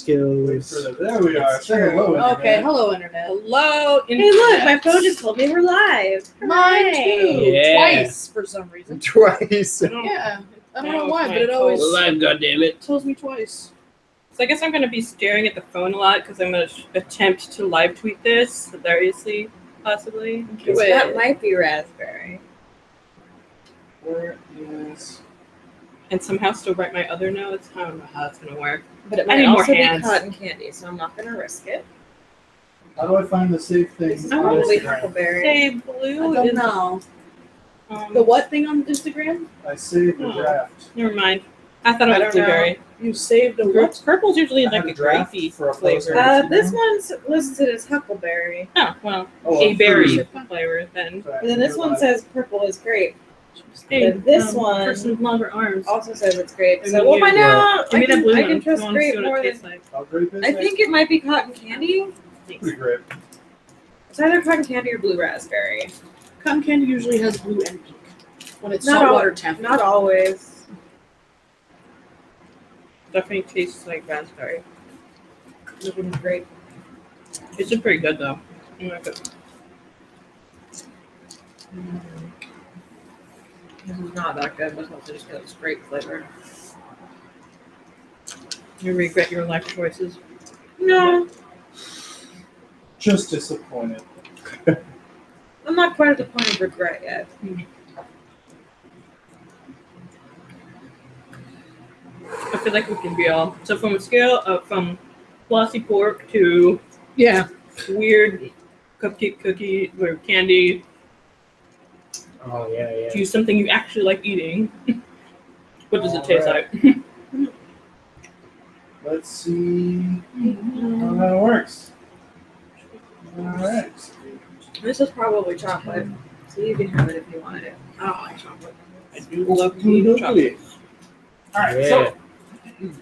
skills. There we are. It's Say true. hello, Internet. Okay, hello, Internet. Hello, Hey, look, my phone just told me we're live. Mine Hooray. too. Yeah. Twice for some reason. Twice. Yeah. I don't know No, why, it's but it my always We're live, goddammit. tells me twice. So I guess I'm going to be staring at the phone a lot because I'm going to attempt to live tweet this hilariously, possibly. Do it. That might be raspberry. Where is... And somehow still write my other notes. I don't know how that's going to work. But it I might need more also be hands. cotton candy, so I'm not going to risk it. How do I find the safe thing? This is Oh, probably Instagram? huckleberry. Say I blue don't is know. um, The what thing on Instagram? I saved the Oh. draft. Never mind. I thought it I was don't know. blueberry. You saved a what? Purple's usually I like had a a draft grapey for a flavor. poster. This one's listed as huckleberry. Oh, well, Oh, a berry fruit. flavor then. And then this one says purple is grape. Hey, But this one person with longer arms. also says it's grape. I So mean, we'll you- find out. Give me that blue I one. can trust I wanna see grape what more it than... tastes like. How grape is I think it might be cotton candy. Pretty grape. It's either cotton candy or blue raspberry. Cotton candy usually has blue and pink when it's Not saltwater all- temp. Not always. Definitely tastes like raspberry. Looking grape. It's pretty good though. I like it. This is not that good, but also just because it's grape flavored. You regret your life choices. No, Just disappointed. I'm not quite at the point of regret yet. I feel like we can be all. So from a scale of from flossy pork to Yeah. weird cupcake cookie or candy Oh, yeah. to something you actually like eating. What does it taste Alright. like? Let's see how that works. Alright. This is probably chocolate, so you can have it if you wanted it. I don't like chocolate. I do love to eat chocolate. Alright, Yeah.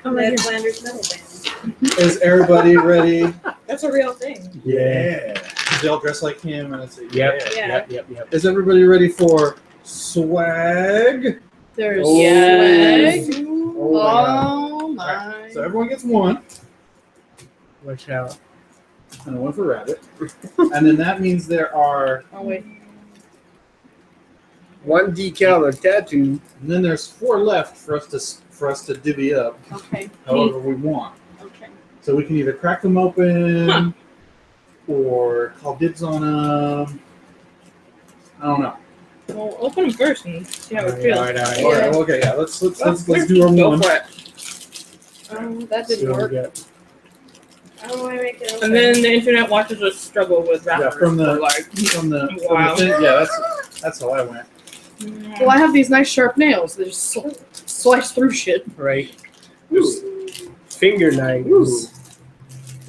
so Ned Flanders Metal Band. is everybody ready? That's a real thing. Yeah. They all dress like him and it's a Yep. Yeah. Yep. Is everybody ready for swag? There's Oh, swag. Oh, Oh my my. Alright, so everyone gets one, Watch out. and one for Rabbit. And then that means there are, Oh wait. One decal or tattoo. and then there's 4 left for us to divvy up Okay. however we want. Okay. So we can either crack them open Huh. or call dibs on them. I don't know. Well, open them first and see how it Alright, feels. alright. All right, okay, yeah. Let's do our Go one. for it. That didn't So we work. got- How do I make it open? And then the internet watches us struggle with Yeah, rappers. from the for like, Wow. thing. Yeah, that's how I went. Well, I have these nice sharp nails. They just slice through shit. Right. Ooh. Finger knives.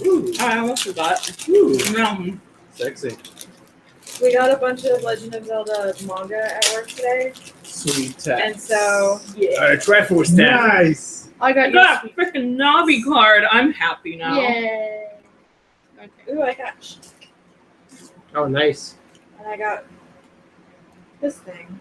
Ooh, I almost forgot. ooh, sexy, We got a bunch of Legend of Zelda manga at work today, sweet text. and so Triforce staff. nice. I I got got a freaking Navi card. I'm happy now. Yay. Okay. ooh, I got Oh, nice. and I got this thing.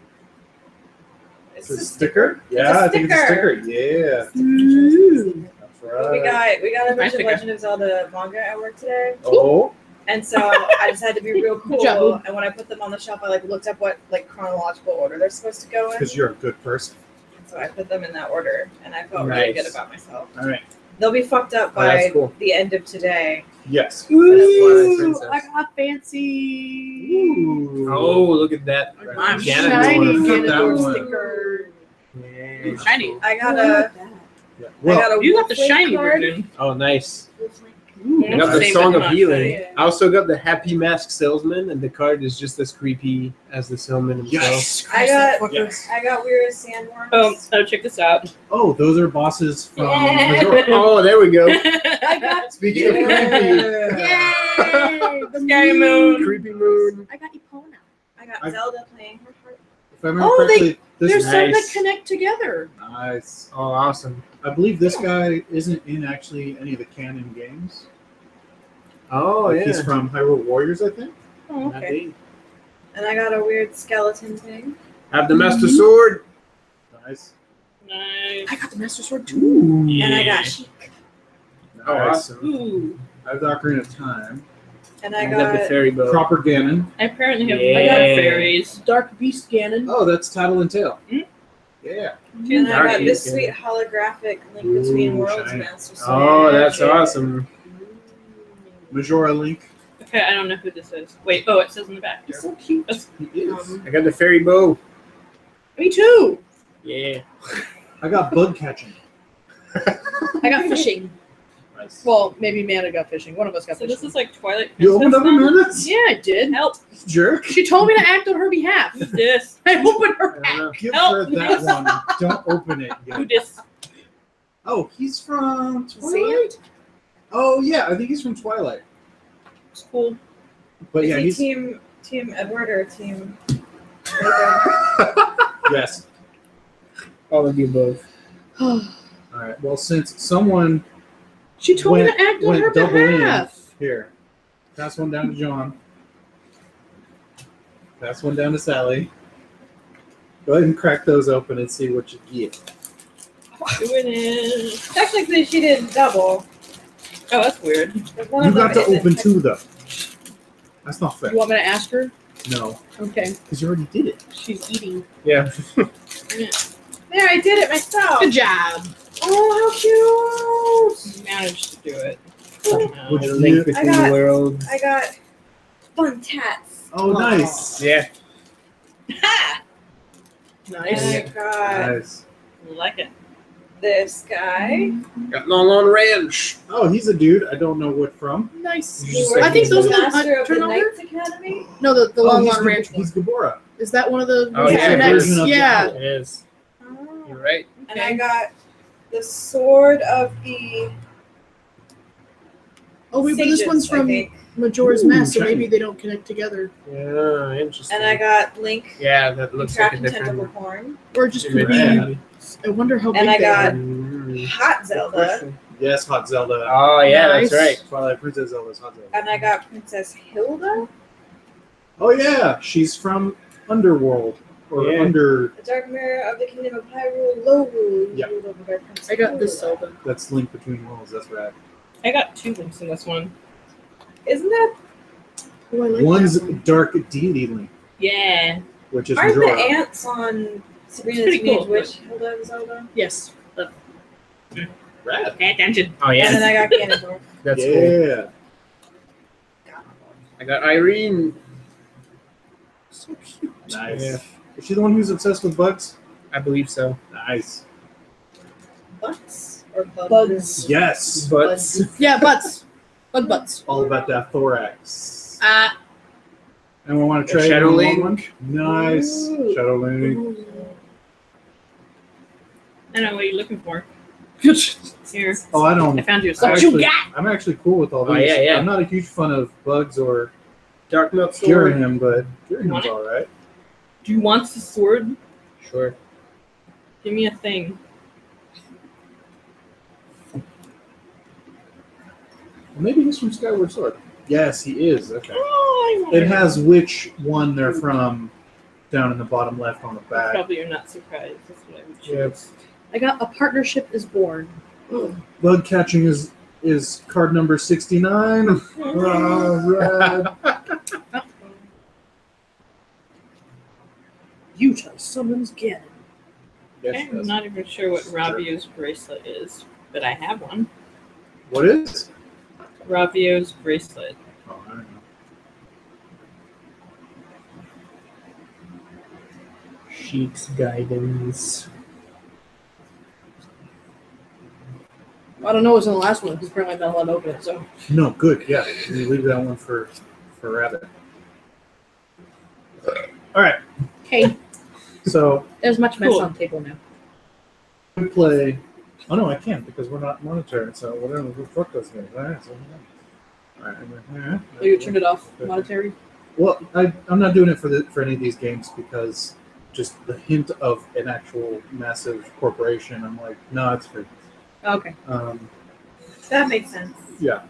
It's It's a sticker. Yeah, a I think it's a sticker. sticker. Yeah, Ooh. that's right. we got a bunch Nice of sticker. Legend of Zelda manga at work today, Oh, and so I just had to be real cool. job. And when I put them on the shelf, I looked up what chronological order they're supposed to go in. because you're a good person. So I put them in that order, and I felt really Nice. good about myself. All right. They'll be fucked up Oh, that's by cool. the end of today. Yes. Ooh, Princess. I got fancy. Ooh. Oh, look at that. I'm Shiny Look at that Ganondorf one. sticker. Yeah. Shiny. I got Oh, I a like that. Yeah. I Well, got a You got the Wolf Link shiny card. version. Oh, nice. Ooh. I got the Same, Song but of not Healing. shiny. I also got the Happy Mask Salesman, and the card is just as creepy as the salesman himself. yes. I got Yes. I got weird sandworms. Oh, check this out. Oh, those are bosses from Yeah. Majora. Oh, there we go. I got Speaking of creepy, Yay! The Scary moon. Creepy Moon. I got Epona. I got I- Zelda playing her part. if I remember Oh, correctly, There's this some that Nice. connect together. nice. Oh, awesome. I believe this guy isn't in actually any of the canon games. Oh, Like, yeah. he's from Hyrule Warriors, I think. Oh, okay. And I got a weird skeleton thing. Have the Master Sword. Nice. Nice. I got the Master Sword too. Ooh. And I got Sheik. Oh, Nice. awesome. Ooh. I have the Ocarina of Time. And I I got the got fairy bow. Proper Ganon. I apparently have Yeah. I got fairies. Dark Beast Ganon. Oh, that's Tattle and Tail. Mm. Yeah. and I Dark got this Beacon. sweet holographic Link Between Ooh, Worlds shiny. Master Sword. Oh, that's awesome. Majora Link. Okay, I don't know who this is. Wait, oh, it says in the back. It's so cute. That's- He is. I got the fairy bow. Me too. Yeah. I got bug catching. I got fishing. Nice. Well, maybe Mana got fishing. One of us got So fishing. this is like Twilight You opened up Princess a now? minutes? Yeah, I did. Help Jerk. She told me to act on her behalf. this. I opened her I back. don't know. Give Help. her that one. Don't open it Who yet. this? Oh, he's from Twilight? Sand? Oh, yeah. I think he's from Twilight. It's cool. But Is yeah, he he's. team Edward or team? Yes. All of the above. All right. Well, since someone She told me Went- to act on went her double in. behalf. here, pass one down to John. Pass one down to Sally. Go ahead and crack those open and see what you get. Doing it. Technically, she did double. Oh, that's weird. But one You of them got to isn't open two though. That's not fair. You want me to ask her? No, Okay. because you already did it. She's eating. Yeah. There, I did it myself. Good job. Oh, how cute! Managed to do it. Would you Link get- between I got- the worlds. I got fun tats. Oh, nice. Yeah. Ha! And Nice. I got Nice. Like it. this guy. Got Long Ranch. Oh, he's a dude. I don't know what from. Nice. You just I said think he's those the are Master of the turn over. Knights Academy. No, the Oh, Long he's Long Ranch He's one. Gabora. Is that one of the Oh, ones yeah, for next? version of the Yeah. owl. It is. Oh. You're right. And I got the sword of the Oh, wait, but this sages, one's I from think. Majora's Ooh, Mask, so shiny. maybe they don't connect together. Yeah, interesting. And I got Link Yeah, that looks like trapped a in tentacle different. form. Or it just could be. Yeah. I wonder how big And I they got- are. Hot Zelda. Yes, Hot Zelda. Oh yeah, Nice. that's right. Twilight Princess Zelda's Hot Zelda. And I got Princess Hilda. Oh yeah, she's from Underworld or Yeah. Under. The Dark Mirror of the Kingdom of Hyrule. Lowrule. Yeah. Ruled over by Princess I got this Hilda. Zelda. That's Link Between Worlds. That's right. I got 2 links in this one. Isn't that? Oh, I like One's that one. Dark Deity Link, Yeah. which is Aren't the Majora. ants on Sabrina the Pretty Teenage cool, Witch Hilda and Zelda? Yes. Rad. Pay attention. Oh And then yeah, I got Ganondorf. that's cool. Yeah. I got Irene. So cute. Nice. Yeah. Is she the one who's obsessed with bugs? I believe so. Nice. Butts or bugs? Bugs. Yes. But Yeah, butts. Bug butts. All about that thorax. Ah. And we want to A trade Shadow one Link. one? Nice. Ooh. Shadow Link. I know what you're looking for. Here. Oh, I don't. I found you a I sword. What you actually- got? I'm actually cool with all Oh, these. yeah, yeah. I'm not a huge fan of bugs or Dark Milk Sword. Girahim, but Want Girahim's it? all right. Do you want the sword? Sure. Give me a thing. Well, maybe he's from Skyward Sword. Yes, he is. Okay. Oh, It has which one they're from down in the bottom left on the back. Probably you're not surprised. That's what I would Yep. choose. I got A Partnership is Born. Bug catching is card number 69. Rad. Utah summons Ganon. Yes, I'm not even sure what Ravio's bracelet is, but I have one. What is? Ravio's bracelet. Oh, I don't know. Sheik's guidance. I don't know what's in the last one because apparently I'm not allowed to open it. So No, good. Yeah, we leave that one for Rabbit. All right. okay, So there's much mess Cool. on the table now. we play. Oh no, I can't because we're not monitoring. So whatever the fuck those games. All right. So, all right. Oh, you turned it off. Monetary. Well, I'm not doing it for any of these games because just the hint of an actual massive corporation. I'm like, no, it's free. Okay. That makes sense. Yeah.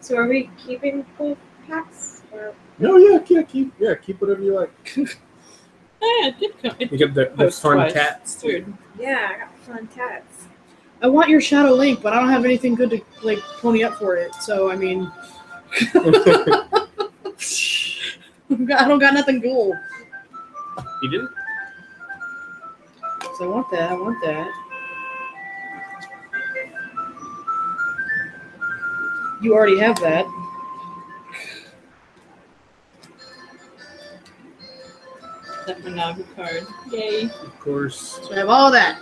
So are we keeping full packs? Or No, yeah, keep whatever you like. Oh, yeah, it did come. It You get the post fun twice. tats. It's weird. Yeah, I got fun tats. I want your Shadow Link, but I don't have anything good to like pony up for it. So I mean, I don't got nothing cool. You didn't? So I want that. I want that. You already have that. That Monaga card. Yay. Of course. So I have all that.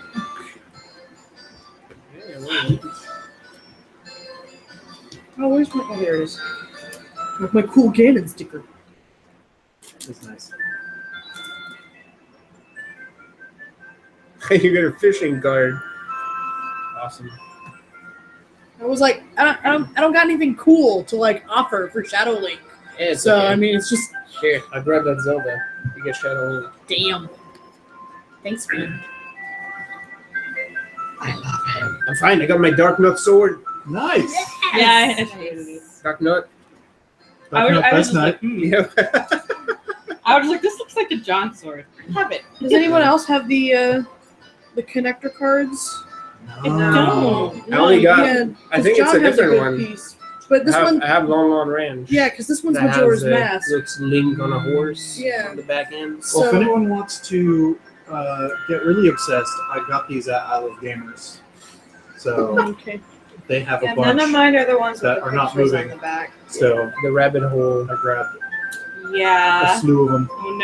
Yeah, well, Oh, where's my? Oh, here it is. With my cool Ganon sticker. That's nice. you get a fishing card. Awesome. I was like, I don't got anything cool to like offer for Shadow Link. Yeah, it's So okay. I mean, it's just Here, I grabbed that Zelda. You get Shadow Link. damn. Thanks, man. I love it. I'm fine. I got my Dark Nut sword. Nice. Yeah, Dark Nut. I was That's just not. like, Yeah. I was like, this looks like a John sword. Have it. Does anyone else have the connector cards? No. I only got. Yeah, I 'cause think it's a John has different good one. piece. But this one, I have long range. yeah, because this one's That Majora's has, Mask. Looks Link on a horse. Yeah. On the back end. Well, if So- anyone wants to get really obsessed, I got these at I Love Gamers. So Okay. they have Yeah, a bunch. none of mine are the ones that with are the not pictures moving. on the back. So The rabbit hole. I grabbed a Yeah. slew of them. Oh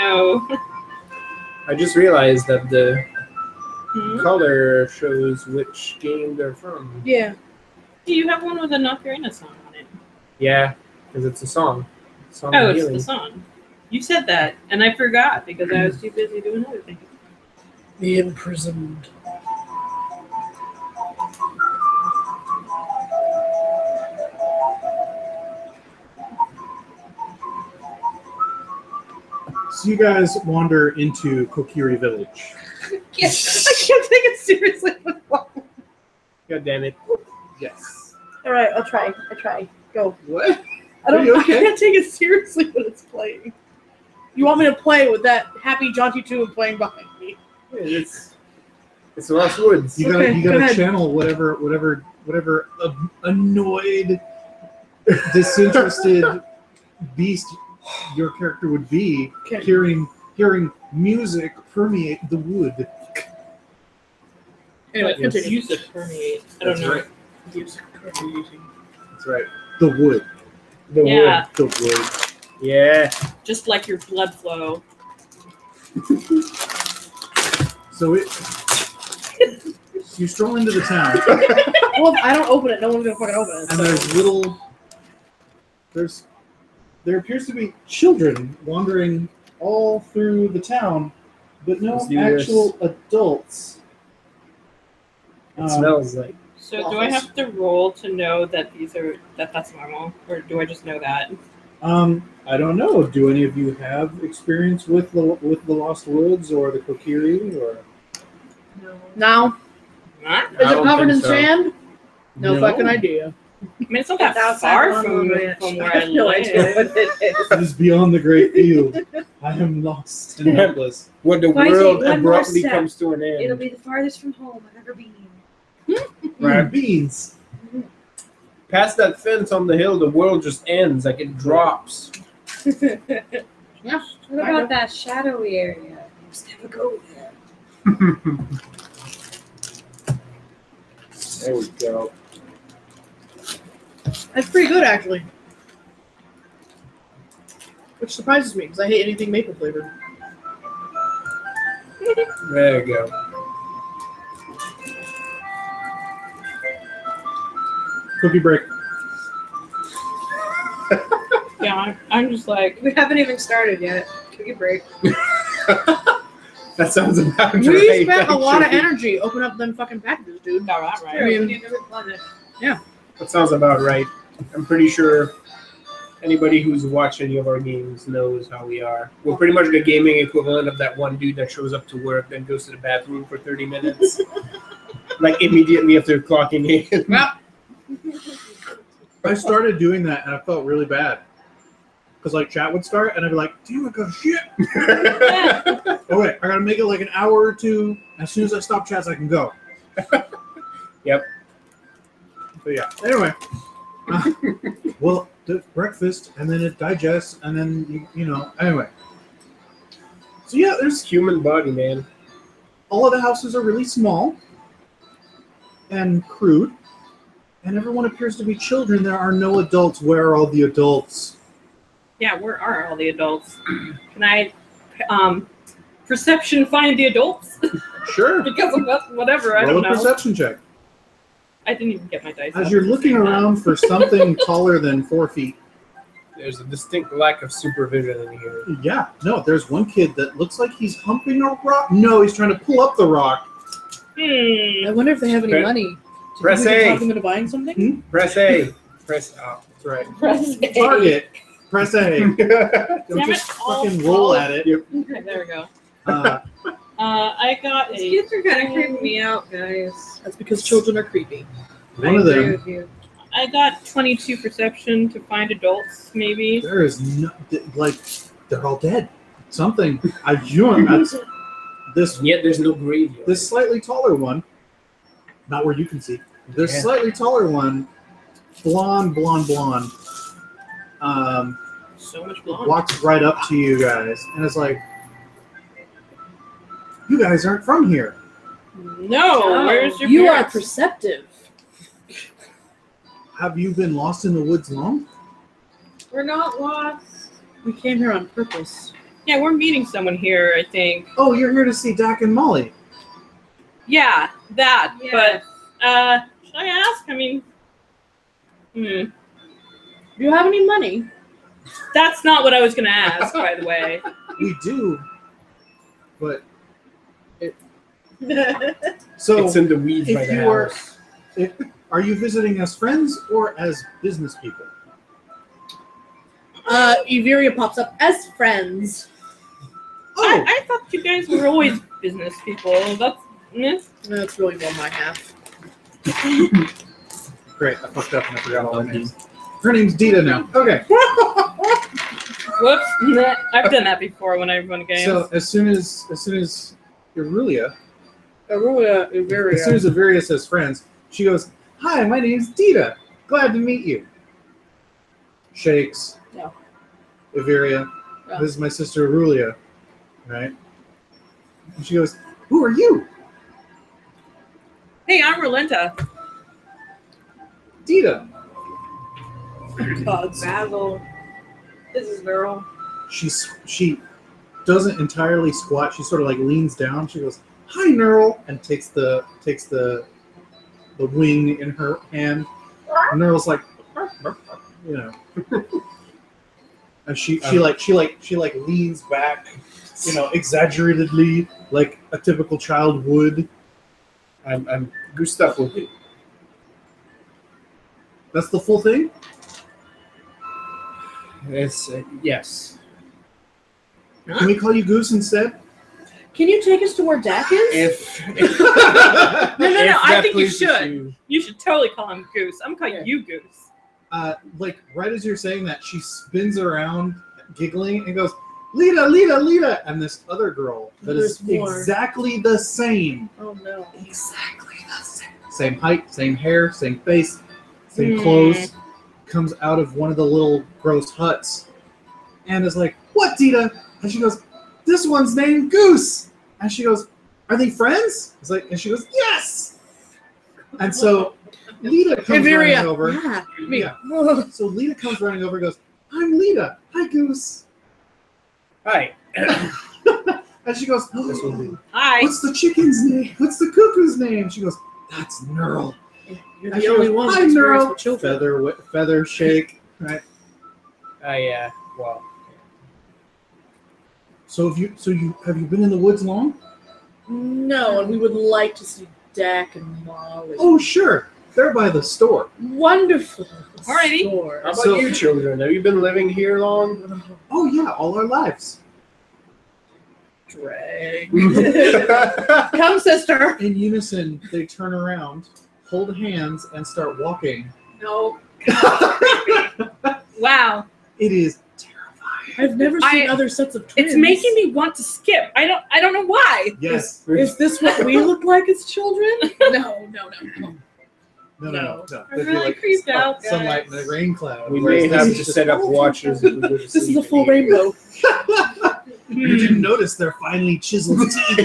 no. I just realized that the Hmm? color shows which game they're from. Yeah. Do you have one with a Ocarina song on it? Yeah, because it's a song. Song Oh, of it's Healing. the song. You said that, and I forgot because I was too busy doing other things. The Imprisoned. So you guys wander into Kokiri Village. I can't take it seriously. God damn it. Yes. All right, I'll try. Go. What? I don't. Are you okay? I can't take it seriously when it's playing. You want me to play with that happy jaunty tune playing behind me? Yeah, it's Lost Woods. You Okay, gotta go ahead. channel whatever annoyed, disinterested beast your character would be Okay. hearing music permeate the wood. Anyway, Yes. continue. Music permeate. I don't That's know. right. Music permeating. That's right. The wood. The Yeah. The wood. Yeah. Just like your blood flow. So you stroll into the town, Well, if I don't open it, no one's gonna fucking open it. and there appears to be children wandering all through the town, but no Let's do this. actual adults. It smells like. So do I have to roll to know that that's normal, or do I just know that? I don't know. Do any of you have experience with the Lost Woods or the Kokiri or? Now, Not. is it don't covered think in so. sand? No fucking idea. I mean, it's not that Outside far London from Ranch. where I I have no idea live. what it is. It is beyond the great field. I am lost and helpless. When the Why is it world one more abruptly step? comes to an end. It'll be the farthest from home I've ever been. Right. Beans. Past that fence on the hill, the world just ends. Like it drops. Yeah. What about that shadowy area? Just never go there. There we go. That's pretty good, actually. Which surprises me because I hate anything maple flavored. There you go. Cookie break. Yeah, I'm just like, We haven't even started yet. Cookie break. That sounds about right. We spent a lot of actually. energy opening up them fucking packages, dude. got that right. I mean- We need to replenish. That sounds about right. I'm pretty sure anybody who's watched any of our games knows how we are. We're pretty much the gaming equivalent of that one dude that shows up to work, then goes to the bathroom for 30 minutes. Like immediately after clocking in. I started doing that and I felt really bad because like chat would start, and I'd be like, "Damn, I got shit." Okay, I gotta make it like an hour or two. As soon as I stop chats, I can go. Yep. But yeah. Anyway, well, the breakfast, and then it digests, and then you know. Anyway. So yeah, there's Human body, man. all of the houses are really small and crude, and everyone appears to be children. There are no adults. Where are all the adults? Yeah, where are all the adults? Can I perception find the adults? Sure. Because of whatever, I Roll don't a know. perception check. I didn't even get my dice. As out you're for looking saying that. around for something taller than 4 feet. There's a distinct lack of supervision in here. Yeah, no, there's one kid that looks like he's humping a rock. No, he's trying to pull up the rock. I wonder if they have any Okay. money. Do you Press think we can A. talk them into buying something? Press A. Press A. That's right. Press A. Target. Press A. Don't Damn just it, all- fucking roll all- at it. Okay, there we go. I got These a. kids are kind of creeping me out, guys. That's because children are creepy. One I of agree them. with you. I got 22 perception to find adults, maybe. There is no, like, they're all dead. Something. That's this Yet there's no graveyard. this slightly taller one. Not where you can see. This Yeah. slightly taller one, blonde. So much blonde. Walks right up to you guys and is like, "You guys aren't from here." No, where's your You are parents? perceptive. Have you been lost in the woods long? We're not lost. We came here on purpose. Yeah, we're meeting someone here, I think. Oh, you're here to see Dak and Molly. Yeah, that. Yeah. But, should I ask? I mean, Do you have any money? that's not what I was going to ask, by the way. We do, but so It's in the weeds if by the you were- house. are you visiting as friends or as business people? Everia pops up as friends. Oh, I thought you guys were always business people. That's. That's really more my half. great! I fucked up and I forgot all her names. Her name's Dita now. Okay. Whoops. Nah, I've done that before when I run games. So as soon as Hyrule, Everia. as soon as Averia says friends, she goes, "Hi, my name's Dita. Glad to meet you." Shakes. No. Averia, No. this is my sister Hyrule, right? And she goes, "Who are you?" Hey, I'm Rolenta. Dita. Gods. Basil. This is girl. She doesn't entirely squat. She sort of like leans down. She goes, "Hi, Neural," and takes the wing in her hand. And Neural's like, you know, and she leans back, you know, exaggeratedly like a typical child would. I'm Gustav will be. That's the full thing. It's yes. Can we call you Goose instead? Can you take us to where Dak is? If No, if I that think you pleases should. you. You should totally call him Goose. I'm calling Yeah. you Goose. Like right as you're saying that, she spins around, giggling, and goes, "Lita, Lita, Lita!" And this other girl that is There's more. exactly the same, Oh no. exactly the same height, same hair, same face, same Hmm. clothes, comes out of one of the little gross huts, and is like, "What, Dita?" And she goes, "This one's named Goose." And she goes, "Are they friends?" It's like, and she goes, "Yes." And so Lita comes running Everia. over. Yeah. Me. Yeah. So Lita comes running over and goes, "I'm Lita. Hi, Goose." Hi. And she goes, This will be. Hi. "What's the chicken's name? What's the cuckoo's name?" She goes, "That's Neural." You're And the she only goes, one "Hi, that's Neural." raised with children. Feather shake. Right. Well. So have you been in the woods long? No, and we would like to see Dak and Molly. Oh, sure. They're by the store. Wonderful. Alrighty. Store. How about So- you children? Have you been living here long? Oh yeah, all our lives. Drag. Wow. Come, sister. In unison, they turn around, hold hands, and start walking. No. Wow. It is terrifying. I've never seen other sets of twins. It's making me want to skip. I don't know why. Yes. Is this what we look like as children? No. No. I'm really creeped out, guys. Sunlight and a rain cloud. We whereas may this have is to just- set up watches. If we go to This is sleep a full in the rainbow. You didn't notice their finely chiseled teeth.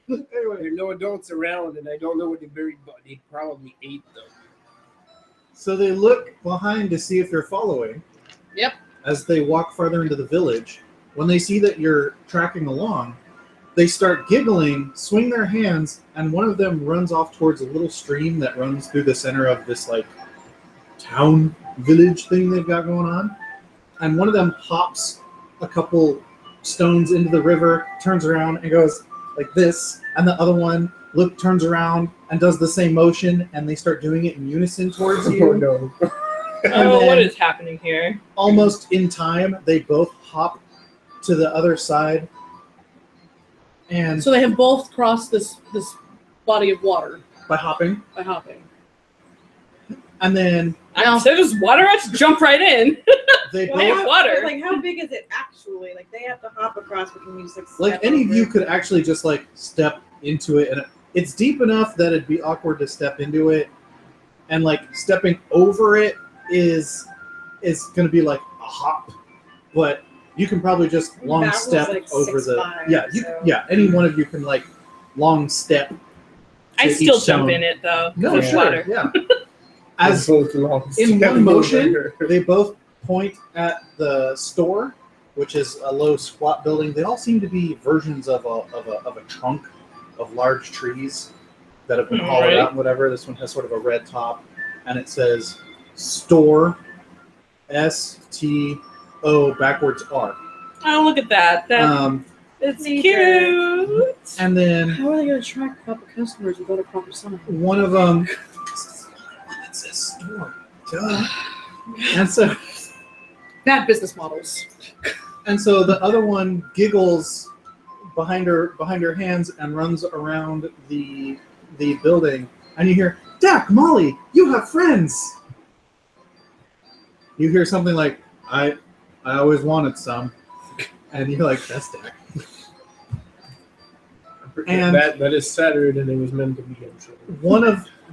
Anyway, There are no adults around, and I don't know what they buried, but they probably ate them. so they look behind to see if they're following. Yep. As they walk farther into the village, when they see that you're tracking along, they start giggling, swing their hands, and one of them runs off towards a little stream that runs through the center of this like town village thing they've got going on. And one of them hops a couple stones into the river, turns around and goes like this, and the other one turns around and does the same motion, and they start doing it in unison towards you. Oh no. And Oh, what then, is happening here? almost in time, they both hop to the other side. And So they have both crossed this body of water by hopping, by hopping. and then I said there's water. I just jump right in. they Well, They both, have water. Like, how big is it actually? Like, they have to hop across, but can you just like step any of over you it? could actually just like step into it, and it's deep enough that it'd be awkward to step into it, and like stepping over it is going to be like a hop, but you can probably just long That was, step like, over 6'5", so- any one of you can like long step. I to still each jump stone. in it though. No, There's sure, water. yeah. As both long in step one motion, over. they both point at the store, which is a low squat building. They all seem to be versions of a trunk of large trees that have been hollowed Right. out and whatever. This one has sort of a red top, and it says store, STO backwards R. Oh, look at that. It's Neat. cute. And then How are they going to attract proper customers without a proper sign? one of them, it says store. Duh. And so Bad business models. And so the other one giggles behind her hands and runs around the building, and you hear, "Dak, Molly, you have friends." You hear something like, "I always wanted some," and you're like, "That's Dak." And- that is sadder than it was meant to be. I'm sure.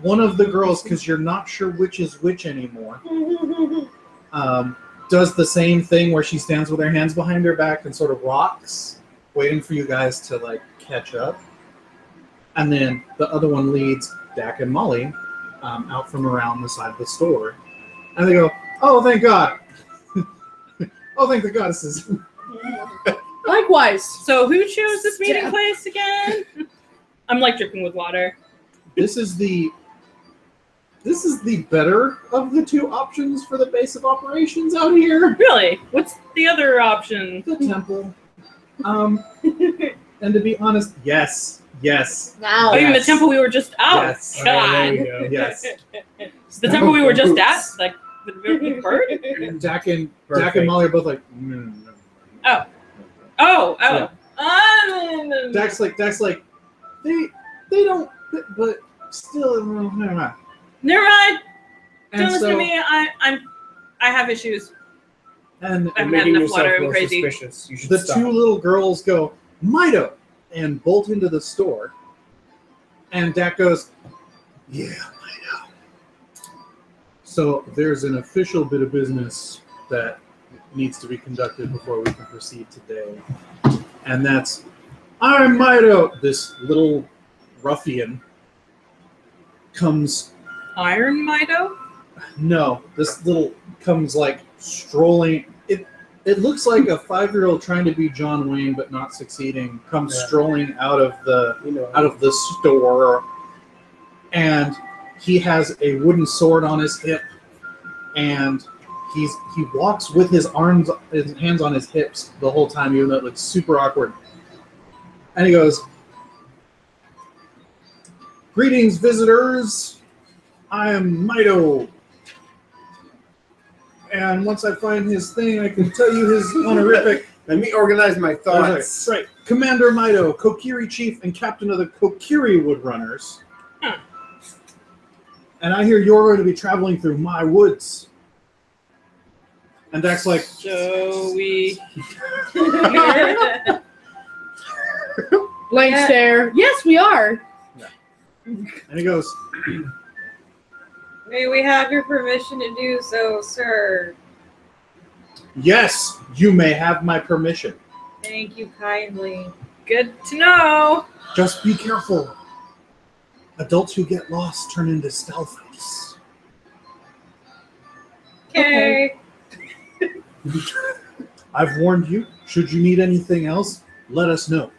One of the girls, because you're not sure which is which anymore, does the same thing where she stands with her hands behind her back and sort of rocks, waiting for you guys to like catch up. And then the other one leads Dak and Molly out from around the side of the store, and they go, "Oh, thank God! Oh, thank the goddesses!" Likewise. So who chose this meeting Step. place again? I'm like dripping with water. This is the better of the two options for the base of operations out here. Really? What's the other option? The temple. And to be honest, yes. Now. Oh, even the Yes. temple we were just out. Yes. God. There you go. Yes. The temple we were just at, like the bird. And Dak and Perfect. Molly are both like, Oh. Yeah. Dak's like, they don't, but still, never mind. Never mind. And Don't listen so, to me. I have issues. and You're I'm making enough yourself water, I'm more crazy. suspicious. You should the stop. two little girls go, "Mido," and bolt into the store. And Dak goes, "Yeah, Mido." So there's an official bit of business that needs to be conducted before we can proceed today. And that's, "I'm Mido." This little ruffian comes, Iron Mido? no, this little comes like strolling. It looks like a 5-year-old trying to be John Wayne but not succeeding comes Yeah. strolling out of the out of the store, and he has a wooden sword on his hip, and he walks with his hands on his hips the whole time, even though it looks super awkward. And he goes, "Greetings, visitors. I am Mido. And once I find his thing, I can tell you his honorific." Let me organize my thoughts. That's right. Commander Mido, Kokiri Chief and Captain of the Kokiri Woodrunners. Hmm. And I hear you're going to be traveling through my woods. And Dak's like, So we. Blank stare. Yes, we are. and he goes, May we have your permission to do so, sir? yes, you may have my permission. Thank you kindly. Good to know. Just be careful. Adults who get lost turn into stealthers. Okay. I've warned you. Should you need anything else, let us know.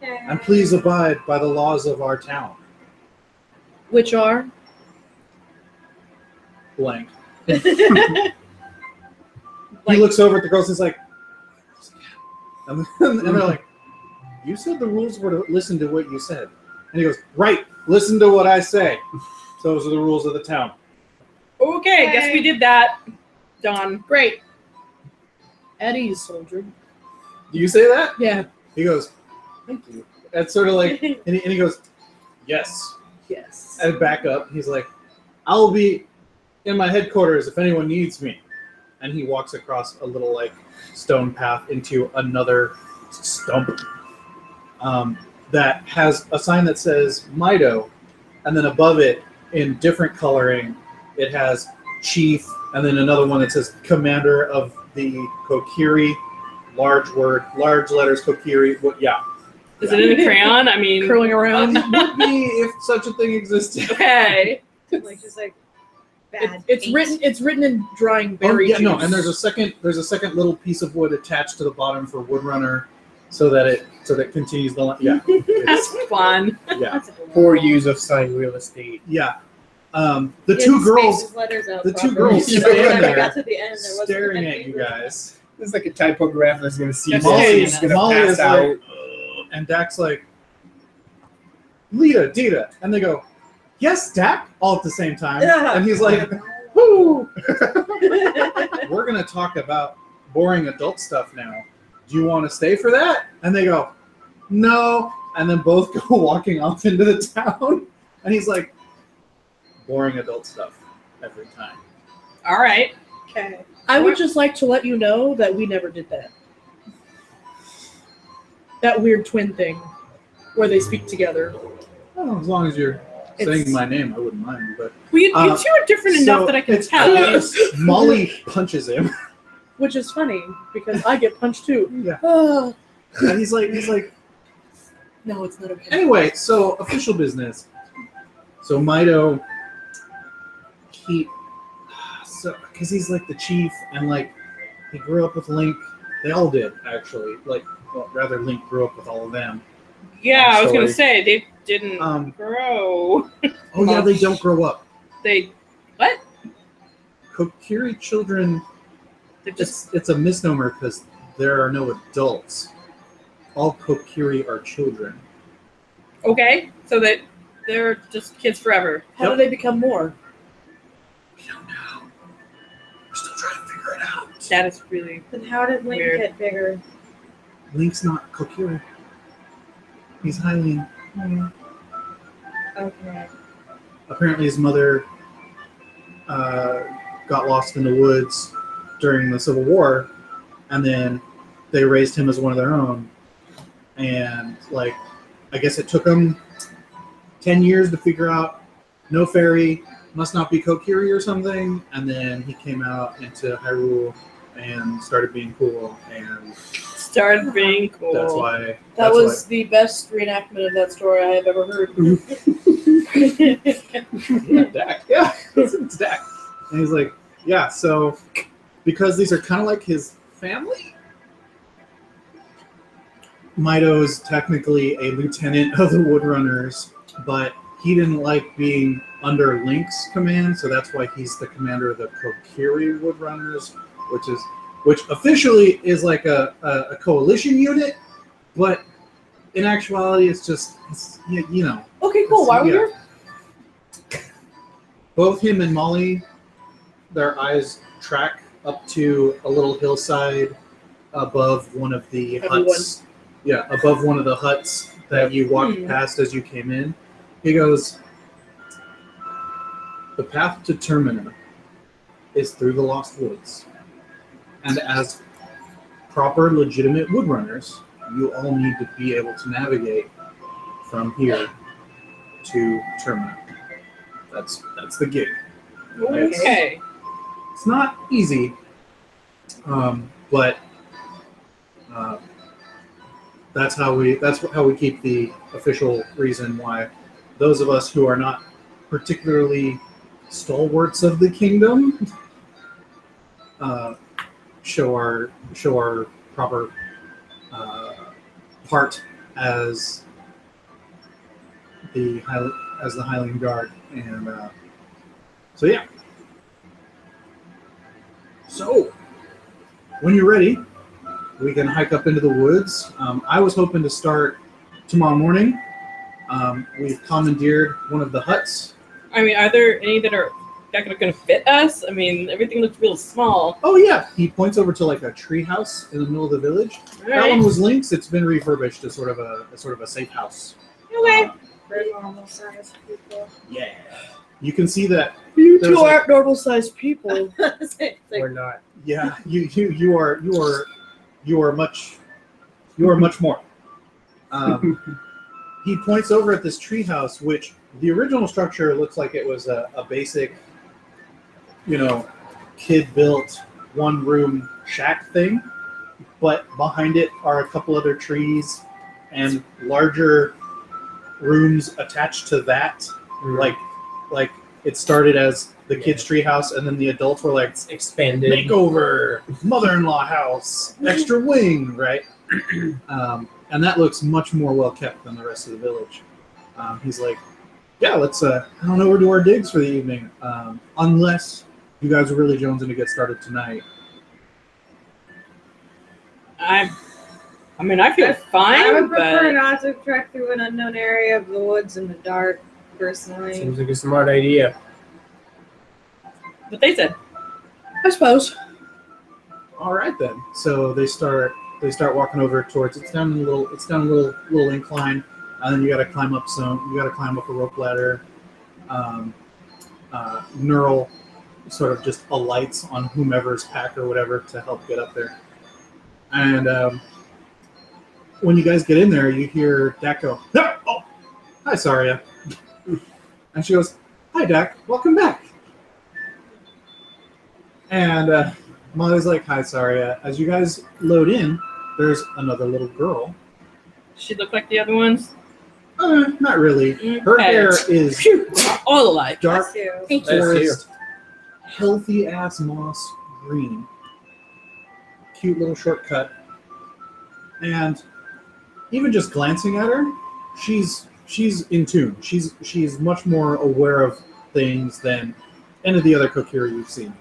Okay. And please abide by the laws of our town. Which are? Blank. Like, He looks over at the girls and is like, and they're like, you said the rules were to listen to what you said. And he goes, right, listen to what I say. Those are the rules of the town. okay, guess we did that. Done. Great. Eddie's soldier. Do you say that? Yeah. He goes, thank you. That's sort of like, and he goes, yes. Yes. And back up. He's like, I'll be in my headquarters if anyone needs me. And he walks across a little like stone path into another stump that has a sign that says Mido, and then above it in different coloring it has Chief, and then another one that says Commander of the Kokiri, large letters Kokiri. What? Yeah. Is it in a crayon? I mean, Curling around. Would be if such a thing existed. okay. Like just like bad. It's paint. written. It's written in drying Oh, berry yeah, juice. no, and there's a second little piece of wood attached to the bottom for Woodrunner, so that it continues the line. Yeah, That's fun. yeah, That's adorable. Poor use of signed real estate. yeah. The He two had to space girls his letters out the two properly. girls So stand when I there got to the end, there wasn't staring enough at you paper. guys. It's like a typographer that's going to see Yes, this Molly, and he's going to Molly pass is out. like, and Dak's like, Lita, Dita, and they go, yes, Dak, all at the same time, Yeah. and he's like, whoo, we're gonna talk about boring adult stuff now. Do you want to stay for that? And they go, no, and then both go walking off into the town, and he's like, boring adult stuff every time. All right. Okay. I would just like to let you know that we never did that. That weird twin thing, where they speak together. Oh, as long as you're It's- saying my name, I wouldn't mind. But Well, you two are different enough that I can it's tell. Molly punches him. Which is funny because I get punched too. Yeah, Oh, and he's like, no, it's not okay. anyway. So official business. So Mido, because he's like the chief, and like he grew up with Link. They all did actually. Like, well, rather Link grew up with all of them. Yeah, I was gonna Sorry. say they didn't grow. Oh yeah, they don't grow up. They what? Kokiri children. They're just It's a misnomer because there are no adults. All Kokiri are children. okay. So that they're just kids forever. How do they become more? We don't know. We're still trying to figure it out. That is really Then how did Link Weird. get bigger? Link's not Kokiri. He's Hylian. Okay. Apparently his mother got lost in the woods during the Civil War, and then they raised him as one of their own. And like, I guess it took them 10 years to figure out no fairy, must not be Kokiri or something, and then he came out into Hyrule and started being cool, and started being cool. that's why. That was the best reenactment of that story I have ever heard. Yeah, Dak. Yeah, it's Dak. And he's like, yeah, so because these are kind of like his family, Mido is technically a lieutenant of the Woodrunners, but he didn't like being under Link's command, so that's why he's the commander of the Kokiri Woodrunners, which officially is like a coalition unit, but in actuality, it's you know. Okay, cool. Why are we Yeah. here? Both him and Molly, their eyes track up to a little hillside above one of the Everyone. huts. Yeah, above one of the huts that you walked past as you came in. He goes, the path to Termina is through the Lost Woods. And as proper, legitimate woodrunners, you all need to be able to navigate from here to Termina. That's the gig. Okay. It's not easy, but that's how we keep the official reason why those of us who are not particularly stalwarts of the kingdom show our proper part as the Highland Guard, and so yeah. So when you're ready, we can hike up into the woods. I was hoping to start tomorrow morning. We've commandeered one of the huts. I mean, are there any that are going to fit us? I mean, everything looks real small. Oh yeah, he points over to like a tree house in the middle of the village. That one was Link's. It's been refurbished as sort of a safe house. Okay. For normal sized people. Yeah, you can see that. You There's two like- aren't normal sized people. It's like, Or not. Yeah, you are much more. He points over at this treehouse, which the original structure looks like it was a basic, kid-built one-room shack thing, but behind it are a couple other trees and larger rooms attached to that. Like it started as the kids' treehouse, and then the adults were like Expanded. makeover, mother-in-law house, extra wing, right? And that looks much more well kept than the rest of the village. He's like, yeah, let's I don't know where to do our digs for the evening, unless you guys are really jonesing to get started tonight. I feel fine, I would prefer but not to trek through an unknown area of the woods in the dark, personally. Seems like a smart idea. what they said. I suppose. All right then. So they start walking over towards. It's down a little incline, and then you got to climb up a rope ladder. Neural sort of just alights on whomever's pack or whatever to help get up there. And when you guys get in there, you hear Dak go, "Oh, hi, Saria," and she goes, "Hi, Dak. Welcome back." And Molly's like, "Hi, Saria." As you guys load in, there's another little girl. She look like the other ones. Not really. Her Okay. hair is Phew, all alike. dark, Bless you. forest, healthy ass moss green. Cute little shortcut. And even just glancing at her, she's in tune. She's much more aware of things than any of the other Kokiri you've seen.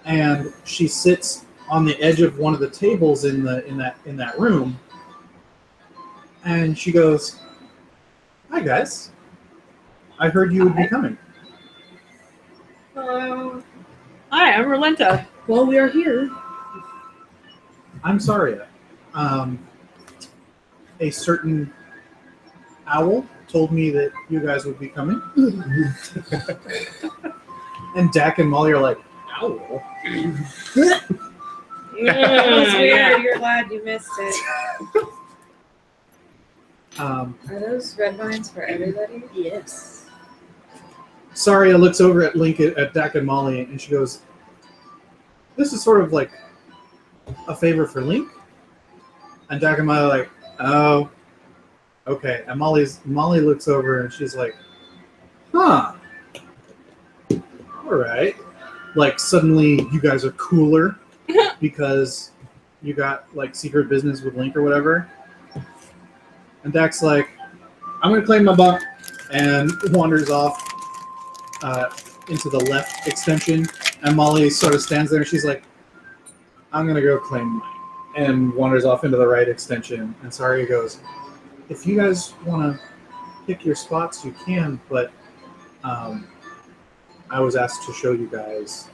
And she sits on the edge of one of the tables in that room, and she goes, "Hi guys, I heard you would be coming." Hello. Hi, I'm Rolenta. Well, we are here. I'm Saria. A certain owl told me that you guys would be coming. And Dak and Molly are like, "Owl?" That was weird. You're glad you missed it. Are those red vines for everybody? Yes. Saria looks over at Link at Dak and Molly, and she goes, "This is sort of like a favor for Link." And Dak and Molly are like, "Oh, okay." And Molly looks over and she's like, "Huh. All right." Like suddenly you guys are cooler because you got like secret business with Link or whatever. And Dak's like, "I'm gonna claim my bunk," and wanders off into the left extension. And Molly sort of stands there and she's like, "I'm gonna go claim mine," and wanders off into the right extension. And Saria goes, "If you guys want to pick your spots, you can, but I was asked to show you guys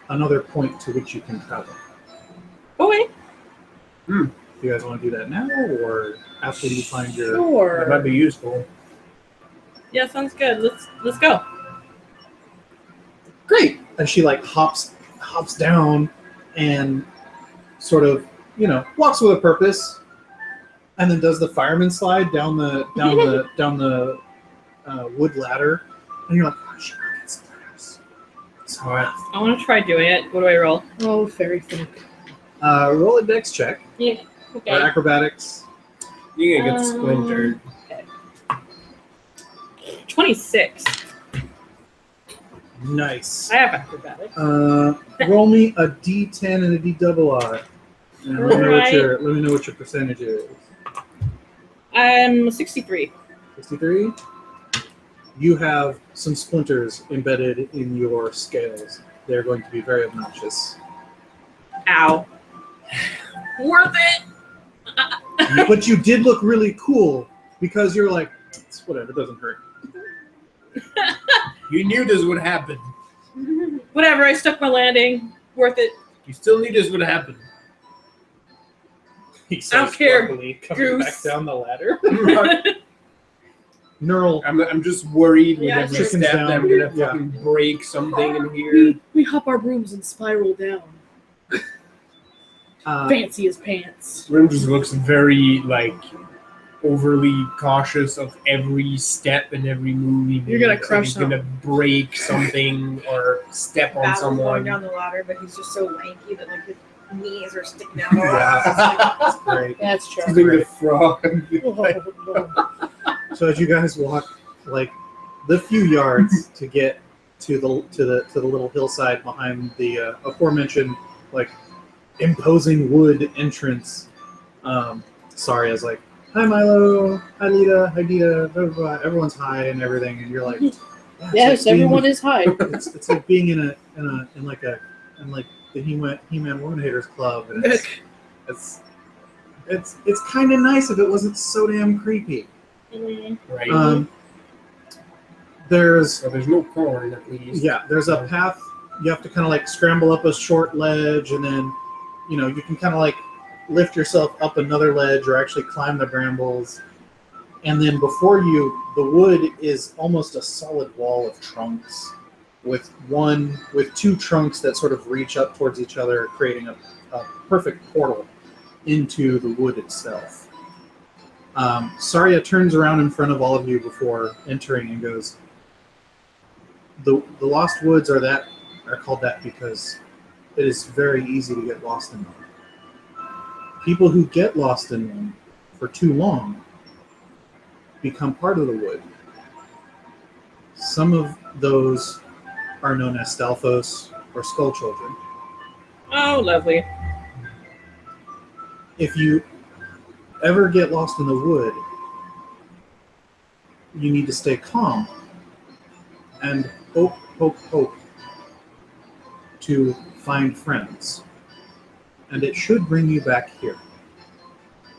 another point to which you can travel. Okay. Do you guys want to do that now, or after you find your?" That might Sure. be useful. Yeah, sounds good. Let's go. great. And she like hops down and sort of, walks with a purpose, and then does the fireman slide down the wood ladder, and you're like, oh, she gets those. So I want to try doing it. What do I roll? Oh, fairy folk. roll a dex check Yeah. Okay. or acrobatics. You're gonna get splintered. 26. Nice. I have acrobatics. Roll me a D10 and a D double R. And let me know what your percentage is. I'm 63. 63. You have some splinters embedded in your scales. They're going to be very obnoxious. Ow. Worth it. But you did look really cool because you're like, it's whatever, it doesn't hurt. You knew this would happen. Whatever. I stuck my landing. Worth it. You still knew this would happen. He I don't care, coming Goose. back down the ladder. Neural. I'm just worried with Yeah, every chickens step down. that I'm gonna Yeah. fucking break something in here. We hop our brooms and spiral down. Fancy as pants. Rim just looks very overly cautious of every step and every move he makes. You're gonna crush He's gonna break something or step on Battle's going someone. down the ladder, but he's just so lanky that his knees are sticking out. Yeah, that's great. That's true. He's doing the frog. So as you guys walk the few yards to get to the little hillside behind the aforementioned imposing wood entrance, Sari is like, "Hi Milo, hi Lita, hi Dita, blah, blah, blah. Everyone's high and everything," and you're like, "Yeah, Yes, everyone is high. It's like being in the He-Man Woman Haters Club, and it's kind of nice if it wasn't so damn creepy." Right. There's no corn at least. Yeah, there's a path. You have to kind of scramble up a short ledge, and then you can kind of lift yourself up another ledge or actually climb the brambles. And then before you, the wood is almost a solid wall of trunks with two trunks that sort of reach up towards each other, creating a perfect portal into the wood itself. Saria turns around in front of all of you before entering and goes, the Lost Woods are called that because it is very easy to get lost in them. People who get lost in them for too long become part of the wood. Some of those are known as Stalfos or Skull Children. Oh, lovely. If you ever get lost in the wood, you need to stay calm and hope to find friends. And it should bring you back here,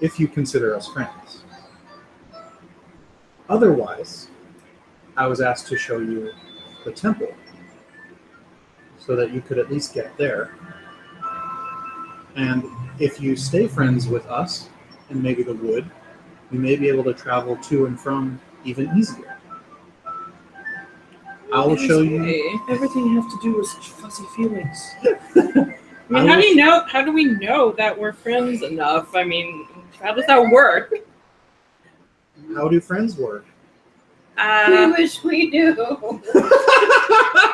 if you consider us friends. Otherwise, I was asked to show you the temple, so that you could at least get there. And if you stay friends with us, and maybe the wood, you may be able to travel to and from even easier. I will show you. Everything you have to do is such fuzzy feelings. I mean, how do we know that we're friends enough? I mean, how does that work? How do friends work? We wish we knew.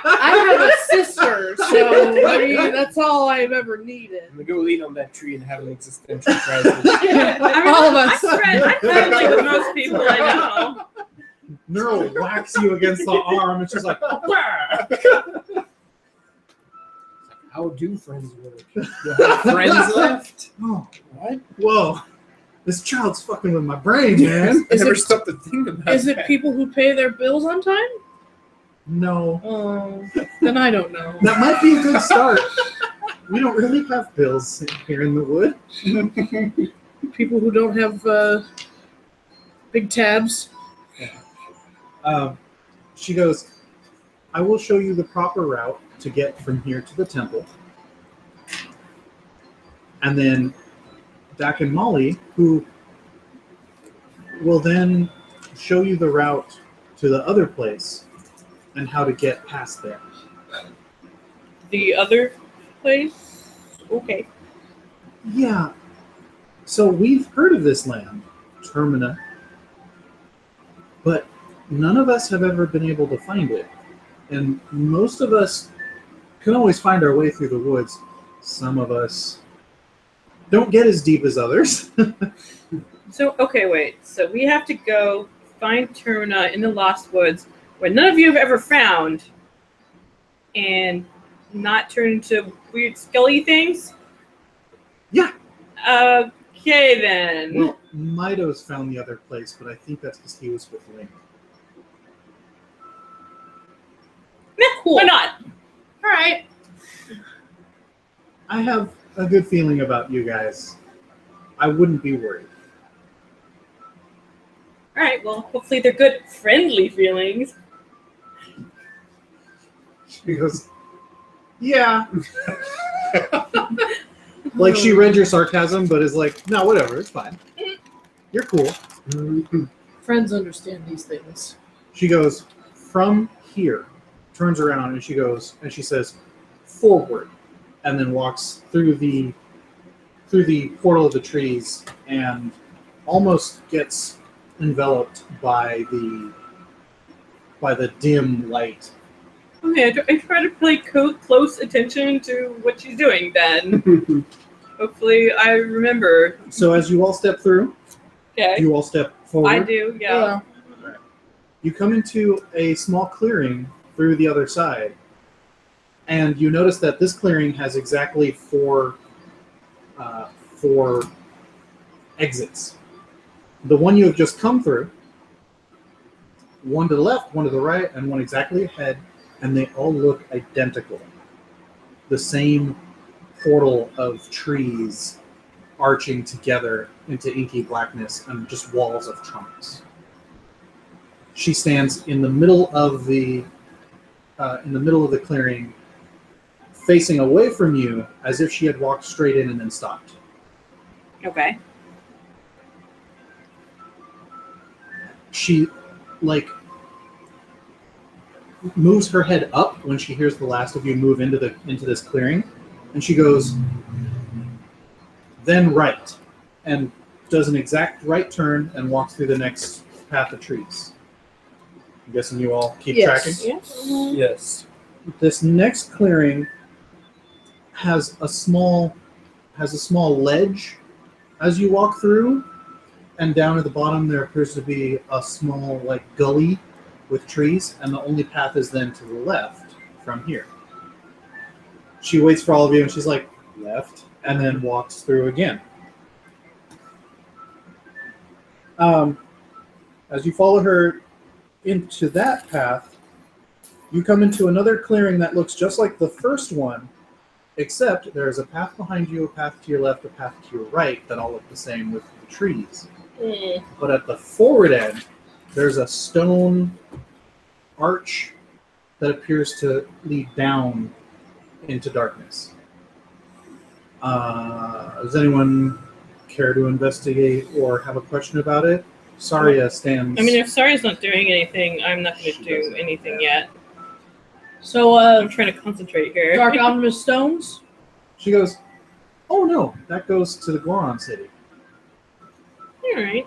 I have a sister, so I mean that's all I've ever needed. I'm gonna go lean on that tree and have an existential crisis. All of us. I'm friendly with most people I know. Neural whacks you against the arm. It's just like, How do friends work? You have friends left? oh, What? whoa. This child's fucking with my brain, man. I Is never it- stopped to think about Is it that. people who pay their bills on time? No. Oh, then I don't know. That might be a good start. We don't really have bills here in the wood. People who don't have big tabs. She goes, I will show you the proper route to get from here to the temple. And then Dak and Molly, who will then show you the route to the other place and how to get past there. the other place? Okay. Yeah. So we've heard of this land, Termina, but none of us have ever been able to find it. And most of us can always find our way through the woods. Some of us don't get as deep as others. So, okay, wait. So we have to go find Termina in the Lost Woods, where none of you have ever found, and not turn into weird skelly things? Yeah. Okay, then. Well, Mido's found the other place, but I think that's because he was with Link. Cool. Why not? All right. I have a good feeling about you guys. I wouldn't be worried. All right, well, hopefully they're good, friendly feelings. She goes, yeah. Like she read your sarcasm, but is like, no, whatever, it's fine. You're cool. Friends understand these things. She goes, from here, turns around, and she goes, and she says, forward, and then walks through the portal of the trees and almost gets enveloped by the dim light. Okay, I try to pay close attention to what she's doing then. Hopefully I remember. So as you all step through, Okay. you all step forward. I do, yeah. You come into a small clearing through the other side, and you notice that this clearing has exactly four exits. The one you have just come through, one to the left, one to the right, and one exactly ahead, and they all look identical. The same portal of trees arching together into inky blackness and just walls of trunks. She stands in the middle of the clearing, facing away from you as if she had walked straight in and then stopped. Okay. She, moves her head up when she hears the last of you move into this clearing, and she goes, then right, and does an exact right turn and walks through the next path of trees. I'm guessing you all keep tracking? Yes. Yes. This next clearing has a small ledge as you walk through, and down at the bottom there appears to be a small gully with trees, and the only path is then to the left from here. She waits for all of you, and she's like, left, and then walks through again. As you follow her into that path, you come into another clearing that looks just like the first one, except there's a path behind you, a path to your left, a path to your right that all look the same with the trees. But at the forward end, there's a stone arch that appears to lead down into darkness. Does anyone care to investigate or have a question about it? Saria stands... I mean, if Saria's not doing anything, I'm not going to do anything yet. So, I'm trying to concentrate here. Dark Omnibus Stones? She goes, oh no, that goes to the Goron City. Alright.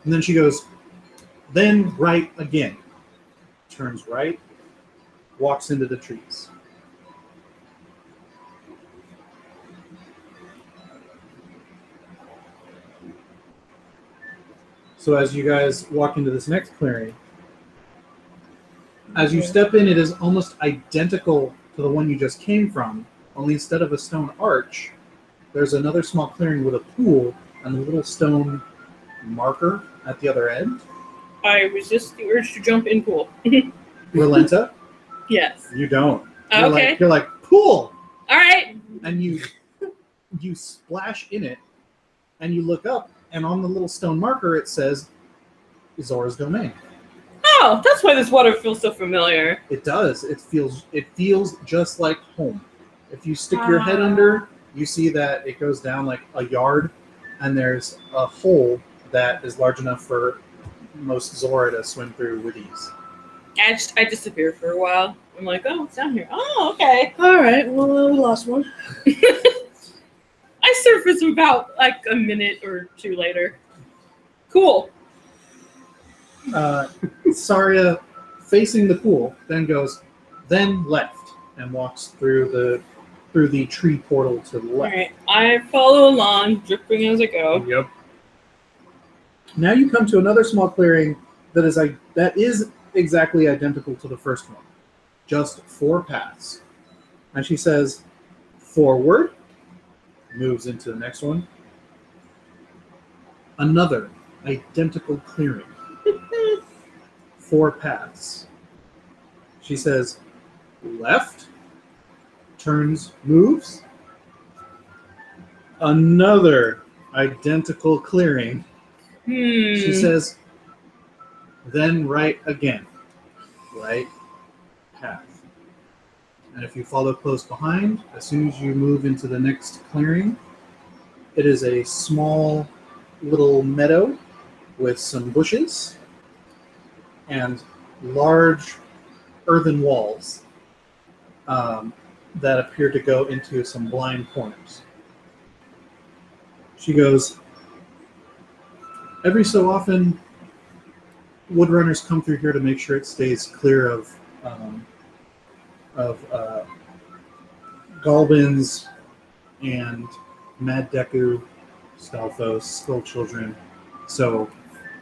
And then she goes, then right again. Turns right, walks into the trees. So as you guys walk into this next clearing, as you step in, it is almost identical to the one you just came from, only instead of a stone arch, there's another small clearing with a pool and a little stone marker at the other end. I resist the urge to jump in pool. Relenta? Yes. You don't. Okay. You're like, pool! Alright. And you splash in it, and you look up, and on the little stone marker it says, Zora's Domain. Oh, that's why this water feels so familiar. It does. It feels just like home. If you stick your head under, you see that it goes down like a yard, and there's a hole that is large enough for most Zora to swim through with ease. I disappear for a while. I'm like, oh, it's down here. Oh, okay. All right. Well, we lost one. I surface about like a minute or two later. Cool. Saria, facing the pool, then left, and walks through the tree portal to the All left. right. I follow along, dripping as I go. Yep. Now you come to another small clearing that is exactly identical to the first one, just 4 paths. And she says, forward, moves into the next one. Another identical clearing. 4 paths. She says, left, turns, moves. Another identical clearing. She says, then right again. Right path. And if you follow close behind, as soon as you move into the next clearing, it is a small little meadow with some bushes and large earthen walls that appear to go into some blind corners. She goes, every so often, woodrunners come through here to make sure it stays clear of Galbins and Mad Deku, Stalfos, Skull Children. So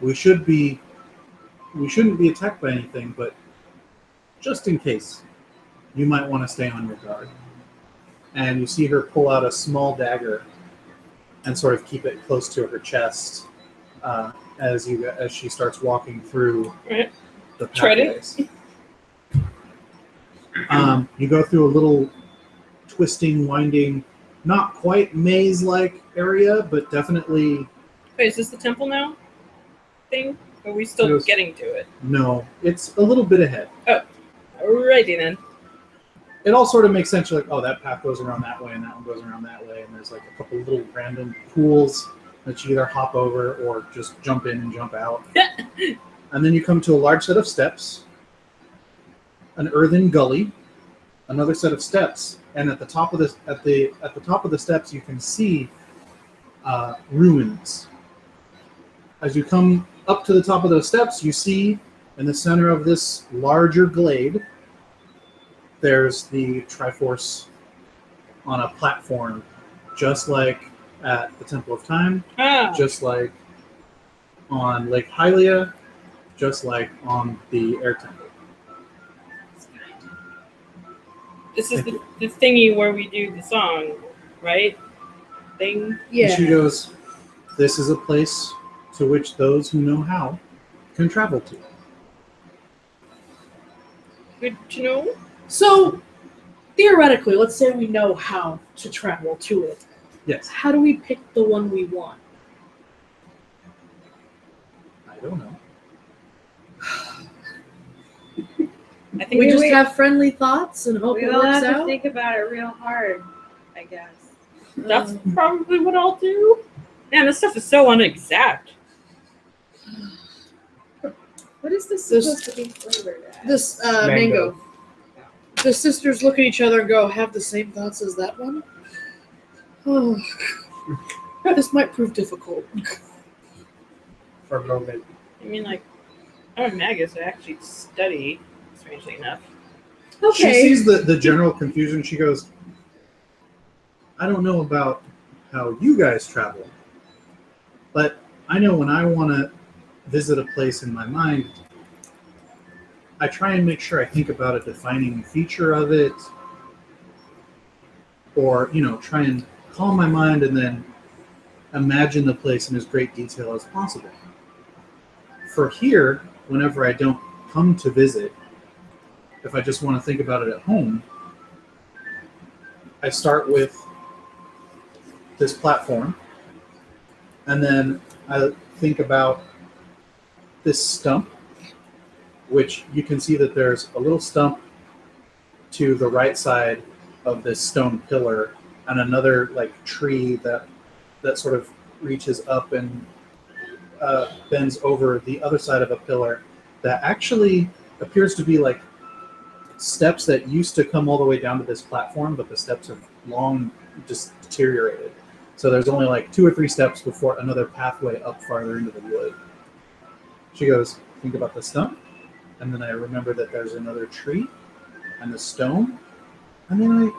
we shouldn't be attacked by anything, but just in case, you might want to stay on your guard. And you see her pull out a small dagger and sort of keep it close to her chest as she starts walking through the pathways. You go through a little twisting, winding, not quite maze-like area, but definitely... Wait, is this the temple now thing? Or are we still getting to it? No, it's a little bit ahead. Oh, alrighty then. It all sort of makes sense. You're like, oh, that path goes around that way, and that one goes around that way, and there's like a couple little random pools that you either hop over or just jump in and jump out. And then you come to a large set of steps, an earthen gully, another set of steps, and at the top of the steps you can see ruins. As you come up to the top of those steps, you see in the center of this larger glade, there's the Triforce on a platform, just like at the Temple of Time, just like on Lake Hylia, just like on the Air Temple. This is the thingy where we do the song, right? Thing? Yeah. And she goes, this is a place to which those who know how can travel to. Good to know. So, theoretically, let's say we know how to travel to it. Yes. How do we pick the one we want? I don't know. I think We just have friendly thoughts and hope We it all works have to out? think about it real hard, I guess. That's probably what I'll do. Man, this stuff is so unexact. What is this This- supposed to be flavored as? This mango. The sisters look at each other and go, have the same thoughts as that one? Oh, this might prove difficult. For a moment. I mean, like, I'm a magus. I actually study, strangely enough. She Okay. sees the general confusion. She goes, I don't know about how you guys travel, but I know when I want to visit a place in my mind, I try and make sure I think about a defining feature of it, or, try and calm my mind and then imagine the place in as great detail as possible. For here, whenever I don't come to visit, if I just want to think about it at home, I start with this platform, and then I think about this stump, which you can see that there's a little stump to the right side of this stone pillar, and another tree that sort of reaches up and bends over the other side of a pillar that actually appears to be like steps that used to come all the way down to this platform, but the steps have long just deteriorated. So there's only like 2 or 3 steps before another pathway up farther into the wood. She goes, think about the stump, and then I remember that there's another tree and the stone, and then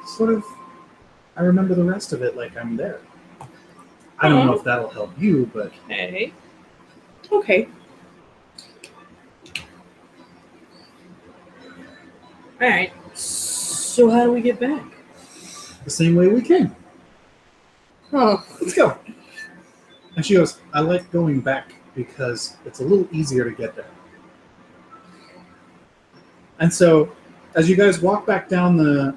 I remember the rest of it like I'm there. I don't know if that'll help you, but... Okay. Okay. All right. So how do we get back? the same way we came. Oh, Let's go. And she goes, I like going back because it's a little easier to get there. And so, as you guys walk back down the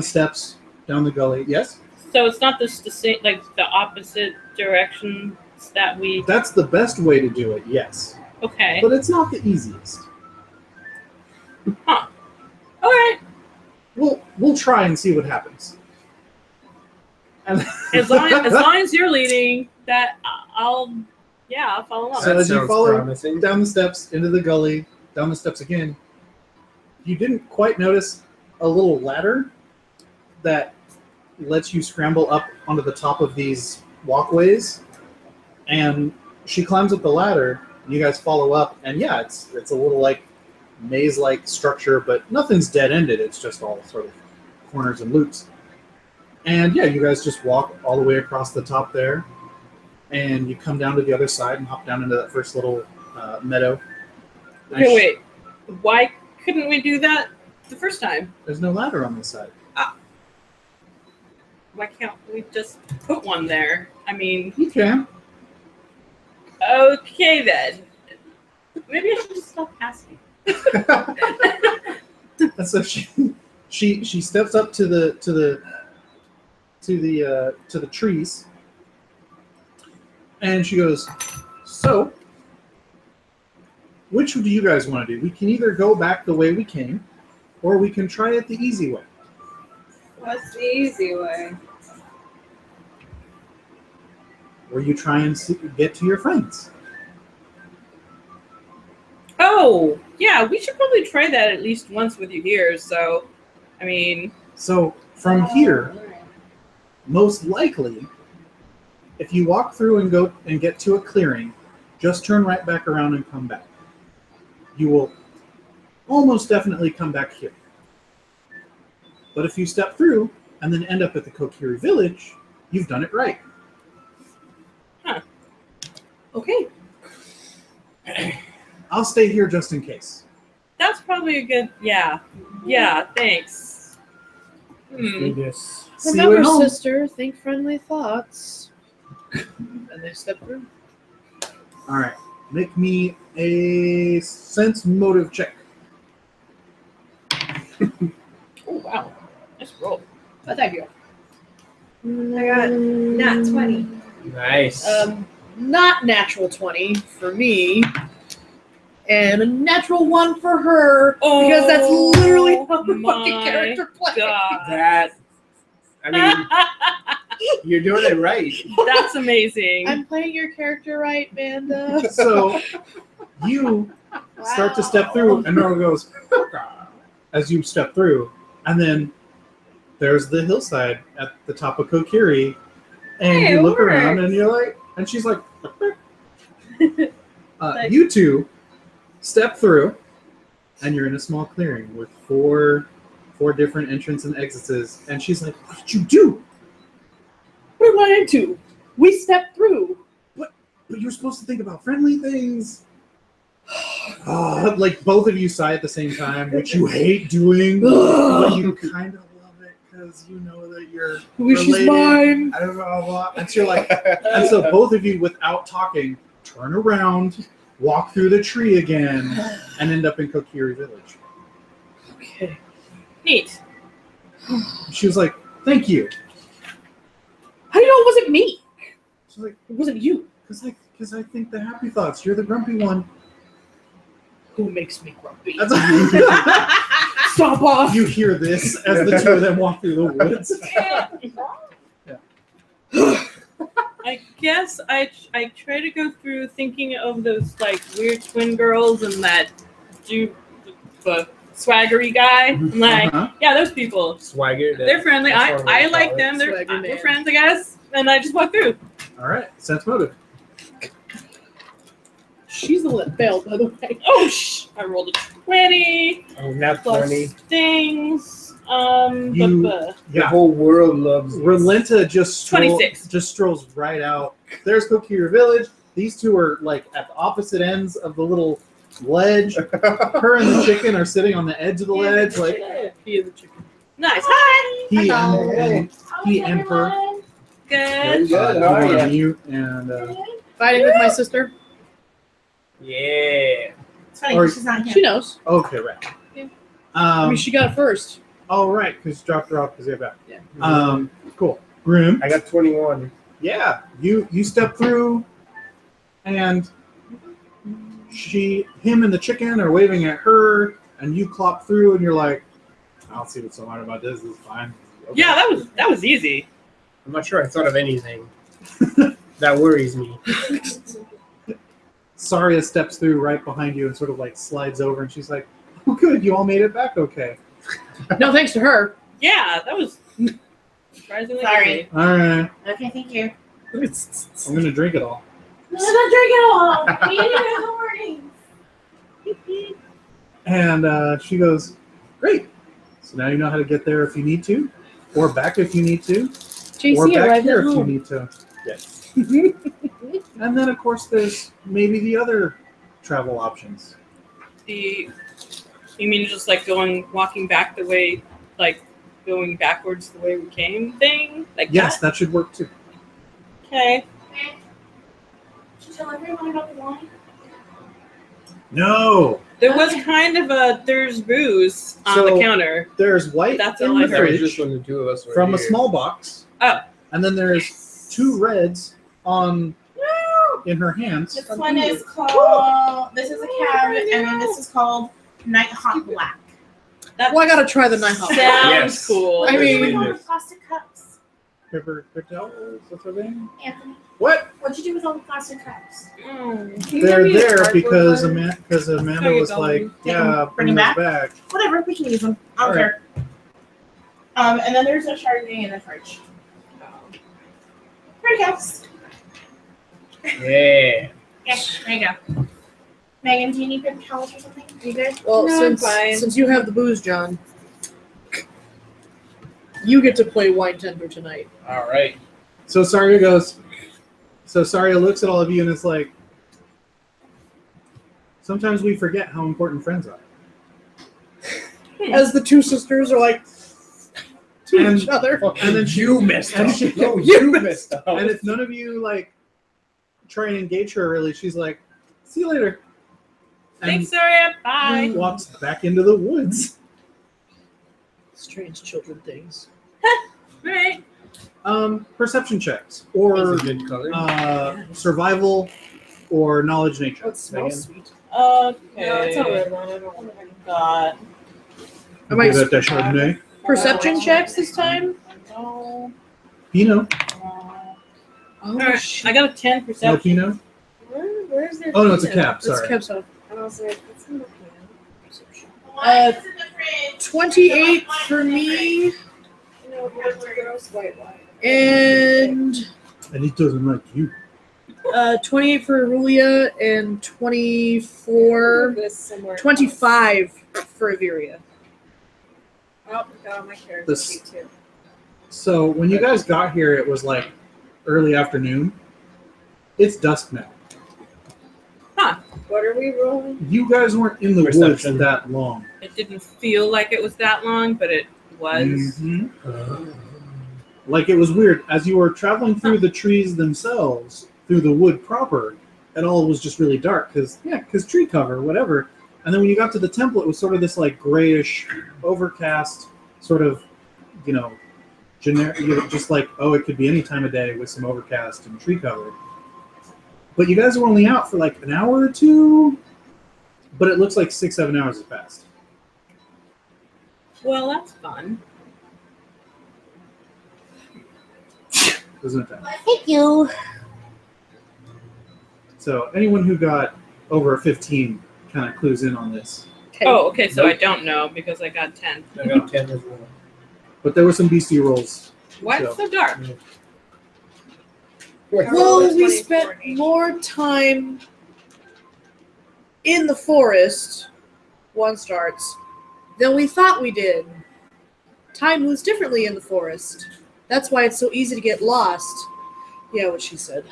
steps, down the gully, yes? So it's not the same, like the opposite directions that we. That's the best way to do it, yes. Okay. But it's not the easiest. Huh. All right. We'll try and see what happens. And As long as you're leading, that I'll follow along. so That as you sounds follow promising. down the steps, into the gully, down the steps again, you didn't quite notice a little ladder that lets you scramble up onto the top of these walkways. And she climbs up the ladder, and you guys follow up, and yeah, it's a little like maze-like structure, but nothing's dead-ended. It's just all sort of corners and loops. And yeah, you guys just walk all the way across the top there, and you come down to the other side and hop down into that first little meadow. And Okay, wait. Why couldn't we do that the first time? There's no ladder on this side. Why can't we just put one there? I mean, You can. okay then. Maybe I should just stop asking. And so she steps up to the trees, and she goes, so which do you guys want to do? We can either go back the way we came, or we can try it the easy way. What's the easy way? Where you try and get to your friends. Oh, yeah, we should probably try that at least once with you here. So, I mean, So from here, most likely, if you walk through and go and get to a clearing, just turn right back around and come back. You will almost definitely come back here. But if you step through and then end up at the Kokiri village, you've done it right. okay. I'll stay here just in case. that's probably a good. Yeah, thanks. Let's do this. See you Remember, at home. sister, think friendly thoughts. And they step through. All right. Make me a sense motive check. Oh wow, nice roll. Oh, thank you. I got nat 20. Nice. Not natural 20 for me, and a natural 1 for her, because that's literally how her my fucking character plays. God, that. I mean, you're doing it right. that's amazing. I'm playing your character right, Vanda. So you start to step through, and Nora goes, as you step through, and then there's the hillside at the top of Kokiri, and Hey, you it look around, works. and you're like, and she's like, you two step through, and you're in a small clearing with four different entrance and exits, and she's like, what did you do? What am I into? We stepped through. But you're supposed to think about friendly things. Like both of you sigh at the same time, which you hate doing, but you kind of love it because you know that you're Wish she's related. mine. I don't know. And so you're like, and so both of you, without talking, turn around, walk through the tree again, and end up in Kokiri village. Okay. Neat. She was like, "Thank you." How do you know it wasn't me? She's like, It wasn't you. "Because I think the happy thoughts. You're the grumpy one." Who makes me grumpy? That's Stop off. you hear this as the two of them walk through the woods. I guess I try to go through thinking of those like weird twin girls and that swaggery guy. I'm like, Uh-huh. yeah, those people. Swagger. They're friendly. that's what I we like call them. it. They're Swagger we're man. friends, I guess. And I just walk through. All right. Sense motive. She's the one that failed, by the way. Oh, I rolled a 20 Oh, not plus 20. things. You- The Yeah. whole world loves you. Relenta just 26. strolls right out. There's Kokiri Village. These two are like at the opposite ends of the little ledge. Her and the chicken are sitting on the edge of the ledge, like He is a chicken. nice. Hi. he Hello. and he and her. Good. Good. You How are are on you? mute and Fighting with my sister. Yeah. It's funny, Or- she's not She here. knows. okay, right. Yeah. I mean, she got it first. Oh, right, because you dropped her off because you're back. Yeah. Cool. Grim. I got 21. Yeah, you step through, and him and the chicken are waving at her, and you clop through, and you're like, I don't see what's so hard about this. This is fine. Okay. Yeah, that was easy. I'm not sure I thought of anything. That worries me. Saria steps through right behind you and sort of like slides over, and she's like, "Oh, good, you all made it back okay." No thanks to her. Yeah, that was surprisingly Sorry. easy. All right, Okay, thank you. I'm gonna drink it all. No, don't drink it all. We need to know the warnings. And she goes, "Great. So now you know how to get there if you need to, or back if you need to, or JC back arrived here at if you home. need to." Yes. And then, of course, there's maybe the other travel options. You mean just like walking back the way, like going backwards the way we came thing? Like Yes, that should work too. Okay. Did you tell everyone about the wine? No, There was kind of there's booze on So- the counter. there's white That's in all I the heard. That was just fridge when the two of us were from a here. small box. Oh. And then there's 2 reds on in her hands. This one is called, this is a cab, and then this is called Night Hot Black. That Well, I gotta try the night hop. sounds Yes. cool. I mean- What did you do with all the plastic cups? Pepper towels, what's her name? Anthony, What? what'd you do with all the plastic cups? They're there because Amanda Sorry, was like, Golden. yeah, Bring bring them those back. Whatever, we can use them. I don't care. And then there's a Chardonnay in the fridge. Pretty cups. Yeah. Yeah, there you go. Megan, do you need paper towels or something? Are you good? Well, No, I'm fine. since you have the booze, John, you get to play wine tender tonight. All right. So Saria looks at all of you and is like, sometimes we forget how important friends are. As the two sisters are like to And- each other. And then you messed and up. she- No, you messed up. And if none of you like try and engage her really, she's like, see you later. And Thanks, Saria. Bye. walks back into the woods. Strange children things. Right. Perception checks or That's a good color. survival or knowledge nature. Oh, it smells Megan? sweet. Okay. No, it's a red one. I don't want to. Got. Am I Give that Chardonnay. perception checks this time? No. Pinot. Oh, Alright, shit. I got a 10 No perception. Pinot. Where's their Oh no, it's a cab. It's Sorry. kept up. And also, it's in the pan. Perception. Wine is in the fridge. 28 for me, No, yours are gross white wine. and And he doesn't like you. 28 for Aurelia, and 24, This somewhere. 25 for Averia. Oh, God, my carrots This- are sweet too. So when you guys got here, it was like early afternoon. It's dusk now. What are we rolling? You guys weren't in the Perception. woods that long. It didn't feel like it was that long, but it was. Mhm. Like it was weird. As you were traveling through the trees themselves, through the wood proper, it all was just really dark because tree cover, whatever. And then when you got to the temple, it was sort of this like grayish, overcast, sort of, generic, just like, oh, it could be any time of day with some overcast and tree cover. But you guys were only out for like an hour or two, but it looks like 6-7 hours has passed. Well, that's fun. Doesn't it? Thank you. So anyone who got over a 15 kind of clues in on this. Okay. Oh, okay, so I Nope. don't know because I got 10. I got 10 as well. But there were some beastie rolls. Why it's so dark? Well, we 24 spent each. more time in the forest, 1 starts, than we thought we did. Time moves differently in the forest. That's why it's so easy to get lost. Yeah, what she said.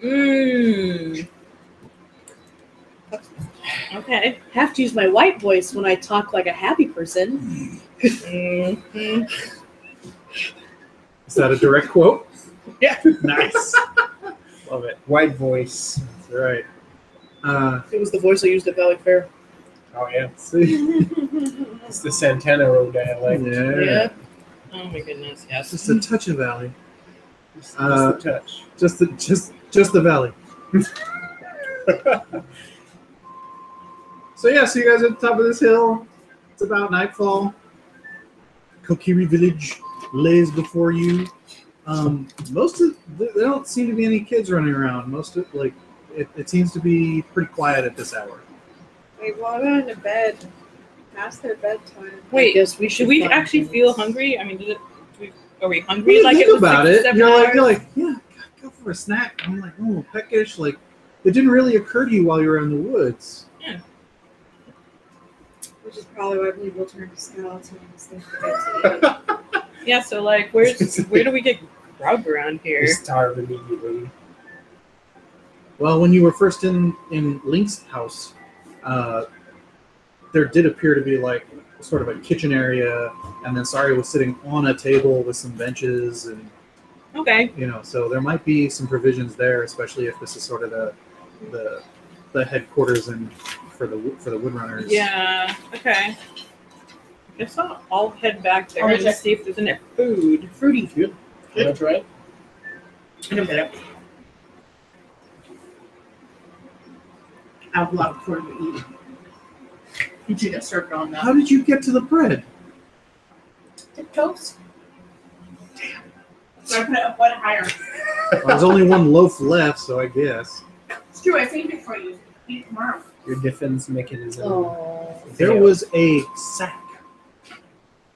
Mmm. Okay. Have to use my white voice when I talk like a happy person. Mm-hmm. Is that a direct quote? Yeah. Nice. Love it. White voice. That's right. It was the voice I used at Valley Fair. Oh, yeah. See? It's the Santana Road dialect. Yeah. Oh my goodness, yes. Just a touch of valley. Just the touch. Just the valley. So yeah, so you guys are at the top of this hill. It's about nightfall. Kokiri village lays before you. There don't seem to be any kids running around. Most of it seems to be pretty quiet at this hour. They want on to bed. Past their bedtime. Wait, I guess we should should we find actually things. feel hungry? I mean, are we hungry? When you Like think it was about 6, it, 7 you're hours? like, yeah, go for a snack. I'm like, oh, peckish. Like, it didn't really occur to you while you were in the woods. Which is probably why people turn to skeletons. They forget to eat. Yeah, so like, where do we get grub around We here? starve immediately. Well, when you were first in Link's house, there did appear to be like sort of a kitchen area, and then Sari was sitting on a table with some benches, and Okay. so there might be some provisions there, especially if this is sort of the headquarters and for the Woodrunners. Yeah. Okay. I guess I'll head back there I'll and check. see if there's any food. Fruity. Good. That's right. In a minute. I have a lot of corn to eat. Did you get served on that? How did you get to the bread? Toast. So I put it up one higher. Well, there's only one loaf left, so I guess It's true, I saved it for you. Eat it tomorrow. Your defense mechanism. Oh. there was a sack.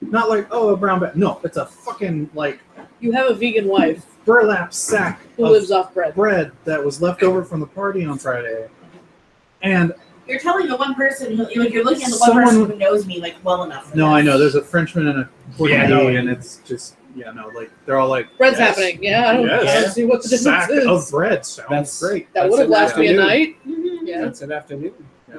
Not like a brown bag. No, it's a fucking like You have a vegan wife burlap sack who of lives off bread. bread that was left over from the party on Friday. And You're telling the one person who, like, you're looking at the one Someone- person who knows me, like, well enough. for no, this. I know there's a Frenchman and a Portuguese, Yeah, no, and it's just like they're all like Bread's yes, happening. Yeah, I don't Yes. see what the difference sack is. of bread sounds That's great. That That's would have an lasted me a afternoon. night. Mhm. Yeah. That's an afternoon. Yeah.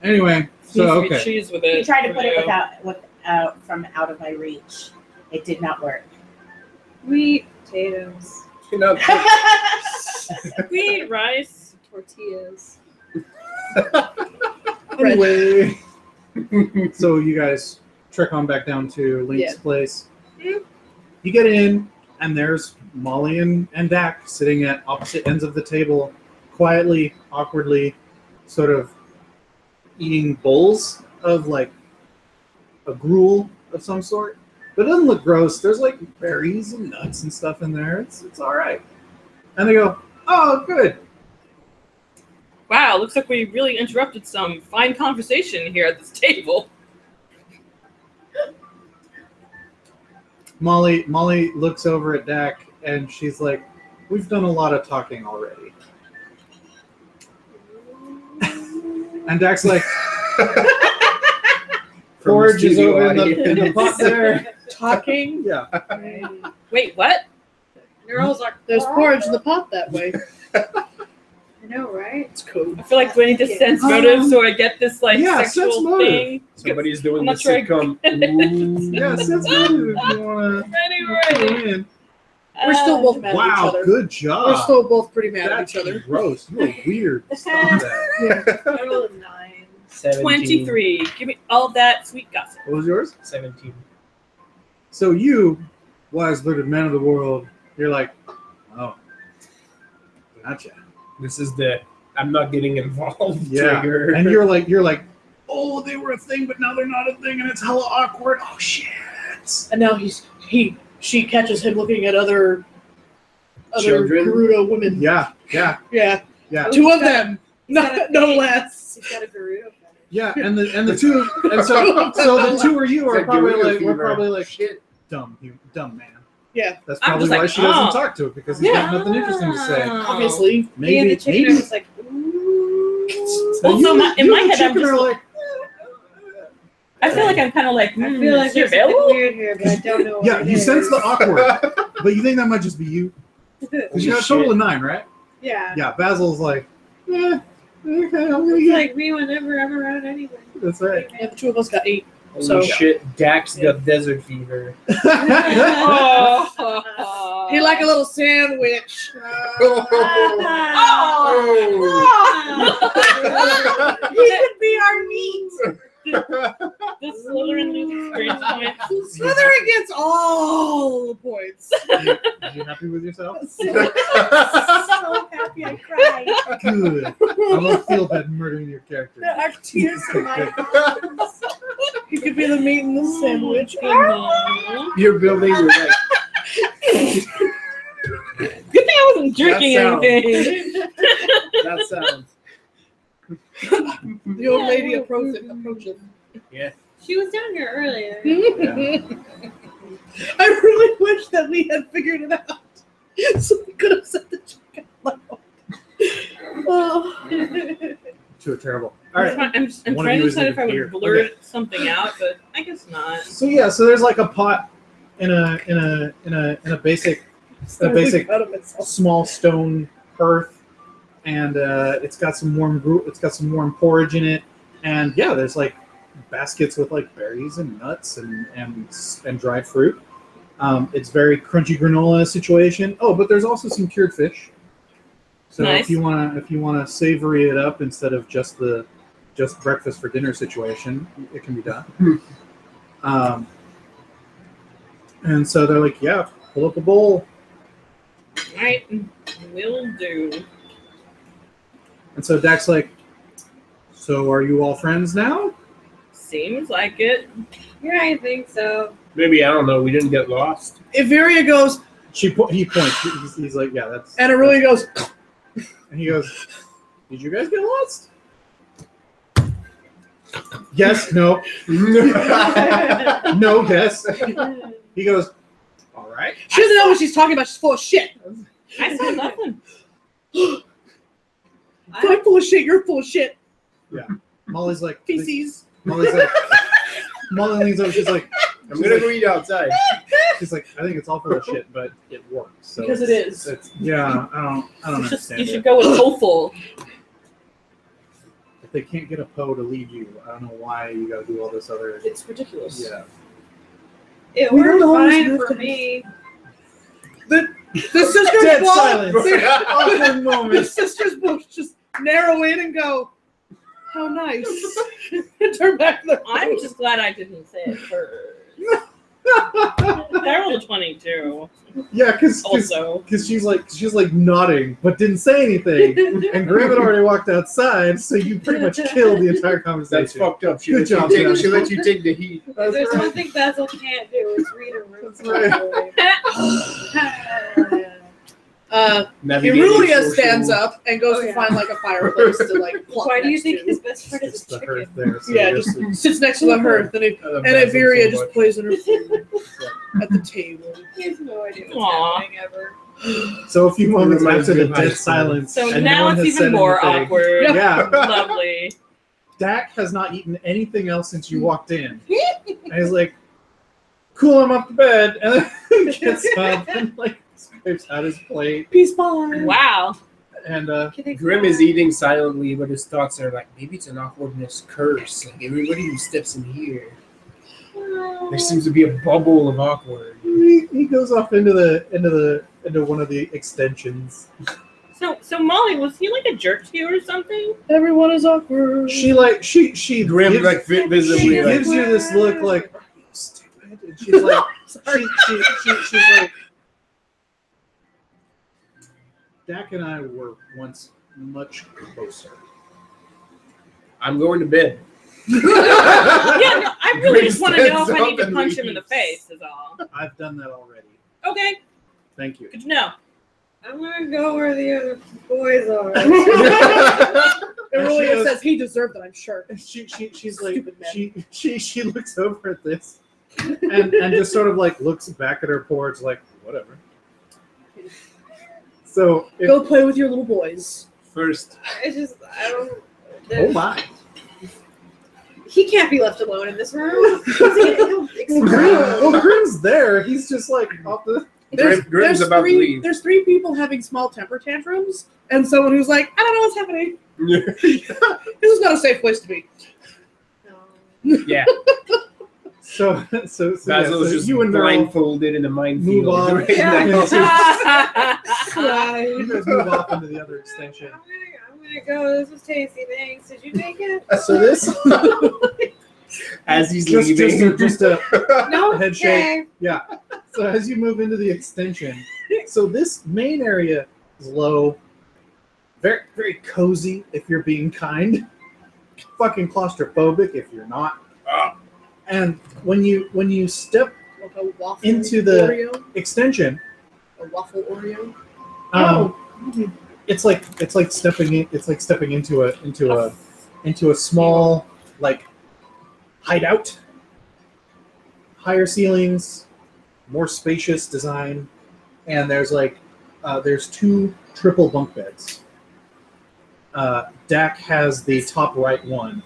Anyway, so Needs to be okay, cheese with it. You tried to put it for you. without from out of my reach. It did not work. Sweet potatoes. You know, Sweet rice. Tortillas. anyway, so you guys trek on back down to Link's Yeah. place. Mm. You get in, and there's Molly and Dak sitting at opposite ends of the table, quietly, awkwardly, sort of eating bowls of like a gruel of some sort. But it doesn't look gross. There's like berries and nuts and stuff in there. It's all right. And they go, "Oh, good." Wow, looks like we really interrupted some fine conversation here at this table. Molly looks over at Dak and she's like, "We've done a lot of talking already." And Dak's like, "Porridge is studio over in audience. the pot there." Talking. Yeah. Wait, what? Girls are. There's porridge in the pot that way. I know, right? It's code. I feel like do I need to sense motive so I get this like Yeah, sense sexual motive. thing? Somebody's doing I'm the not sure I sitcom. Ooh. Yeah, sense motive if you wanna Anyway, in. We're still both mad at each Wow, other. good job. We're still both pretty mad at That's each other. gross. You are weird. Stop that. Total of 9. 17. 23. Give me all that sweet gossip. What was yours? 17. So you, wise learned man of the world, you're like, "Oh, gotcha." This is the I'm not getting involved Yeah. trigger. And you're like, "Oh, they were a thing, but now they're not a thing, and it's hella awkward." Oh shit. And now she catches him looking at other Children? Gerudo women. Yeah. Yeah. Yeah. 2 of them. No less. He's got a Gerudo fetish. Yeah, and the two, and so the two of you are probably like shit. dumb man. Yeah, That's I'm probably just why like, she doesn't oh. talk to it because he's got nothing interesting to say. obviously. Me and the chicken are Maybe. just like, So also, in my and the head, I'm chicken just are like, I feel like I'm kind of like, I feel like is there there's something available? weird here, but I don't know what yeah, it you is. sense the awkward, but you think that might just be you. Because you got a total of 9, right? Yeah. Yeah, Basil's like, okay, I'm gonna It's get. like me whenever I'm around anyway. That's right. Yeah, the two of us got 8. Holy So- shit, Dax got desert fever. Oh. He like a little sandwich. He could be our meat. The Slytherin experience point. Slytherin gets all the points. You happy with yourself? So happy I cried. Good. I love feel bad murdering your character. There are tears in my eyes. He could be the meat in the sandwich. You're building your like. Good thing I wasn't drinking sound. anything. That sounds. The old lady approaches. Yeah. She was down here earlier. I really wish that we had figured it out. So we could have said the chicken loud. Oh. Two are terrible. All right. I'm One of trying you to is decide if I would here. blurt something out, but I guess not. So yeah, so there's like a pot in a basic Out of itself. small stone hearth, and it's got some warm porridge in it, and yeah, there's like baskets with like berries and nuts and dried fruit. It's very crunchy granola situation. Oh, but there's also some cured fish. So Nice. if you wanna savory it up instead of just breakfast for dinner situation, it can be done. And so they're like, yeah, pull up a bowl. Alright, will do. And so Dak's like, so are you all friends now? Seems like it. Yeah, I think so. Maybe, I don't know, we didn't get lost. Iveria goes, He points. He's like, yeah, that's. and Aurelia goes, And he goes, did you guys get lost? Yes, no. No, yes. He goes, all right. she doesn't know what she's talking about. She's full of shit. I saw nothing. I'm full of shit. You're full of shit. Molly's like, Feces. Molly leans over. She's like, I'm gonna go eat outside. she's like, I think it's all full of shit, but it works. So Because it is. Yeah, I don't You understand should it. go with hopeful. If they can't get a Poe to lead you, I don't know why you got to do all this other. It's ridiculous. Yeah. It We don't worked always fine have for to- me. The sisters Dead both. silence. Awkward The moment. sisters both just narrow in and go, how nice. And turn back to their I'm phone. just glad I didn't say it first. I rolled a 22. Yeah, because Also, she's like nodding, but didn't say anything. And Graham had already walked outside, so you pretty much killed the entire conversation. That's fucked up. She Good let job, you take, Sam. she let you take the heat. That's There's right. something Basil can't do. It's read a room. Navigating Irulia social- stands up and goes Oh, to yeah. find like a fireplace to like plop Why do you next think to. his best friend is It's a the hearth chicken? there. So Yeah, this just is- sits next to the hearth and, I love and Basil Iveria so just much. plays in her food at the table. He has no idea what's Aw. happening ever. So a few moments Reminds after me the of high dead school. silence, so and now no one it's has even said more anything. awkward. Yeah, Lovely. Dak has not eaten anything else since you walked in, and he's like, "Cool, I'm off to bed," and then he gets up and like scrapes out his plate, Peace pie. Wow. and Grim is eating silently, but his thoughts are like, maybe it's an awkwardness curse. Like everybody who steps in here, there seems to be a bubble of awkward. he goes off into one of the extensions. So Molly, was he like a jerk to you or something? Everyone is awkward. She Grim gives, like visibly she like, gives you this look like, "Are you stupid?" And she's like, she's like, Dak and I were once much closer. I'm going to bed. Yeah, no, I really Grim just want to know if stands I need up to and punch him in the leaves. face, is all. I've done that already. Okay, Thank you. good to know. I'm gonna go where the other boys are. Aurelia says he deserved it, I'm sure. She's like Stupid man. she looks over at this and just sort of like looks back at her porch like whatever. So Go play with your little boys. First, It's just I don't. oh my. He can't be left alone in this room. He'll explode. Well, Grim's there. He's just like off the. Grim's about to leave. There's 3 people having small temper tantrums, and someone who's like, I don't know what's happening. This is not a safe place to be. Yeah. So Basil's just you and Meryl blindfolded in a minefield. move on. Right Yeah. now. You guys move off into the other extension. I'm gonna go. This was tasty. Thanks. Did you take it? So this As he's just leaving. just a No. head shake. Yeah. So as you move into the extension, so this main area is low, very very cozy if you're being kind, fucking claustrophobic if you're not. And when you step Like a waffle into the Oreo. extension, A waffle Oreo. it's like stepping into a small like hideout. Higher ceilings, more spacious design, and there's 2 triple bunk beds. Dak has the top right one,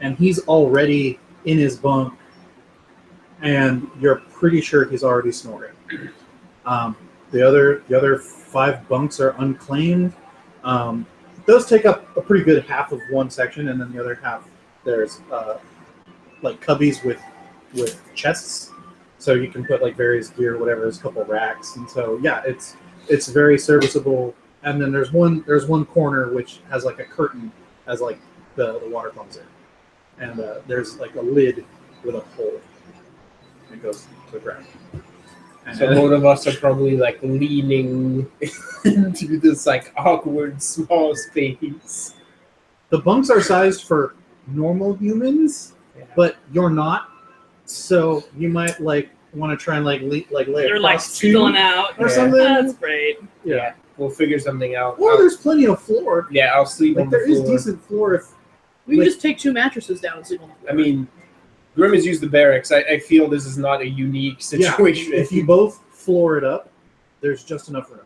and he's already in his bunk, and you're pretty sure he's already snoring. The other 5 bunks are unclaimed. Those take up a pretty good half of one section, and then the other half there's like cubbies with chests, so you can put like various gear, whatever. There's a couple of racks, and so yeah, it's very serviceable. And then there's one corner which has like a curtain as like the water comes in, and there's like a lid with a hole. It goes to the ground. And, So both of us are probably like leaning into this like awkward small space. the bunks are sized for normal humans, Yeah. but you're not. So you might like want to try and like lay They're like across 2 spilling out. or Yeah. something. That's great. Yeah. We'll figure something out. Or there's plenty of floor. Yeah, I'll sleep Like on the there is floor. decent floor if We Like- can just take 2 mattresses down and sleep on the floor. I mean, Grim has used the barracks. I feel this is not a unique situation. If you both floor it up, there's just enough room.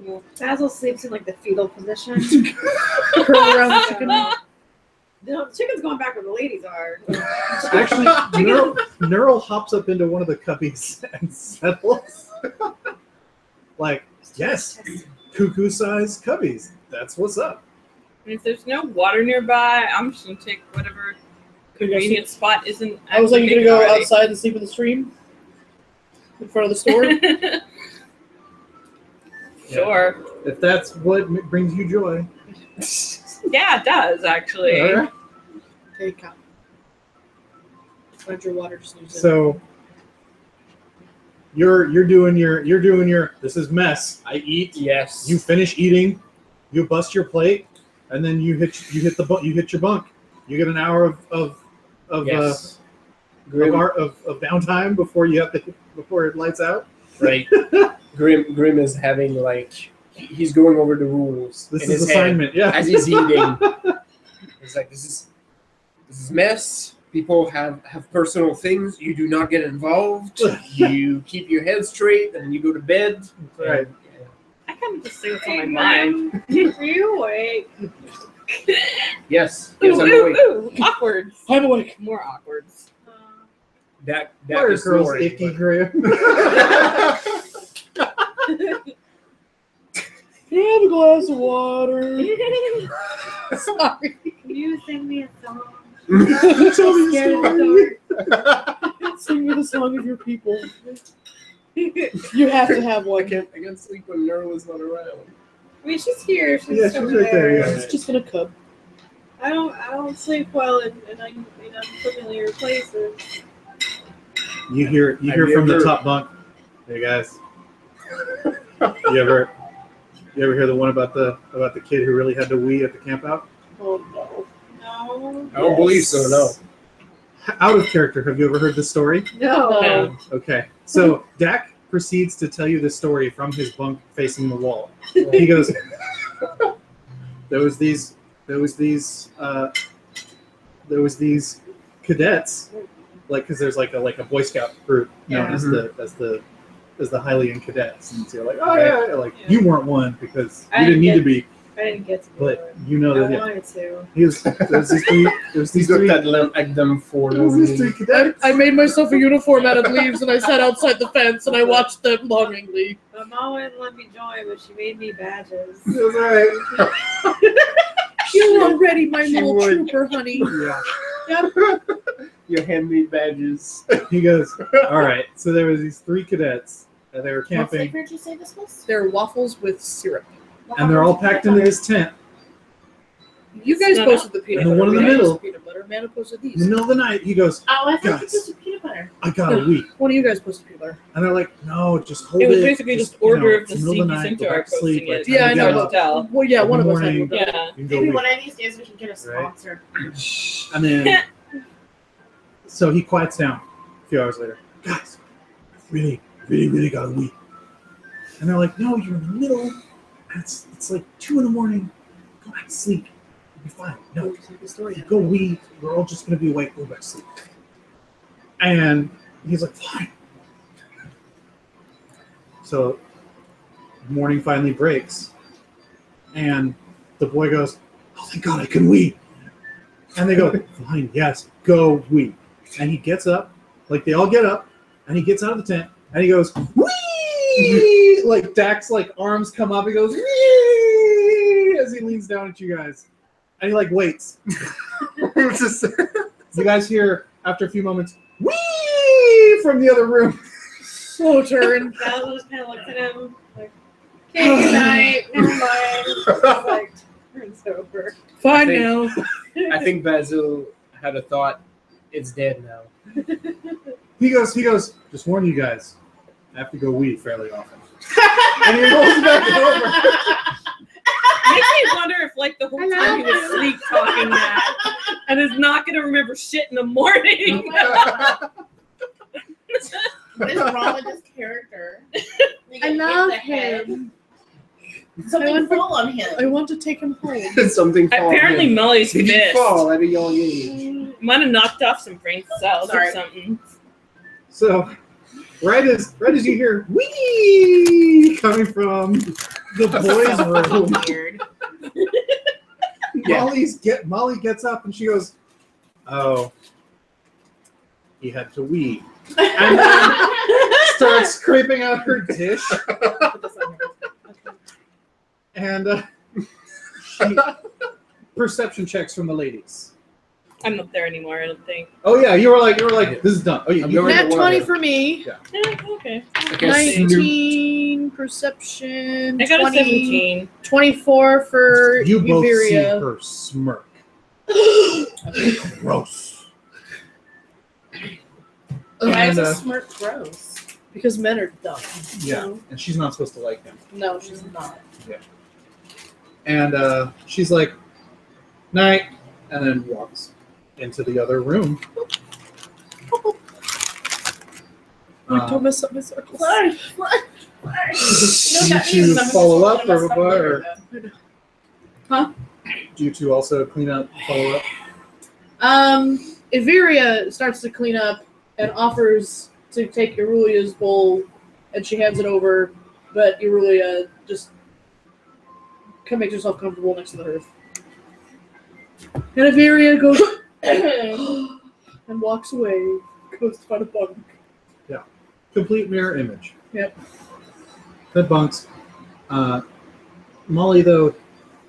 Well, Basil sleeps in like the fetal position. Curl around the chicken. The chicken's going back where the ladies are. Actually, Neural hops up into one of the cubbies and settles. Like, yes, cuckoo-sized cubbies. That's what's up. And if there's no water nearby, I'm just gonna take whatever convenient spot isn't. I was like, you're gonna go already. outside and sleep in the stream? In front of the store? Sure. If that's what brings you joy. Yeah, it does actually. All right. Take out. Find your water snooze. So you're doing your this is mess. I eat. Yes. You finish eating. You bust your plate, and then you hit your bunk. You get an hour of yes. of downtime before it lights out. Right. Grim is having like he's going over the rules. This in is his assignment, head yeah. as he's eating. It's like this is mess. People have personal things. You do not get involved. You keep your head straight, and you go to bed. Right. I kind of just say what's on my mind. Are you awake? Yes. Ooh, Yes, I'm ooh, awake. ooh. Awkward. I'm awake. More awkwards. That Fire is girl's snoring, icky, but- Grim. Can I have a glass of water? Sorry. Can you sing me a song? Tell me a Scared of story. the dark. Sing me the song of your people. You have to have I one. can't sleep when Neural is not around. I mean, she's here. She's, Yeah, she's over right there, yeah. It's just gonna come. I don't sleep well in unfamiliar places. You hear from the top bunk. Hey guys. You ever hear the one about the kid who really had to wee at the camp out? Oh no. No. I don't believe so. No. Out of character, have you ever heard this story? No. No. Okay. So Dak proceeds to tell you the story from his bunk facing the wall. He goes, there was these cadets, like, because there's like a Boy Scout group known as the Hylian cadets, and so you're like, oh yeah, like you weren't one because you didn't need to be. I didn't get to be But one. you know I that wanted to. there's these He's three looked at them for no reason. cadets. I made myself a uniform out of leaves and I sat outside the fence and I watched them longingly. My mom wouldn't let me join, but she made me badges. It was all right. You're already my She little would. trooper, honey. Yeah. Your handmade badges. He goes, all right. So there was these three cadets, and they were What camping, flavor did you say this was? They're waffles with syrup. and they're all packed into this tent. You guys No, posted the peanut And the butter. one in the Amanda middle. posted Peanut butter. Amanda posted In the these. middle of the night, he goes, Oh, I thought Guys. this was peanut butter. I got a week. One of you guys posted peanut butter. And they're like, no, just hold it. It was basically just order of the it's middle of Sneaky night, go Centaur back to sleep, posting by the it. time Yeah, I you know. get No, up, tell. Well, yeah, In the one of us had morning. one. done. Yeah. you can go Maybe week. one of these days we can get a sponsor. And then, so he quiets down a few hours later. Guys, I really got a week. And they're like, no, you're in the middle. And it's like 2 a.m. Go back to sleep. You'll be fine. No, The story. go weed. We're all just going to be awake. Go back to sleep. And he's like, fine. So morning finally breaks. And the boy goes, oh, thank God I can weed. And they go, fine, yes, go weed. And he gets up, like they all get up, and he gets out of the tent, and he goes, wee! Like Dak's like arms come up, he goes, wee! As he leans down at you guys. And he like waits. You guys hear, after a few moments, wee! From the other room. Slow turn. Basil just kind of looked at him like, okay, good night. Never mind. Just like, turns over. Fine I now. I think Basil had a thought. It's dead now. He goes, just warn you guys, I have to go weed fairly often. And he rolls back over. Makes me wonder if, like, the whole time he was sleep talking that, and is not going to remember shit in the morning. What is wrong with this character? I love him. Something fall on him. I want to take him home. Something fall. Apparently, in. Molly's Did you pissed. fall at a young age? Might have knocked off some brain cells Sorry. or something. So, right as you hear wee coming from the boys' room, Weird. Yeah. Molly gets up and she goes, "Oh, he had to wee," and then starts scraping out her dish, and perception checks from the ladies. I'm not there anymore, I don't think. Oh yeah, you were like, this is done. Oh yeah, I'm you going Nat to 20 water. for me. Yeah, okay. I guess 19 perception. I got 20, a 17. 24 for you both see Uveria. her smirk. Gross. Why is And, a smirk gross? Because men are dumb. yeah, and she's not supposed to like him. No, she's not. And she's like, night, and then walks into the other room. Don't mess up my circles. Why? Do you two follow up or what? Or Huh? do you two also clean up, follow up? Iveria starts to clean up and offers to take Irulia's bowl, and she hands it over, but Irulia just makes herself comfortable next to the hearth. And Iveria goes and walks away, goes to find a bunk. Complete mirror image. Yep. Bed bunks. Molly, though,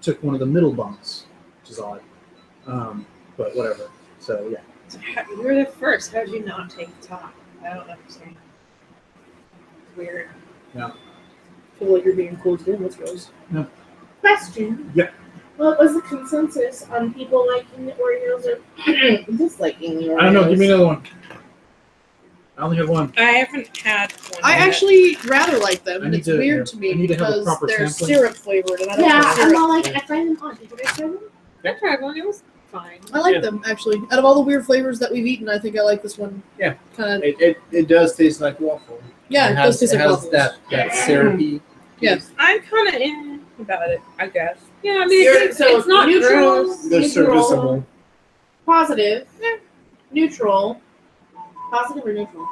took one of the middle bunks, which is odd. But whatever. So, yeah. You were there first. How did you not take the top? I don't understand. It's weird. I feel like you're being closed in. Let's go. Question. Yeah. What was the consensus on people liking the Oreos or disliking the Oreos? I don't know. Give me another one. I only have one. I haven't had one. I yet. actually rather like them, I and need it's to- weird to me I need to have a because proper they're sampling. syrup flavored, and I don't Yeah, like I'm syrup. all like, I tried them on. Did you guys try them? I tried one. It was fine. I like Yeah. them actually. Out of all the weird flavors that we've eaten, I think I like this one. Yeah. Kind of. It does taste like waffle. Yeah, it it has, does taste it like has waffles. that syrupy. Yes. I'm kind of in about it, I guess. Yeah, I mean, You're- it's so not neutral, gross. They're neutral, serviceable. positive, neutral, positive or neutral.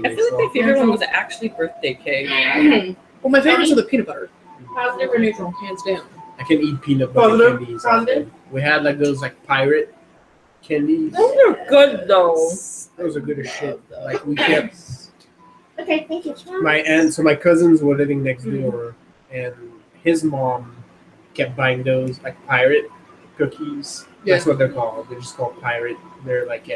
I feel like my favorite one was actually birthday cake. Well, my favorites are the peanut butter, Positive or neutral. hands down. I can eat peanut butter Positive. candies. Positive. We had like those like pirate candies. Those are good though. Those are good as shit. Like we kept Okay, thank you. my aunt. So my cousins were living next door, and his mom kept buying those like pirate cookies. That's what they're called. They're just called pirate. They're like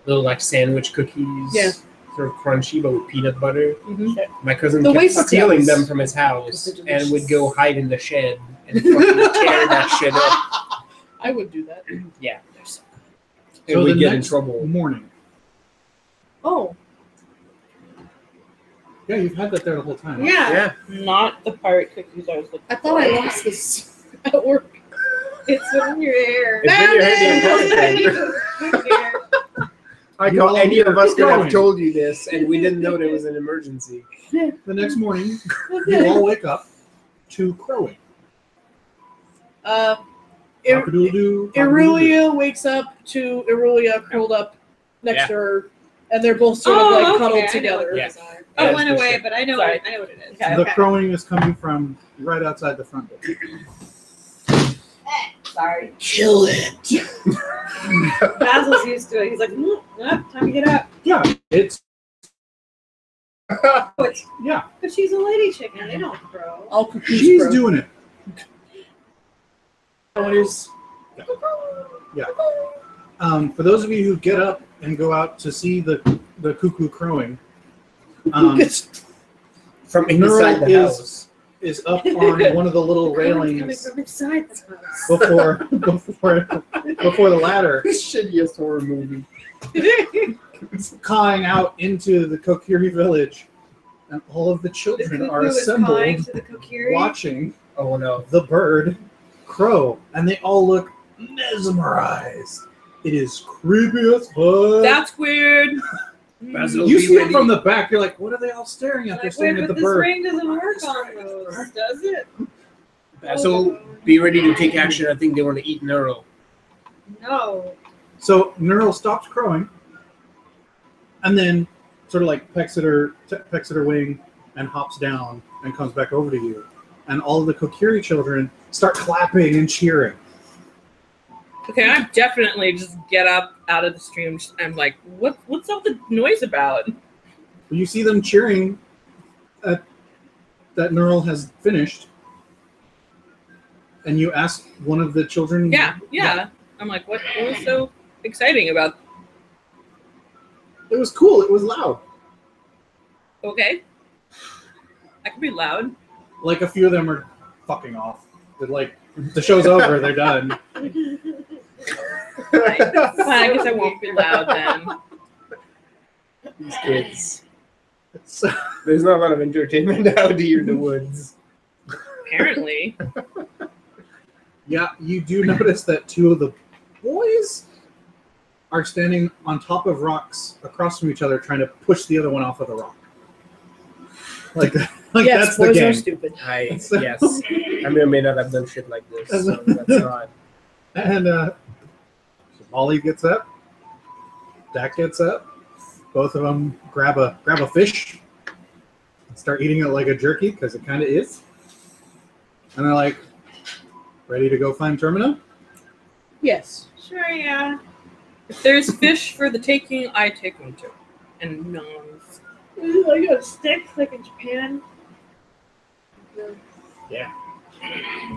little like sandwich cookies. Yeah. Sort of crunchy, but with peanut butter. Mm-hmm. My cousin The kept waist stealing tails. them from his house Because they're and would go delicious. hide in the shed and fucking tear that shit up. I would do that. Yeah. So- And So we'd the get in next trouble. morning. Oh, Yeah, you've had that there the whole time. Yeah. Yeah. Not the pirate cookies I was looking I thought I lost this at work. It's in your hair. It's been your head the entire time. I You know all any of us could have going. told you this, and we didn't know there was an emergency. The next morning, you all wake up to crowing. Ir- Cock-a-doodle-doo, cock-a-doodle-doo. Irulia wakes up to Irulia curled up next Yeah. to her, and they're both sort of like cuddled together. Yeah. Oh, That's it went the away, shit. but I know Sorry. I know what it is. Okay. The crowing is coming from right outside the front door. Sorry. Kill it. Basil's used to it. He's like, time to get up. Yeah, it's But yeah. she's a lady chicken. They don't crow. All cookies. She's grow. doing it. Oh, it is. For those of you who get up and go out to see the cuckoo crowing, From Neural inside the is- house. is up on one of the little Coming railings from inside the house. before the ladder, Shittiest horror movie. cawing out into the Kokiri village, and all of the The children cuckoo are is calling assembled to the Kokiri. watching Oh no. the bird crow, and they all look mesmerized. It is creepy as fuck. That's weird. Basil, You be see it ready. from the back. You're like, what are they all staring at? They're Like, staring wait, at but the this bird. ring doesn't work on those, does it? Basil, be ready to take action. I think they want to eat Neural. No. So Neural stops crowing, and then sort of like pecks at her wing, and hops down and comes back over to you. And all of the Kokiri children start clapping and cheering. Okay, I definitely just get up out of the stream. I'm like, what's all the noise about? You see them cheering that Neural has finished, and you ask one of the children. Yeah. I'm like, what was so exciting about? It was cool. It was loud. Okay, I can be loud. Like a few of them are fucking off. They're like, the show's over. They're done. Fine, I guess I won't be loud then. These kids. So, There's not a lot of entertainment out here in the woods. Apparently, yeah, you do notice that two of the boys are standing on top of rocks across from each other, trying to push the other one off of the rock. Like Yes, that's the boys are game. stupid. Yes. I may or may not have done shit like this. So that's odd. And so Molly gets up, Dak gets up. Both of them grab a fish, and start eating it like a jerky because it kind of is. And they're like, ready to go find Termina? Yes. Sure, yeah. if there's fish for the taking, I take them too. And no. I got sticks like in Japan.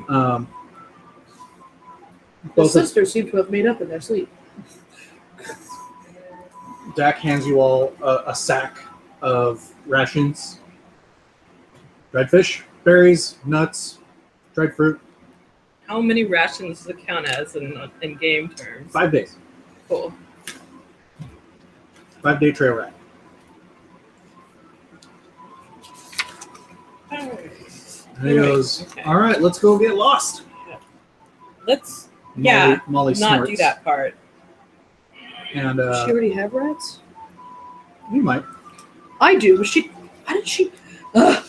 Um, The both of sisters seem to have made up in their sleep. Dak hands you all a sack of rations. Dried fish, berries, nuts, dried fruit. How many rations does it count as in game terms? 5 days. Cool. 5-day trail ride. And he goes, Okay. all right, let's go get lost. Let's Molly not snorts. do that part. And Does she already have rats? you might. I do, but she. Why did she? Ugh.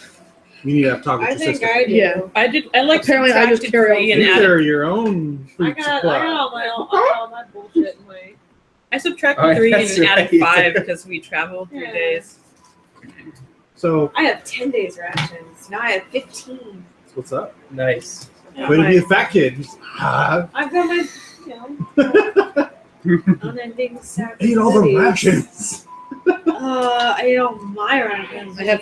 You need to have talk with I your think sister. I do. Yeah. I like Apparently I just subtracted carry 3 You and added. carry your own I fruit got supply. all my bullshit in my. I subtracted Oh, 3 that's and added right. 5 because we traveled 3 Yeah. days. So, I have 10 days rations. Now I have 15. what's up? Nice. Way to be a fat kid. Ah, I've got my, unending sacrifice. eat all the rations. I ate all my rations. I have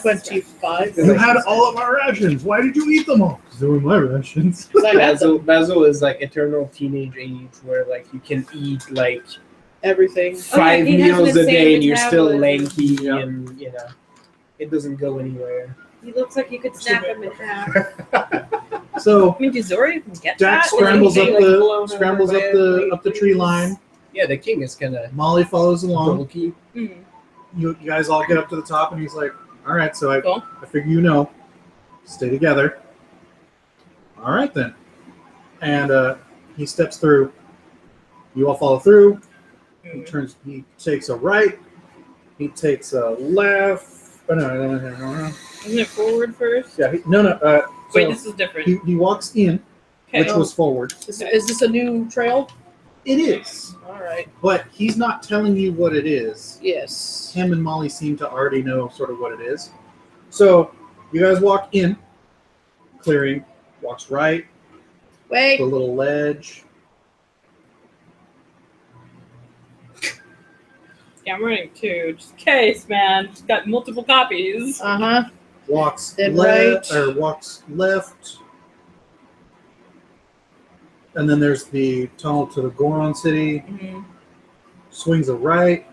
25. You had all of our rations. Why did you eat them all? Because they were my rations. 'Cause I had them. Basil is like eternal teenage age where like you can eat like Everything. 5 he has meals an a day insane and you're still metabolism. lanky Yeah. and you know it doesn't go anywhere. He looks like you could snap him in half. So I mean, does Zora even get Dax that? scrambles Like up blown the over by a tree line. Yeah, the king is kind of Molly follows along. bulky. Mm. You guys all get up to the top, and he's like, "All right, so Cool. I figure you know, stay together." All right then, and he steps through. You all follow through. He turns. He takes a right. He takes a left. Oh, no. Isn't it forward first? Yeah, no. Wait, So this is different. he walks in, Okay. which was forward. Is this a new trail? It is, All right. but he's not telling you what it is. Yes. Him and Molly seem to already know sort of what it is. So you guys walk in, clearing, walks right, Wait. the little ledge. Yeah, I'm running 2, just in case, man. Just got multiple copies. Uh-huh. Walks Then walks left, and then there's the tunnel to the Goron City. Mhm. Swings a right.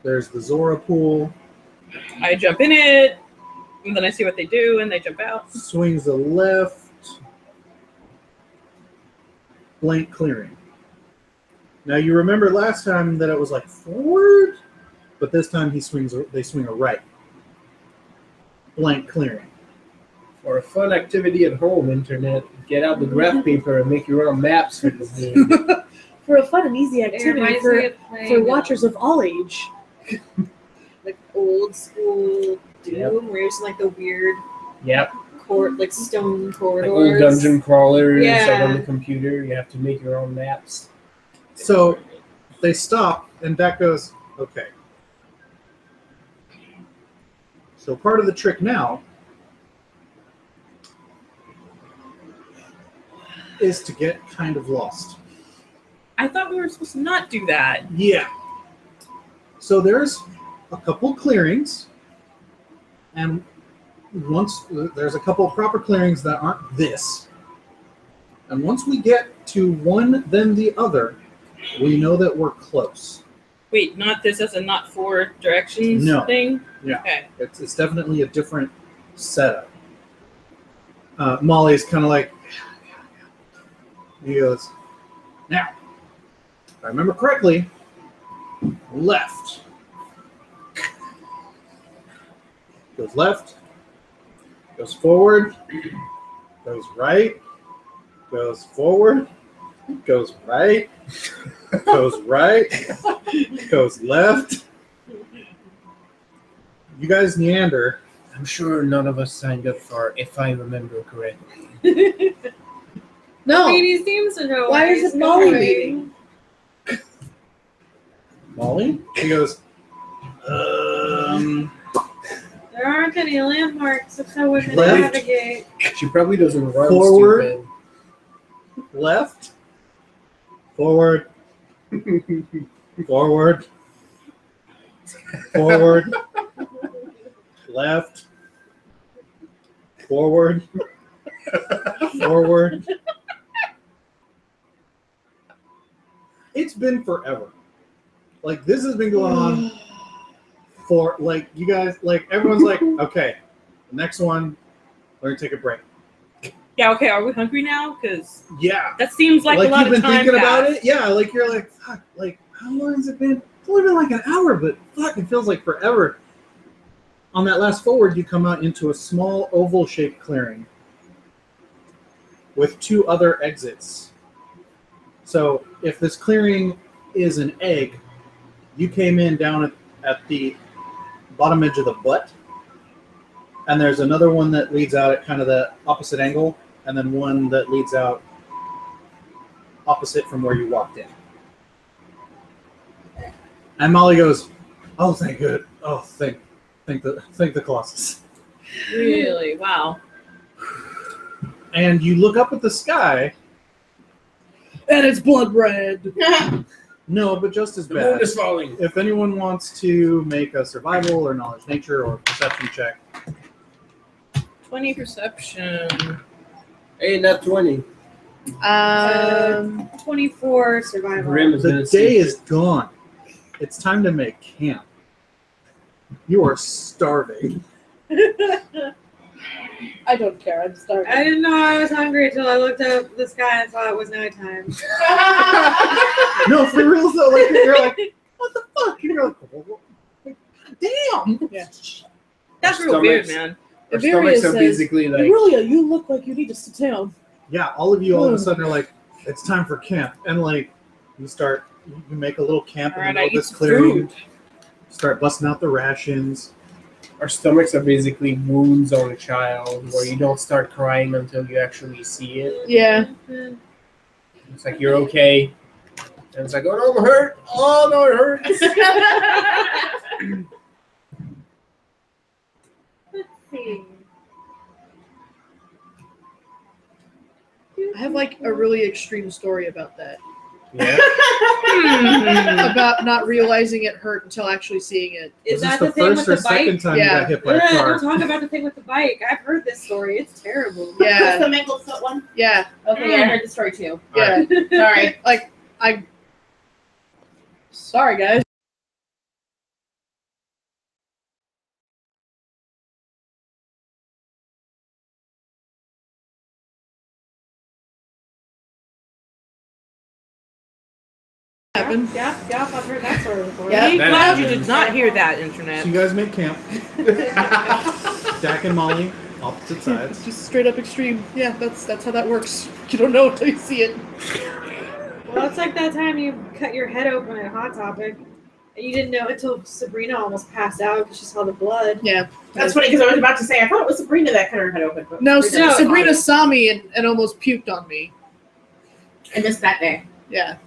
There's the Zora pool. I jump in it, and then I see what they do, and they jump out. Swings a left. Blank clearing. Now you remember last time that it was like forward, but this time they swing a right. Blank clearing. For a fun activity at home, internet, get out the graph paper and make your own maps for this game. For a fun and easy It activity reminds me for of playing, watchers of all age. like old school Doom, Yep. where you're just like the weird Yep, like stone like corridors. old dungeon crawlers like Yeah. on the computer. You have to make your own maps. So they stop, and Dak goes, okay. So part of the trick now is to get kind of lost. I thought we were supposed to not do that. Yeah. So there's a couple clearings, and once there's a couple of proper clearings that aren't this. And once we get to one, then the other, we know that we're close. Wait, not this as a not 4 directions No. thing? Yeah. Okay. It's definitely a different setup. Molly's kind of like, he goes, now, if I remember correctly, left. Goes left, goes forward, goes right, goes forward, goes right, goes right, goes left. You guys meander. I'm sure none of us signed up for, if I remember correctly. No. I mean, he seems to know. Why where is he's it Molly going. leading? Molly? He goes, There aren't any landmarks of how women Left. navigate. She probably doesn't run. Forward. left, forward, forward, forward, left, forward, forward. It's been forever. Like, this has been going on for, like, you guys, like, everyone's like, okay, the next one, we're going to take a break. Yeah, okay, are we hungry now? Because Yeah. that seems like a lot you've of been time thinking about passed. it? Yeah, like, you're like, fuck, like, how long has it been? It's only been like an hour, but fuck, it feels like forever. On that last forward, you come out into a small oval-shaped clearing with 2 other exits. So if this clearing is an egg, you came in down at the bottom edge of the butt. And there's another one that leads out at kind of the opposite angle, and then one that leads out opposite from where you walked in. And Molly goes, "Oh, thank good. Oh, thank the Colossus." Really? Wow. And you look up at the sky. And it's blood red. No, but just as The moon bad. is falling. If anyone wants to make a survival or knowledge nature or perception check, 20 perception. Hey, not 20. 24 survival. Grim is the gonna day see is gone. It's time to make camp. You are starving. I don't care. I'm starving. I didn't know I was hungry until I looked up the sky and saw it was nighttime. No, for real though. Like you're like, what the fuck? And you're like, damn. Yeah. That's Our real weird, stomachs- man. Our Iberia stomachs are says, basically like. Aurelia, you look like you need to sit down. Yeah, all of you all of a sudden are like, it's time for camp, and like you make a little camp in the middle of this clearing. Start busting out the rations. Our stomachs are basically wounds on a child where you don't start crying until you actually see it. Yeah. It's like, you're okay. And it's like, oh no, I'm hurt. Oh no, it hurts. Let's see. I have like a really extreme story about that. Yeah. About not realizing it hurt until actually seeing it. Is Was that this the thing first with or the bike? second time Yeah. you got hit by a Don't car? talk about the thing with the bike. I've heard this story. It's terrible. Yeah. The mangled foot one? Yeah. Okay, yeah, I heard the story too. Yeah. Sorry. Like, sorry, guys. Happened. Yeah, I've heard that story before. Yeah. I'm That glad you happens. did not hear that, So internet. you guys make camp. Dak and Molly, opposite sides. It's just straight up extreme. Yeah, that's how that works. You don't know until you see it. Well, it's like that time you cut your head open at Hot Topic, and you didn't know until Sabrina almost passed out because she saw the blood. Yeah. That's funny because I was about to say, I thought it was Sabrina that cut her head open. But No, No. Sabrina saw me and almost puked on me. I missed that day. Yeah.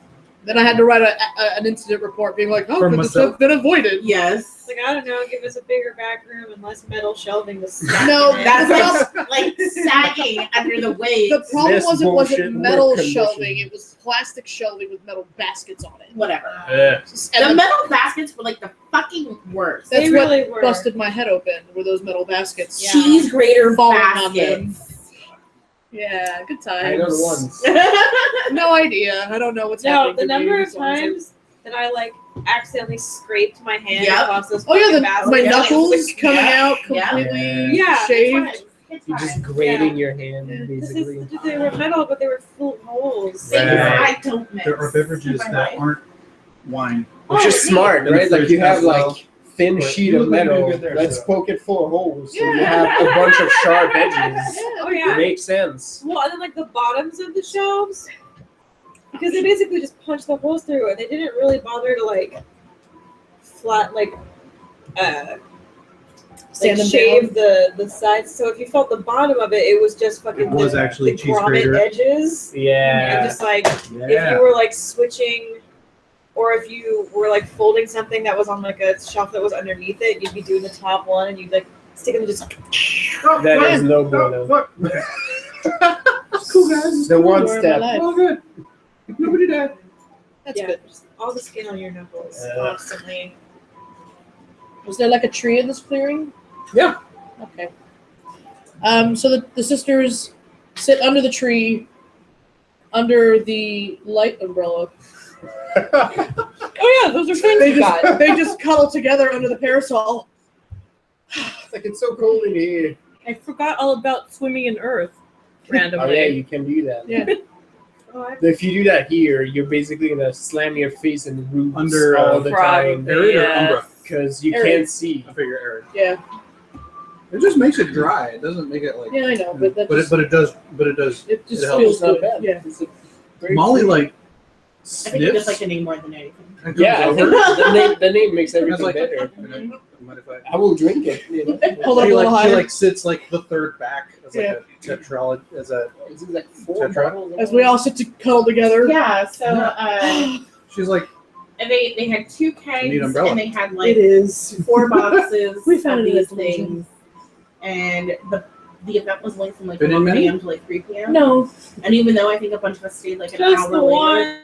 Then I had to write an incident report being like, "Oh, For could this myself. have been avoided?" Yes. It's like, I don't know, give us a bigger back room and less metal shelving to stack No, in. That's like sagging under the weight. The problem This wasn't bullshit metal work condition. shelving; it was plastic shelving with metal baskets on it. Whatever. Yeah. And The metal baskets were like the fucking worst. That's They really what were. busted my head open. Were those metal baskets? Yeah. Cheese grater Falling on them. baskets. Yeah, good times. I know the ones. No idea. I don't know what's No, happening. the to number me. of times that I like accidentally scraped my hand Yep. across those Oh yeah, fucking baskets. my Yeah, knuckles like- coming yeah, out yeah. completely Yeah. shaved. It's You're fine. just grating your Yeah. hand, This basically. is, they were metal, but they were full of holes. Right. I don't mix. There are beverages Am I that right? aren't wine. Which is smart, right? Like you have like thin But sheet you of look like you're metal. good there, Let's so. poke it full of holes. So you Yeah. have a bunch of sharp edges. Oh It yeah. makes sense. Well, and then like the bottoms of the shelves, because they basically just punched the holes through, and they didn't really bother to like flat Sand them shave the sides. So if you felt the bottom of it, it was just fucking It was the, actually the cheese grommet grater. edges. Yeah. And just like if Yeah. you were like switching, or if you were like folding something that was on like a shelf that was underneath it, you'd be doing the top one, and you'd like stick them just. That is no bueno. Cool guys. The one Story of my step. life. All good. Nobody died. That's Yeah, good. just all the skin on your knuckles Yeah. constantly. Was there like a tree in this clearing? Yeah. Okay. So the sisters sit under the tree, under the light umbrella. Oh yeah, those are things They you got. just, they just cuddle together under the parasol. It's like it's so cold in here. I forgot all about swimming in earth Oh yeah, randomly. you can do that. Yeah. Oh, I If you do that here, you're basically gonna slam your face in the roots Under, all the time probably. Arid or Yeah. umbra? because you Arid. can't see. I figure arid. Yeah. It just makes it dry. It doesn't make it like. Yeah, I know, but that But just, it does. But it does. it just it helps. feels It's not good. bad. Yeah. It's a great Molly fruit. like I think you just like sniffs the name more than anything. and comes Yeah, I over. think the name makes and everything it's like, better. mind if I? I will drink it. Hold up a She little higher. like sits like the third back as like a tetralog as a. It's like 4 Tetra? bottles. As we all sit to cuddle together. Yeah, so She's like, and they had 2 kegs need umbrella. and they had It like is. 4 boxes We found of it these at the museum. things. And the event was like from like Been in 1 many? p.m. to like 3 p.m. No. And even though I think a bunch of us stayed like an Just hour the later one.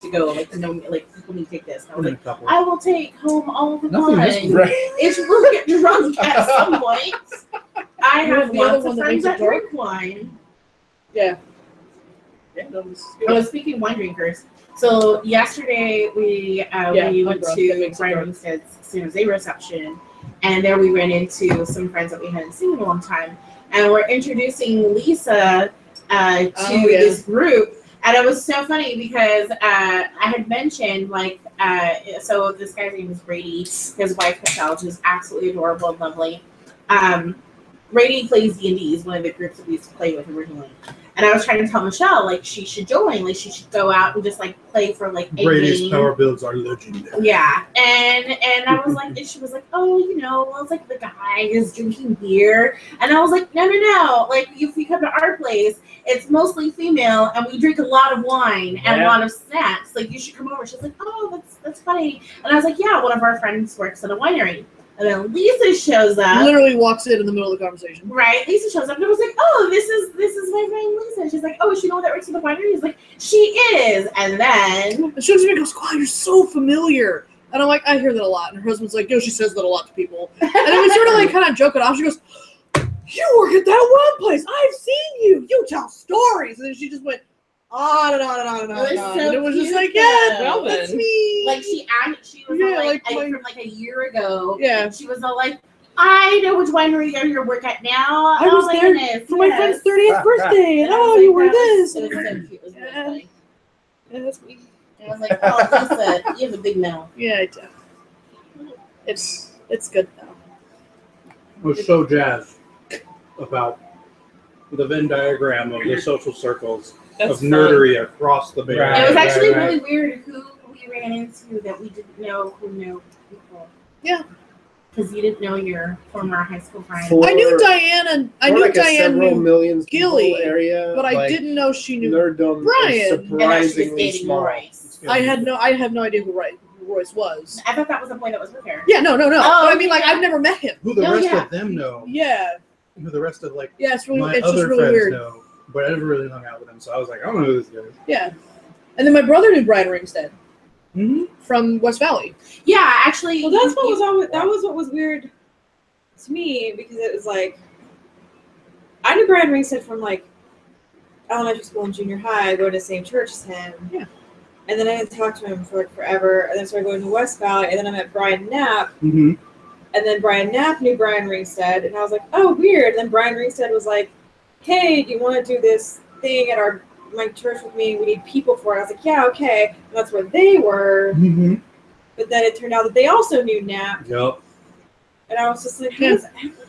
to go, like no, like people need to take this. And I was "Been in like, a couple." I will take home all the Nothing wine. is Right. If we'll get drunk at some point, I Here's have the other lots one of that friends makes it that dark. drink wine. Yeah. Yeah, no, this is Oh, speaking of wine drinkers, so yesterday we Yeah, went that to makes it Brian dark. Winstead's San Jose reception, and there we ran into some friends that we hadn't seen in a long time, and we're introducing Lisa to this group, and it was so funny because I had mentioned so this guy's name is Brady, his wife Michelle, who's absolutely adorable and lovely. Brady plays D&D, he's one of the groups that we used to play with originally. And I was trying to tell Michelle, like, she should join. Like, she should go out and just, like, play for, like, a Brady's game. power builds are legendary. Yeah. And I was like, and she was like, oh, you know, well, it's like the guy is drinking beer. And I was like, no. Like, if you come to our place, it's mostly female, and we drink a lot of wine and a lot of snacks. Like, you should come over. She's like, oh, that's funny. And I was like, yeah, one of our friends works at a winery. And then Lisa shows up. Literally walks in the middle of the conversation. Right, Lisa shows up and I was like, "Oh, this is my friend Lisa." And she's like, "Oh, is she the one that works at the winery?" He's like, "She is." And then And she looks at me and goes, "Wow, you're so familiar." And I'm like, "I hear that a lot." And her husband's like, "Yo, she says that a lot to people." And then we sort of like kind of joke it off. She goes, "You work at that one place. I've seen you. You tell stories." And then she just went on and on and on and on. It was and on. so And it was just cute, like, "Yeah, though. that's me." like she was Yeah, all, like, from like a year ago. Yeah. She was all like, "I know which winery you work at now." I was Oh my there goodness, for my yes. friend's 30th birthday, and And I was oh, like, you were that this. was- And It was it so was- cute. It was really Yeah. funny. yeah, that's me. And I was like, "Oh, Lisa, you have a big mouth." Yeah, I do. It's good though. I was so jazzed about the Venn diagram of the social circles That's of nerdery across the Bay Right. It was Area. actually right. really weird who we ran into that we didn't know who knew people. Yeah. Because you didn't know your former high school friend. For- I knew Diana. I For knew like a Diane several knew millions Gilly, people area, but I like, didn't know she knew nerddom Brian. is And now she's surprisingly dating small. Royce. I have no idea who Royce was. I thought that was the point that was with her. Yeah, no. Oh, but I mean, like, yeah. I've never met him. Who the Oh, rest yeah. of them know. Yeah, Who the rest of like yeah. It's really, my it's just other really friends weird. know. But I never really hung out with them, so I was like, I don't know who this guy is. Yeah, and then my brother knew Brian Ringstead Mm-hmm. from West Valley. Yeah, actually. Well, that's what was always, that was what was weird to me, because it was like, I knew Brian Ringstead from like elementary school and junior high, going to the same church as him. Yeah. And then I didn't talk to him for like forever, and then started going to West Valley, and then I met Brian Knapp, Mm-hmm. and then Brian Knapp knew Brian Ringstead, and I was like, oh, weird. And then Brian Ringstead was like, hey, do you want to do this thing at my church with me? We need people for it. I was like, yeah, okay. And that's where they were. Mm-hmm. But then it turned out that they also knew Knapp. Yep. And I was just like, why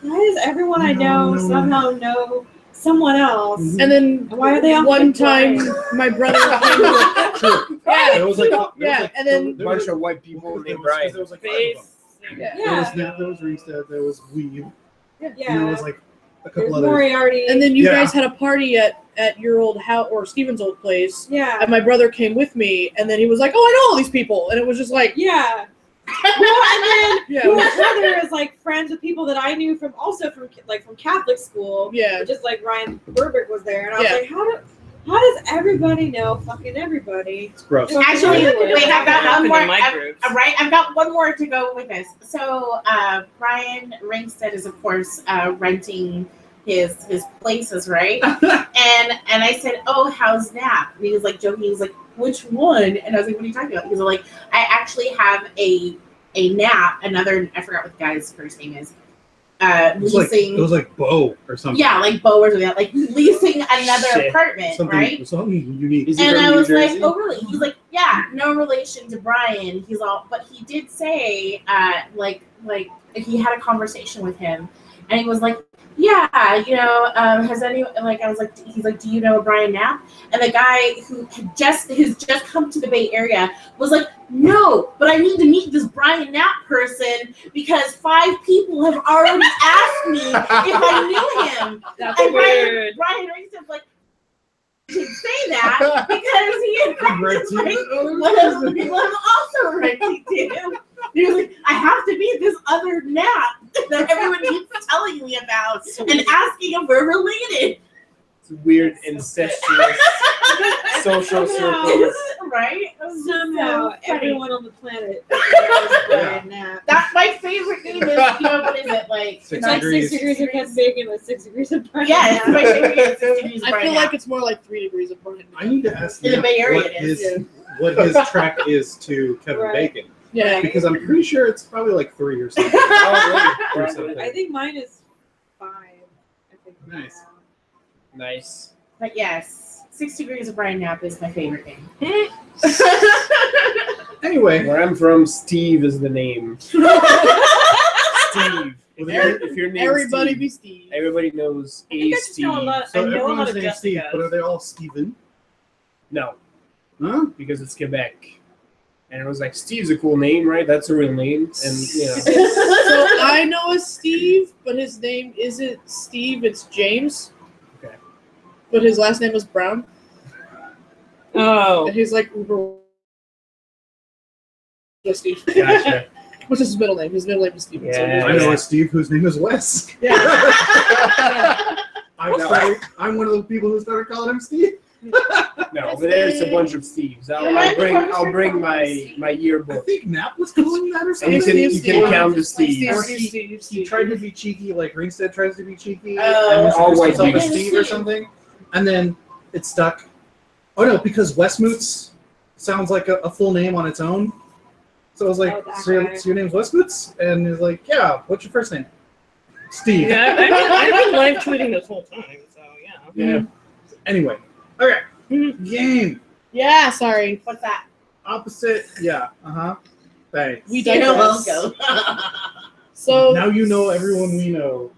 does everyone I know No. somehow know someone else? Mhm. And then Why are they all one like time Brian? my brother came to True. yeah, There was like, yeah, and then there bunch was of white people there named was- Brian. There was like 5 of them. yeah. There was Knapp, there was Ringstead, there was Weave, Yeah. there was like a There's couple others. Moriarty. And then you Yeah. guys had a party at your old house or Steven's old place, yeah. and my brother came with me, and then he was like, "Oh, I know all these people," and it was just like, Yeah. Well, and then yeah, your brother is like friends with people that I knew from Catholic school. yeah. Just like Ryan Burbick was there, and I was Yeah. like, how does everybody know fucking everybody? It's gross. Actually, Really? wait, I've got one Happened more. in my I've, groups. right, I've got one more to go with this. So, Brian Ringstead is, of course, renting his places, right? and I said, "Oh, how's Nap?" And he was like joking. He was like, "Which one?" And I was like, "What are you talking about?" He was like, "I actually have a Nap, another, I forgot what the guy's first name is, It was like Bo or something. yeah, like Bo or something, like leasing another Shit. apartment, right?" Something unique. Is he And from I New was like, Jersey? "Oh, really?" He's like, "Yeah, no relation to Brian." He's all, but he did say, like he had a conversation with him, and he was like, "Yeah, you know, has anyone like?" I was like, "He's like, do you know Brian Knapp?" And the guy who's just come to the Bay Area was like, no, but I need to meet this Brian Knapp person because 5 people have already asked me if I knew him. That's And weird. Brian Ringston's like, didn't say that because he had Red practiced team. like, Oh, what I'm also red team. He was like, I have to meet this other Knapp that everyone keeps telling me about and asking if we're related. It's weird incestuous social circles. Right? Somehow, So funny. everyone on the planet knows Brian Knapp. That's my favorite name is, what is it, like? Six It's like degrees. 6 degrees of Kevin Bacon with 6 degrees of Brian Yeah, it's Knapp. my favorite name. 6 degrees I Brian feel Knapp. like it's more like 3 degrees of Brian. I need to ask In the Nap Bay Area what it is, what his track is to Kevin Right. Bacon. Yeah. Because I'm pretty sure it's probably like 3 or something. Or something. I think mine is 5. I think. Nice. Nice. But yes, 6 degrees of Brian Knapp is my favorite name. Anyway, Where I'm from, Steve is the name. Steve. If your name's Everybody Steve, be Steve. everybody knows I think a I just Steve. know a lot. so I know a lot everyone's of named Steve, Jessica. but are they all Steven? No, Huh? because it's Quebec. And it was like, Steve's a cool name, right? That's a real name. And, you know. So I know a Steve, but his name isn't Steve, it's James. Okay. But his last name is Brown. Oh. And he's like uber Steve. Gotcha. What's his middle name? His middle name is Steven. So Yeah. I know a Steve whose name is Wes. yeah. I'm one of the people who started calling him Steve. No, but there's a bunch of Steves. I'll bring my I yearbook. think Knapp was calling that or And something. you can count the Steves. Or he tried to be cheeky, like Ringstead tries to be cheeky, Oh. and All introduced white himself as people. Steve or something, and then it stuck. Oh no, because Westmoots sounds like a full name on its own. So I was like, Oh, that so guy. your name's Westmoots? And he's like, yeah, what's your first name? Steve. Yeah, I've been live tweeting this whole time, so yeah. Yeah. Anyway, okay. Game. Yeah, sorry. What's that? Opposite. Yeah. Thanks. We You know, digress. logo. So Now you know everyone we know.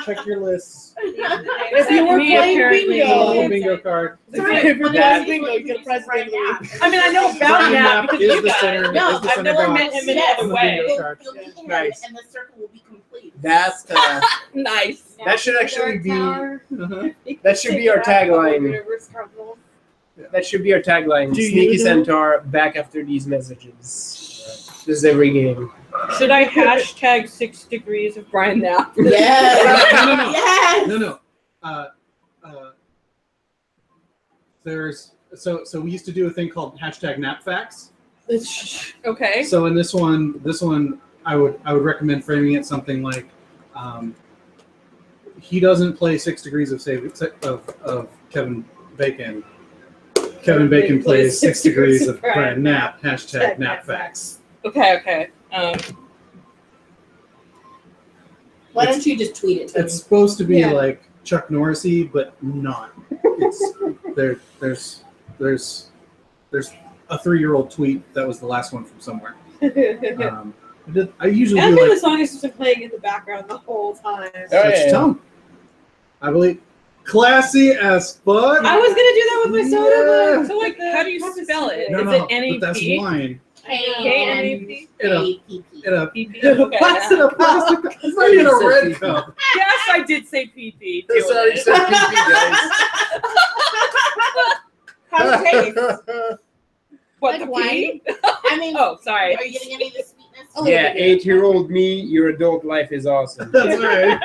Check your lists. if you were Me, playing apparently. Pull bingo, a bingo card. if you're That- playing bingo, you get a prize at the end of the week. I mean, I know about Brian that Knapp because is you the guys. center. No, is the I've center never box met him in Yes. any other on the way. bingo card. You'll meet him, Nice. and the circle will be complete. That's Nice. that should actually be Uh-huh. that should be our tagline. That should be our tagline. Do you Sneaky know? Centaur back after these messages. This is every game. Should I hashtag 6 degrees of Brian Knapp? Yes. No, no, no. Yes. No. There's so we used to do a thing called #NapFacts. Okay. So in this one, I would recommend framing it something like, he doesn't play 6 degrees of Kevin Bacon. Kevin Bacon plays 6 degrees of Brian Knapp. #NapFacts. Okay. Why don't you just tweet it to It's supposed to be Yeah. like Chuck Norrisy, but not. It's there's a 3-year-old tweet that was the last one from somewhere. I usually I do think the like song has just been playing in the background the whole time. Dutch Tongue. I believe classy as fuck. I was gonna do that with my soda, Yeah. but so like the How do you spell it? No, Is no, it but NAP? that's wine. K-N-A-P? In a PP? in a plastic. It's not even a red cup. Yes, I did say PP. Sorry, Deal with it. said PP, How's it taste? guys. What, Like the wine? P? I mean, Oh, sorry. are you getting any of the sweetness? Yeah, 8-year-old me, your adult life is awesome. That's right.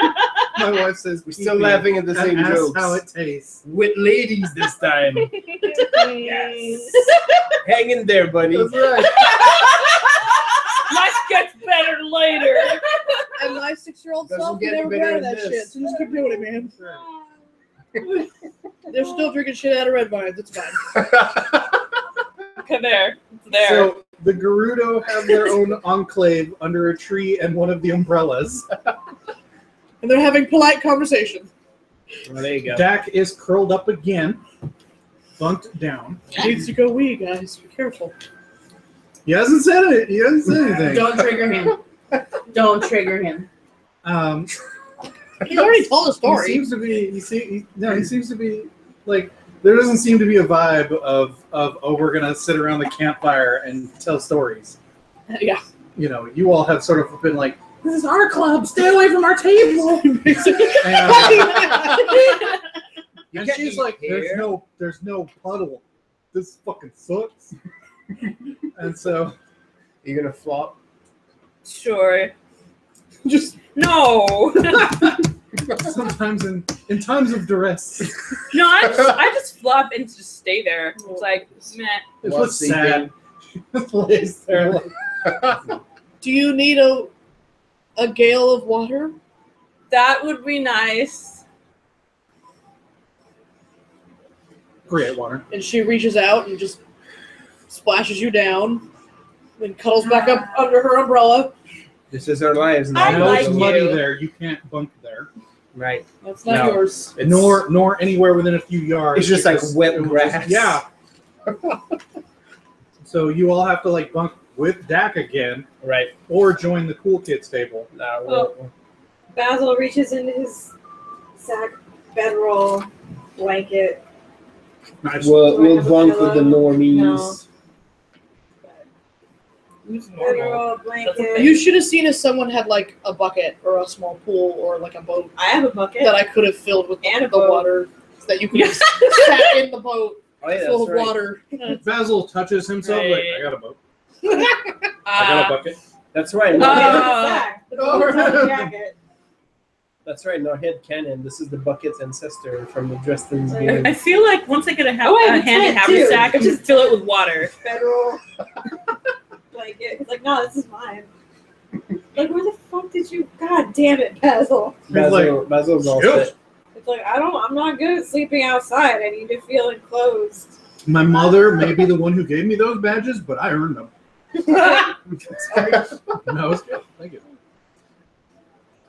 My wife says We're still pee-pee, laughing at the and same asks jokes. how it tastes. With ladies this time. Yes. Hang in there, buddy. That's right. Life gets better later. And my 6-year-old Doesn't self get never better ran than that this. shit. So just keep doing it, man. That's right. They're still drinking shit out of red vines. It's fine. Okay, there. It's there. So the Gerudo have their own enclave under a tree and one of the umbrellas. And they're having polite conversation. Well, there you go. Dak is curled up again, bunked down. Needs to go wee, guys. Be careful. He hasn't said it. He hasn't said anything. Don't trigger him. Don't trigger him. He's already told a He story. seems to be. He seems to be like there doesn't seem to be a vibe of oh, we're gonna sit around the campfire and tell stories. Yeah. You know, you all have sort of been like, this is our club, stay away from our table. And she's like, there's no puddle. This fucking sucks. And so You're gonna flop. Sure. just No. sometimes in times of duress, No, I just flop and just stay there. It's like, meh. it While looks sad. She just lays there like, Do you need a gale of water? That would be nice. create water. And she reaches out and just splashes you down, then cuddles back up under her umbrella. This is our lives now. I I know like it's you. muddy there. You can't bunk there. Right. That's not No. yours. It's, Nor anywhere within a few yards. It's just like because wet it would grass. yeah. So you all have to like bunk with Dak again, Right. or join the cool kids table. Nah, Well, Basil reaches into his sack, bedroll, blanket. Nice. we'll Do I have a bunk with the pillow? normies. Who's normal? Bedroll, blanket. You should have seen if someone had like a bucket or a small pool or like a boat I have a bucket. that I could have filled with And a the boat. water so that you could have sat in the boat Oh yeah, full that's of right. water. Basil touches himself like, Right. I got a boat. I got a bucket. That's right. In No, the Oh. sack. The boat's on the jacket. that's right. No head canon. This is the bucket's ancestor from the Dresden's game. I feel like once I get a Oh, I have a handy tent, haversack, too. sack, I just fill it with water. Bedroll, blanket. He's like, no, this is mine. Like, where the fuck did you? God damn it, Basil. Basil's all Yes. set. It's like I'm not good at sleeping outside. I need to feel enclosed. My mother may be the one who gave me those badges, but I earned them. No, it's good. Thank you.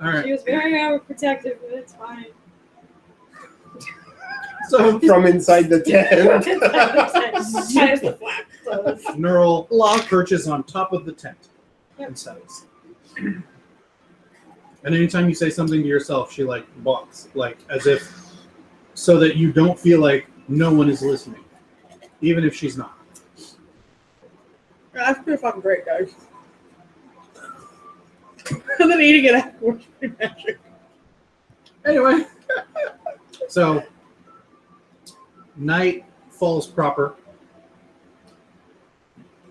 All right. She was very overprotective, but it's fine. So From inside the tent. Ties the flap closed. Neural perches on top of the tent and settles. And anytime you say something to yourself, she like balks, like as if so that you don't feel like no one is listening, even if she's not. That's pretty fucking great, guys. And then eating it afterwards would be magic. Anyway, so night falls proper.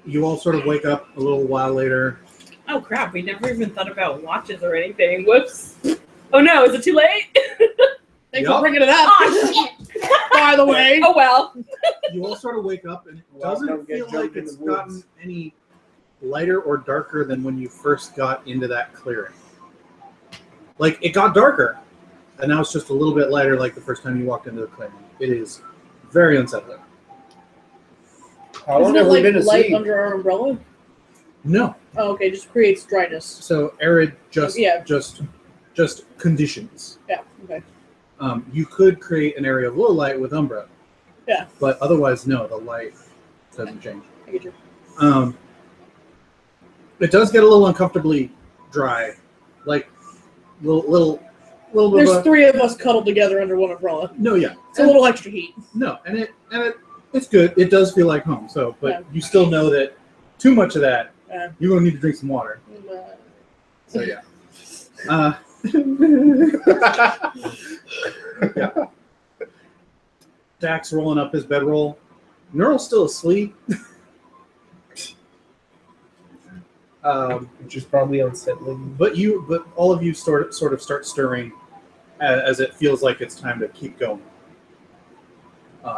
You all sort of wake up a little while later. Oh crap, we never even thought about watches or anything. Whoops. Oh no, is it too late? Thanks Yup. for bringing it up. Oh shit. By the way. Oh well. You all sort of wake up and it Well, doesn't don't get feel like jumped in it's the woods. gotten any lighter or darker than when you first got into that clearing. Like, it got darker, and now it's just a little bit lighter like the first time you walked into the clearing. It is very unsettling. How long Isn't it have we like been light asleep? under our umbrella? No. Oh, okay, just creates dryness. So, arid just Yeah. just conditions. Yeah, okay. You could create an area of low light with Umbra. Yeah. But otherwise, no, the light doesn't change. I get you. It does get a little uncomfortably dry, like little bit There's of a, three of us cuddled together under one umbrella. no, yeah, It's a little extra heat. no, and it's good. It does feel like home. So, but Yeah. you still know that too much of that, Yeah. you're gonna need to drink some water. So yeah. Yeah. Dak's rolling up his bedroll. Neural's still asleep. Which is probably unsettling. But all of you sort of start stirring as it feels like it's time to keep going.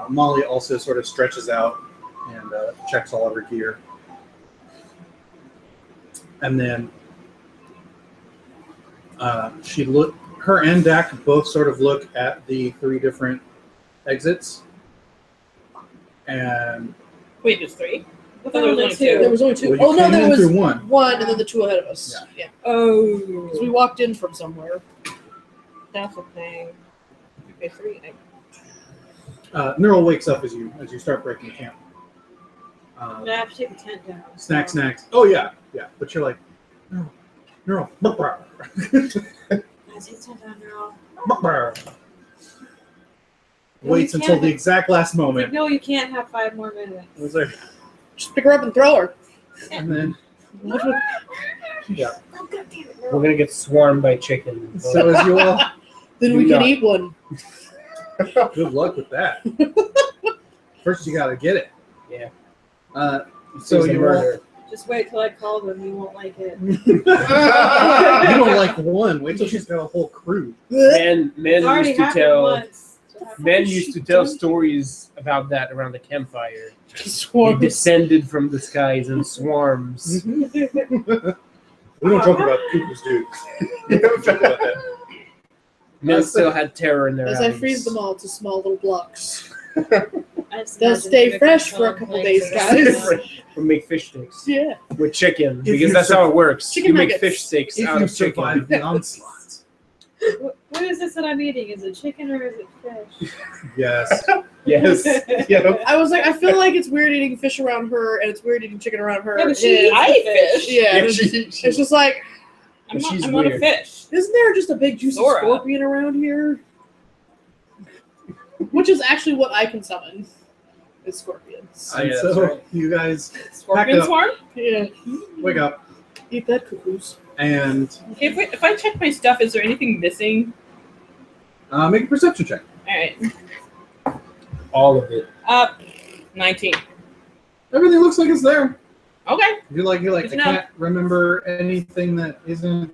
Molly also sort of stretches out and checks all of her gear. And then her and Dak both sort of look at the three different exits. And Wait, there's three? I thought there was only There two. was only two. well, you Oh no, came there in was through one. one, and then the two ahead of us. Yeah. Yeah. Oh. Because we walked in from somewhere. That's the thing. Okay, three. Neural wakes up as you start breaking camp. I have to take the tent down. Snacks. Oh yeah. But you're like, Neural. I take the tent down now. waits you until can't. the exact last Like, moment. no, you can't have 5 more minutes. It's like, Just pick her up and throw her. and then Yeah. Oh, God damn it. We're gonna get swarmed by chickens. so as you all, Then Do we not. can eat one. good luck with that. First, you gotta get it. Yeah. So It's a you all, murder. Just wait till I call them. You won't like it. you don't like one. Wait till she's got a whole crew. Men It's already used to happened tell. once. Men used to tell stories about that around the campfire. He Swarms. descended from the skies in swarms. We don't talk about cuckoos, dude. We don't joke about that. Men still had terror in their As eyes. I freeze them all to small little blocks. I just They'll imagine stay you fresh making for a some couple plates days, of that. guys. We'll make fish sticks Yeah. with chicken If because you that's how it works. Chicken you make nuggets. fish sticks If out you of chicken. survive the onslaught. What is this that I'm eating? Is it chicken or is it fish? Yes. Yes. Yep. I was like, I feel like it's weird eating fish around her, and it's weird eating chicken around her. Yeah, but she and- eats the fish. Yeah, Yeah, it's just like, I'm, But she's I'm on a weird. fish. isn't there just a big juicy Zora. scorpion around here? Which is actually what I can summon. Is scorpions. Oh, And yeah, that's so right. you guys Scorpion up. swarm? Yeah. wake up Eat that, cuckoos. and Okay, if I check my stuff, is there anything missing? make a perception check. Alright. All of it. 19. Everything looks like it's there. Okay. You're like, Good I to know. can't remember anything that isn't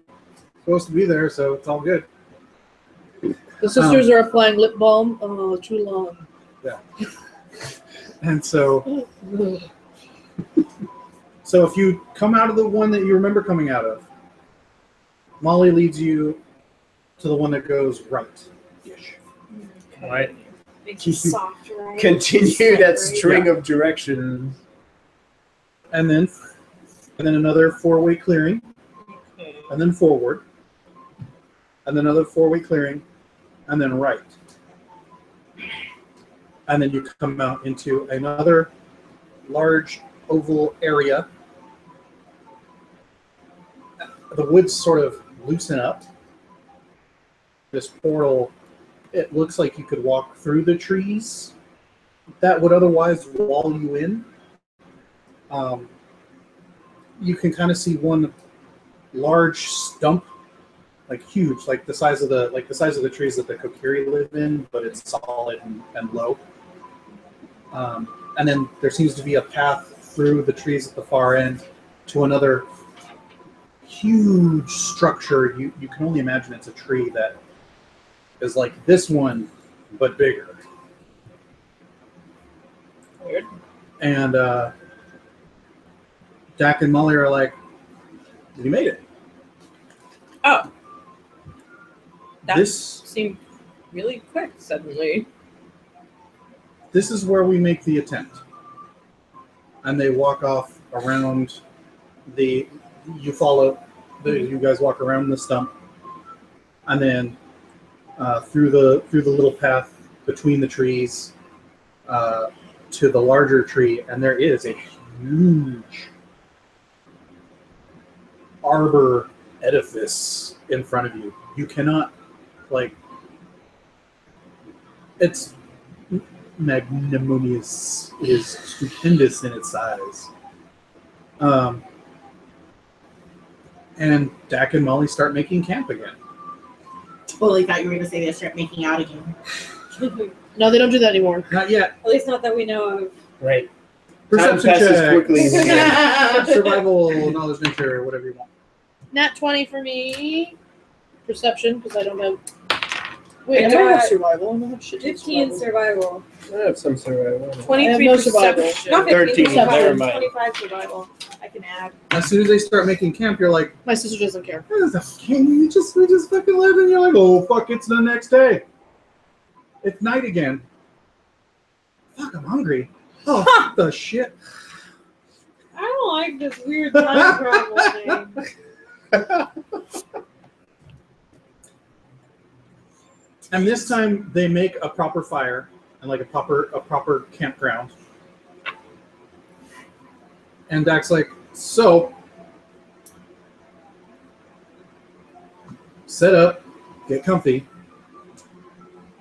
supposed to be there, so it's all good. The sisters are applying lip balm. Oh, too long. And so if you come out of the one that you remember coming out of, Molly leads you to the one that goes right. Right. Makes you soft, right? Continue that Slippery. string of directions. And then another 4-way clearing, and then forward, and then another 4-way clearing, and then right. And then you come out into another large oval area. The woods sort of loosen up. This portal, it looks like you could walk through the trees that would otherwise wall you in. You can kind of see one large stump, like huge, like the size of the trees that the Kokiri live in, but it's solid and low. And then there seems to be a path through the trees at the far end to another huge structure. You can only imagine it's a tree that is like this one, but bigger. Weird. And Dak and Molly are like, you made it. Oh. That This seemed really quick suddenly. this is where we make the attempt. And they walk off around you guys walk around the stump, and then through the little path between the trees to the larger tree, and there is a huge arbor edifice in front of you. You cannot, it's magnanimous. It is stupendous in its size. And Dak and Molly start making camp again. Totally thought you were going to say they start making out again. No, they don't do that anymore. Not yet. At least not that we know of. Right. Perception Time passes check. quickly. Survival, knowledge, nature, whatever you want. Nat 20 for me. Perception, because I don't have. Wait, I I don't have got survival. I don't have shit. 15 survival. I have some survival. 23 no survival. perception. Not 15, 13, never mind. 25 survival. I can add. As soon as they start making camp, you're like, My sister doesn't care. we just fucking live, and you're like, oh fuck, it's the next day. It's night again. Fuck, I'm hungry. Oh, fuck the shit. I don't like this weird time travel thing. And this time they make a proper fire and like a proper campground. And Dak's like, so set up, get comfy,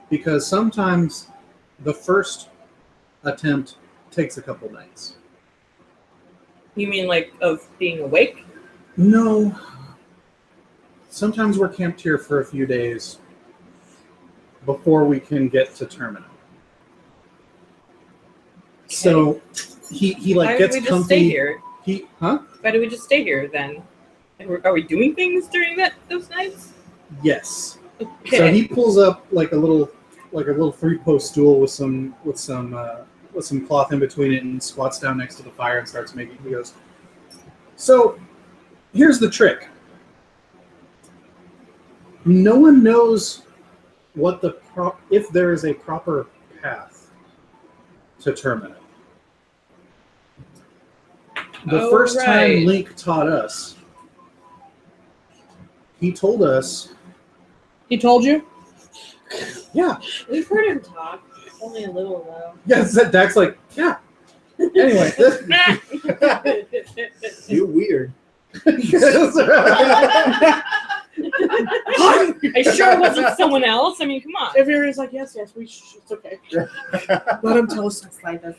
because sometimes The first attempt takes a couple nights. You mean like of being awake? No. Sometimes we're camped here for a few days before we can get to Termina. So he like Why gets would we just comfy. stay here? Why do we just stay here then? Are we doing things during those nights? Yes. Okay. So he pulls up like a little 3-post stool with some cloth in between it and squats down next to the fire and starts making. He goes, so here's the trick. No one knows what if there is a proper path to Termina. The first time Link taught us, he told us. He told you? Yeah. We've heard him talk. Only a little though. Yeah, Dak's like, yeah. Anyway. You're weird. I sure wasn't someone else. I mean, come on. Everybody's like, yes, it's okay. Let him tell us. Like this.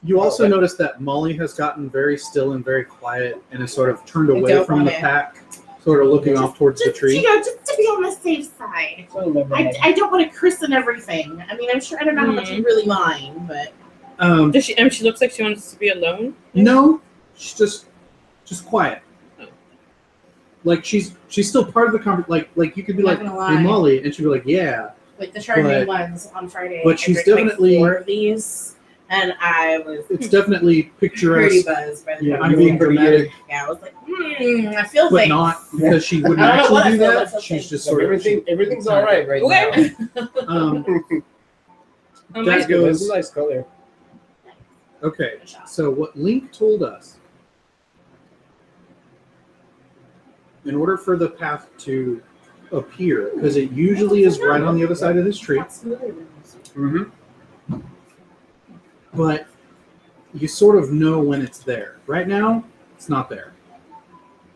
You also notice that Molly has gotten very still and very quiet and is sort of turned away from the pack, sort of looking off towards the tree. Just to be on the safe side. I don't want to christen everything. I mean, I'm sure I don't know how much you really mind, but. Does she? She looks like she wants to be alone. No, she's just quiet. Like she's still part of the conversation. Like you could be like, "Hey, Molly," and she'd be like, "Yeah." Like the Chardonnay ones on Friday. But she's definitely like 4 of these, and I was. It's definitely picturesque. Pretty buzzed by the Yeah, I'm being dramatic. Yeah, I was like, I feel but things. not because she wouldn't actually do that. She's just sort of everything's all right Okay. now. That goes. That's a nice color. Okay, so what Link told us, in order for the path to appear, because it usually is right on the other side of this tree, but you sort of know when it's there. Right now, it's not there.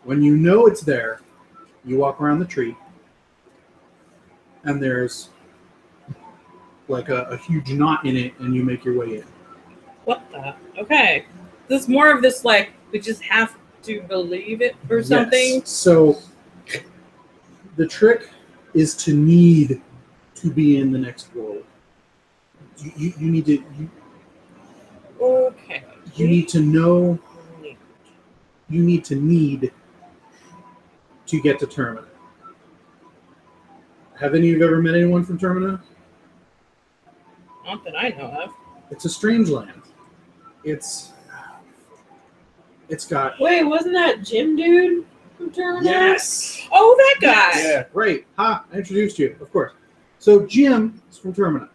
When you know it's there, you walk around the tree, and there's like a huge knot in it, and you make your way in. What the? Okay. There's more of this, like, we just have to believe it or something? Yes. So, the trick is to need to be in the next world. You need to... Okay. You need to know... You need to get to Termina. Have any of you ever met anyone from Termina? Not that I know of. It's a strange land. It's got... Wait, wasn't that Jim dude from Termina? Yes! Oh, that guy! Yeah, right. Ha! I introduced you, of course. So Jim is from Termina.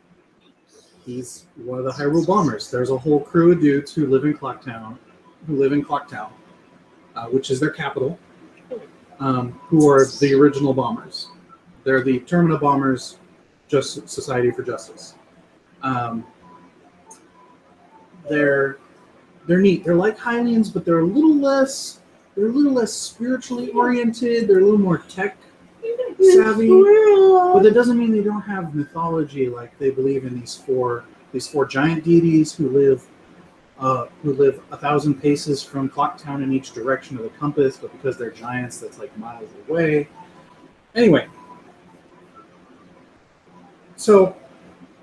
He's one of the Hyrule bombers. There's a whole crew of dudes who live in Clocktown, which is their capital, who are the original bombers. They're the Termina bombers, just Society for Justice. They're neat. They're like Hylians, but they're a little less spiritually oriented. They're a little more tech savvy. But that doesn't mean they don't have mythology. Like they believe in these four giant deities who live 1,000 paces from Clocktown in each direction of the compass. But because they're giants, that's like miles away. Anyway, so.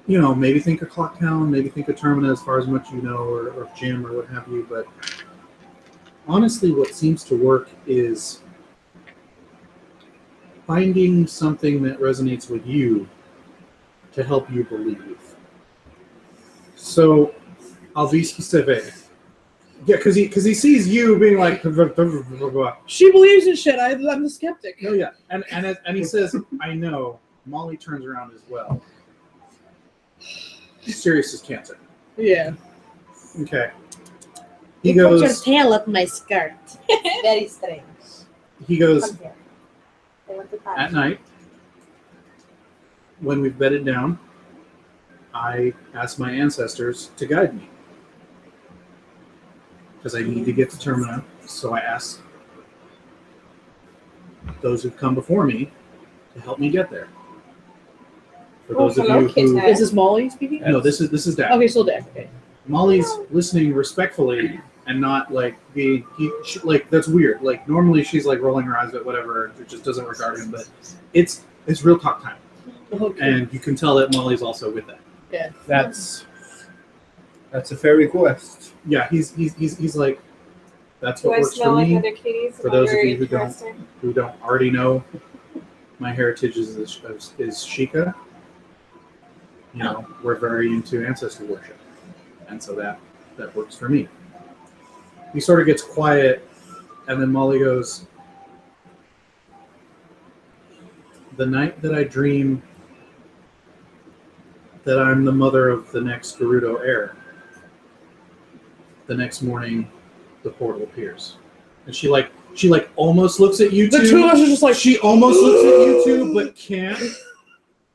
Maybe think of Clocktown, maybe think of Termina as far as much you know, or Jim, or what have you. But honestly, what seems to work is finding something that resonates with you to help you believe. So, I'll be specific. Yeah, because he sees you being like... She believes in shit. I'm the skeptic. Oh, yeah. And he says, I know. Molly turns around as well. Serious as cancer. Yeah. Okay. You put your tail up my skirt. Very strange. He goes, at night, when we've bedded down, I ask my ancestors to guide me. Because I need to get to Termina, so I ask those who've come before me to help me get there. For those of hello, you Kit who Kat. Is this Molly speaking? no, this is Dak. Okay, still Dak. Okay. Molly's listening respectfully and not like being like that's weird. Like normally she's like rolling her eyes at whatever, it just doesn't regard him. But it's real talk time, Okay. and you can tell that Molly's also with that. Yeah. That's a fair request. Yeah, he's like that's Do what I works smell for like me. other kitties? For Am I those of very you who interesting? don't already know, my heritage is Sheikah. You know, we're very into ancestor worship, and so that works for me. He sort of gets quiet, and then Molly goes, "The night that I dream that I'm the mother of the next Gerudo heir, the next morning, the portal appears." And she almost looks at you The two. two of us are just like, She almost looks at you two, but can't,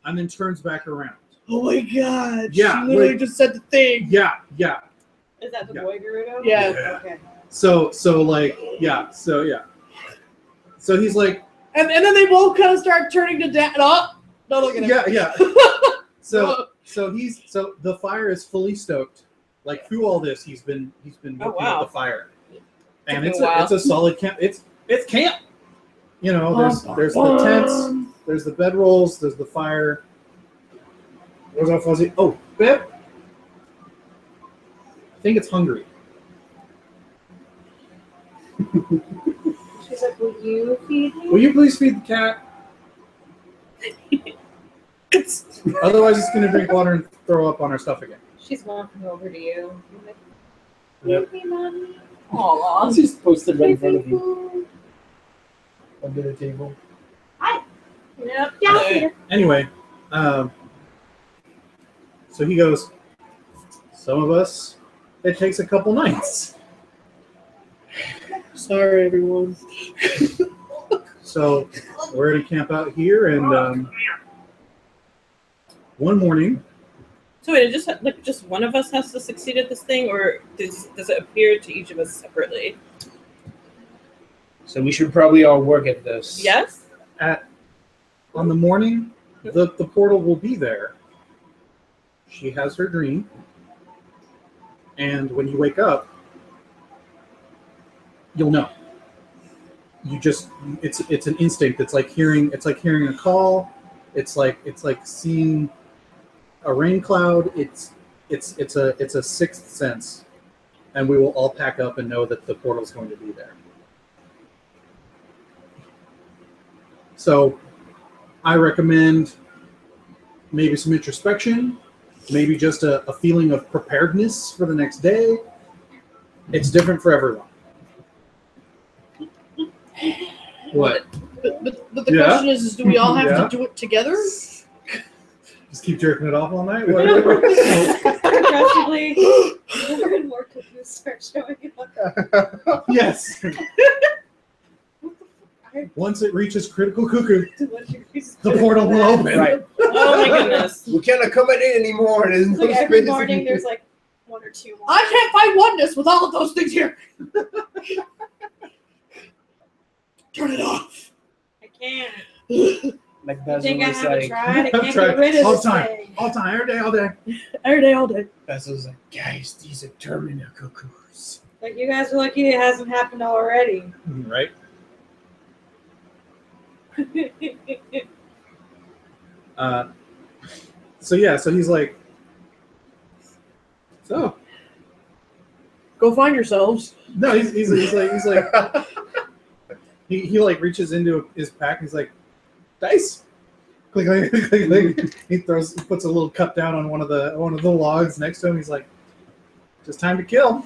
and then turns back around. oh my god. Yeah, She literally like- just said the thing. Yeah. Is that the Yeah. boy Gerudo? Yeah. Okay. So he's like, And then they both kind of start turning to Dak. Oh, don't look at him. yeah. So the fire is fully stoked. Like through all this, he's been working wow. with the fire, and Took it's me a while. it's a solid camp. It's camp. You know, there's the tents, there's the bedrolls, there's the fire. Where's our fuzzy? Oh, Beb. I think it's hungry. She's like, will you feed me? Will you please feed the cat? Otherwise, it's going to drink water and throw up on our stuff again. She's walking over to you. I'm like, Yep. feed me, mommy. Aw. She's posted right in front of you under the table. Yep. Yeah. Anyway, so he goes, some of us, it takes a couple nights. Sorry, everyone. So we're going to camp out here, and one morning, So wait, just one of us has to succeed at this thing, or does it appear to each of us separately? So we should probably all work at this. Yes. on the morning, the portal will be there. She has her dream, and when you wake up, you'll know. It's an instinct. It's like hearing a call. It's like seeing a rain cloud. It's a sixth sense, and we will all pack up and know that the portal is going to be there. So I recommend maybe some introspection, maybe just a feeling of preparedness for the next day. It's different for everyone. What? But the question is do we all have to do it together? Just keep jerking it off all night? Progressively, more and more cuckoos start showing up. Yes. Once it reaches critical cuckoo, the portal will open. Right. Oh my goodness. We can't accommodate anymore. There's no Like every space. morning, there's like one or two more. I can't find oneness with all of those things here. Turn it off. I can't. Like You Basil think I was haven't like, tried? I I've can't tried get rid of all this time. thing. All time, every day, all day. Every day, all day. Basil's like, guys, these are Termina cuckoos. Like you guys are lucky it hasn't happened already. Right? So he's like, so Go find yourselves. no, he's like he like reaches into his pack. He's like, dice. Click, click, click, click. He puts a little cup down on one of the logs next to him. He's like, just time to kill.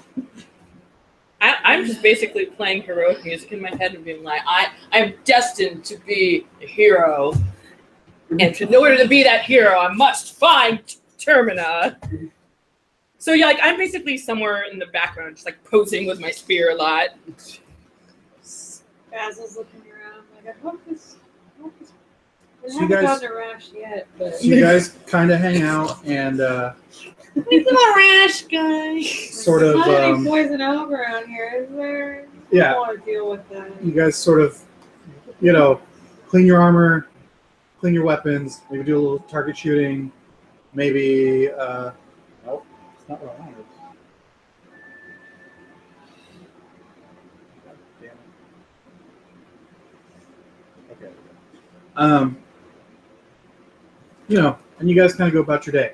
I'm just basically playing heroic music in my head and being like, I'm destined to be a hero. And in order to be that hero, I must find Termina. So yeah, like I'm basically somewhere in the background, just like posing with my spear a lot. Basil's looking around. Like I hope this. We So you haven't guys- gotten a rash yet, but So you guys kind of hang out and He's a rash guy. sort of there's not any poison oak around here, is there? I yeah. don't want to deal with that. You guys sort of, clean your armor, clean your weapons, maybe do a little target shooting, maybe nope, it's not what I wanted. God damn it. Okay. You know, and you guys kind of go about your day.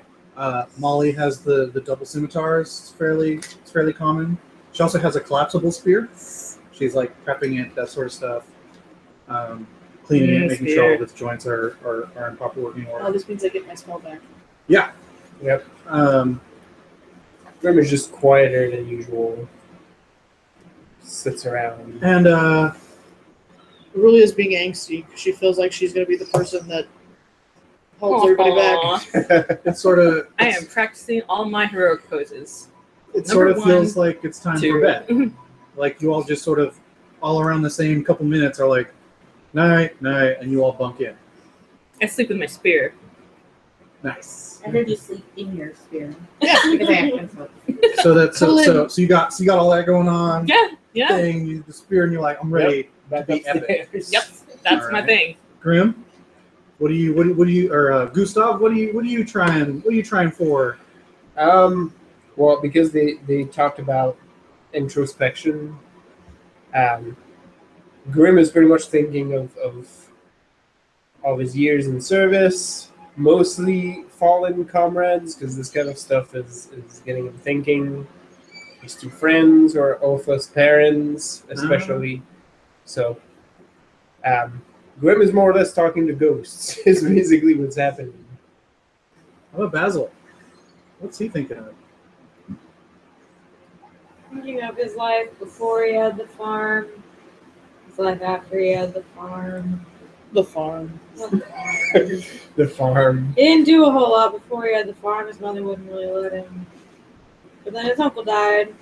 Molly has the double scimitars. It's fairly common. She also has a collapsible spear. She's like prepping it, that sort of stuff. Cleaning it, making sure all of its joints are in proper working order. Oh, this means I get my spell back. Yeah. Yep. Grim is just quieter than usual. Sits around. And Really is being angsty. She feels like she's going to be the person that holds everybody back. it's sort of. I am practicing all my heroic poses. It sort of feels like it's time for bed. Like you all just sort of, all around the same couple minutes, are like, night, night, and you all bunk in. I sleep with my spear. Nice. I heard you sleep in your spear. Yeah. Because I have pencil. So that's so you got all that going on. Yeah. Thing, the spear, and you're like, I'm ready to be epic. Yep. That's my thing. Grim, what do you or Gustav, what are you trying for? Well, because they talked about introspection, Grim is pretty much thinking of his years in service, mostly fallen comrades, because this kind of stuff is getting him thinking. His two friends or Olfa's parents, especially. So, Grim is more or less talking to ghosts, is basically what's happening. How about Basil? What's he thinking of? Thinking of his life before he had the farm, his life after he had the farm. The farm. The farm. He didn't do a whole lot before he had the farm. His mother wouldn't really let him. But then his uncle died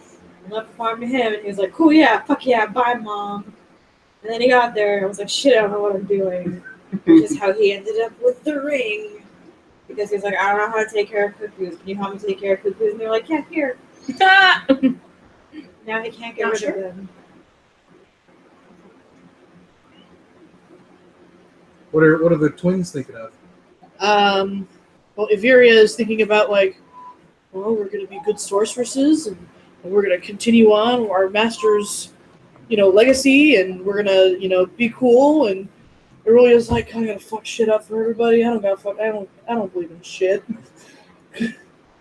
and left the farm to him, and he was like, cool, yeah, fuck yeah, bye, Mom. And then he got there and was like, shit, I don't know what I'm doing. Which is how he ended up with the ring. Because he was like, I don't know how to take care of cuckoos. Can you help me take care of cuckoos? And they're like, yeah, here. Now he can't get rid of them. What are the twins thinking of? Well, Iveria is thinking about like, well, we're going to be good sorceresses, and we're going to continue on our master's, legacy, and we're going to, be cool. And it really is like, I gotta fuck shit up for everybody. I don't believe in shit.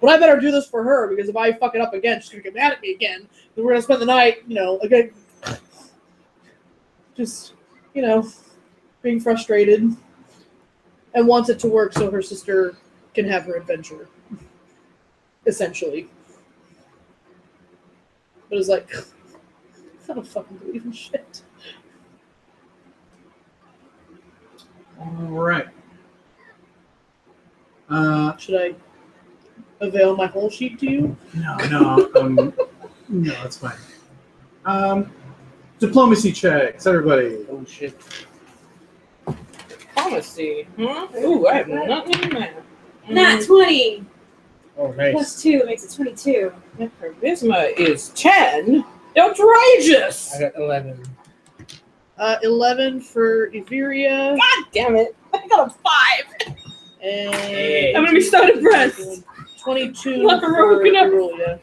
But I better do this for her, because if I fuck it up again, she's gonna get mad at me again. Then we're gonna spend the night, again, just, being frustrated, and wants it to work so her sister can have her adventure, essentially. But it's like, I don't fucking believe in shit. All right. Should I avail my whole sheet to you? No, it's fine. Diplomacy checks, everybody. Oh shit. Diplomacy. Ooh, I have nothing in there. Not 20. Oh, nice. Plus 2 makes it 22. Charisma is 10. Outrageous! I got 11. 11 for Iveria. God damn it. I got a 5. And Hey. I'm gonna be so depressed. 22 Not for heroic enough. Irulia.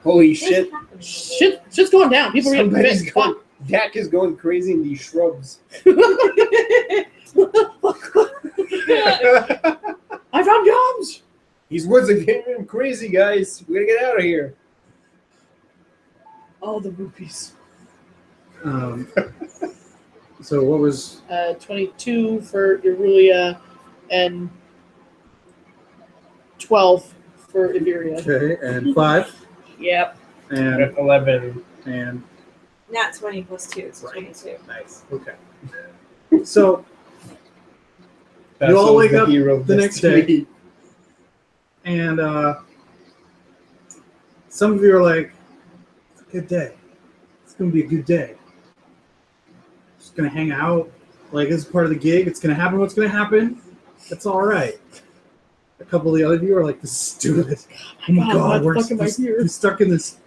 Holy shit. Shit's going down. People are getting Somebody's pissed. going. Dak is going crazy in these shrubs. I found gums! These woods are getting crazy, guys. We gotta get out of here. Oh, the rupees. So what was 22 for Irulia and 12 for Iveria. okay? And 5 Yep. I and got 11. and Not 20 plus 2, so 22. nice. Okay. So you all wake up the next day, and some of you are like, "It's a good day. It's going to be a good day. Just going to hang out. Like, this is part of the gig. It's going to happen what's going to happen. That's all right." A couple of the other of you are like, "This is stupid. Oh my god, we're stuck in this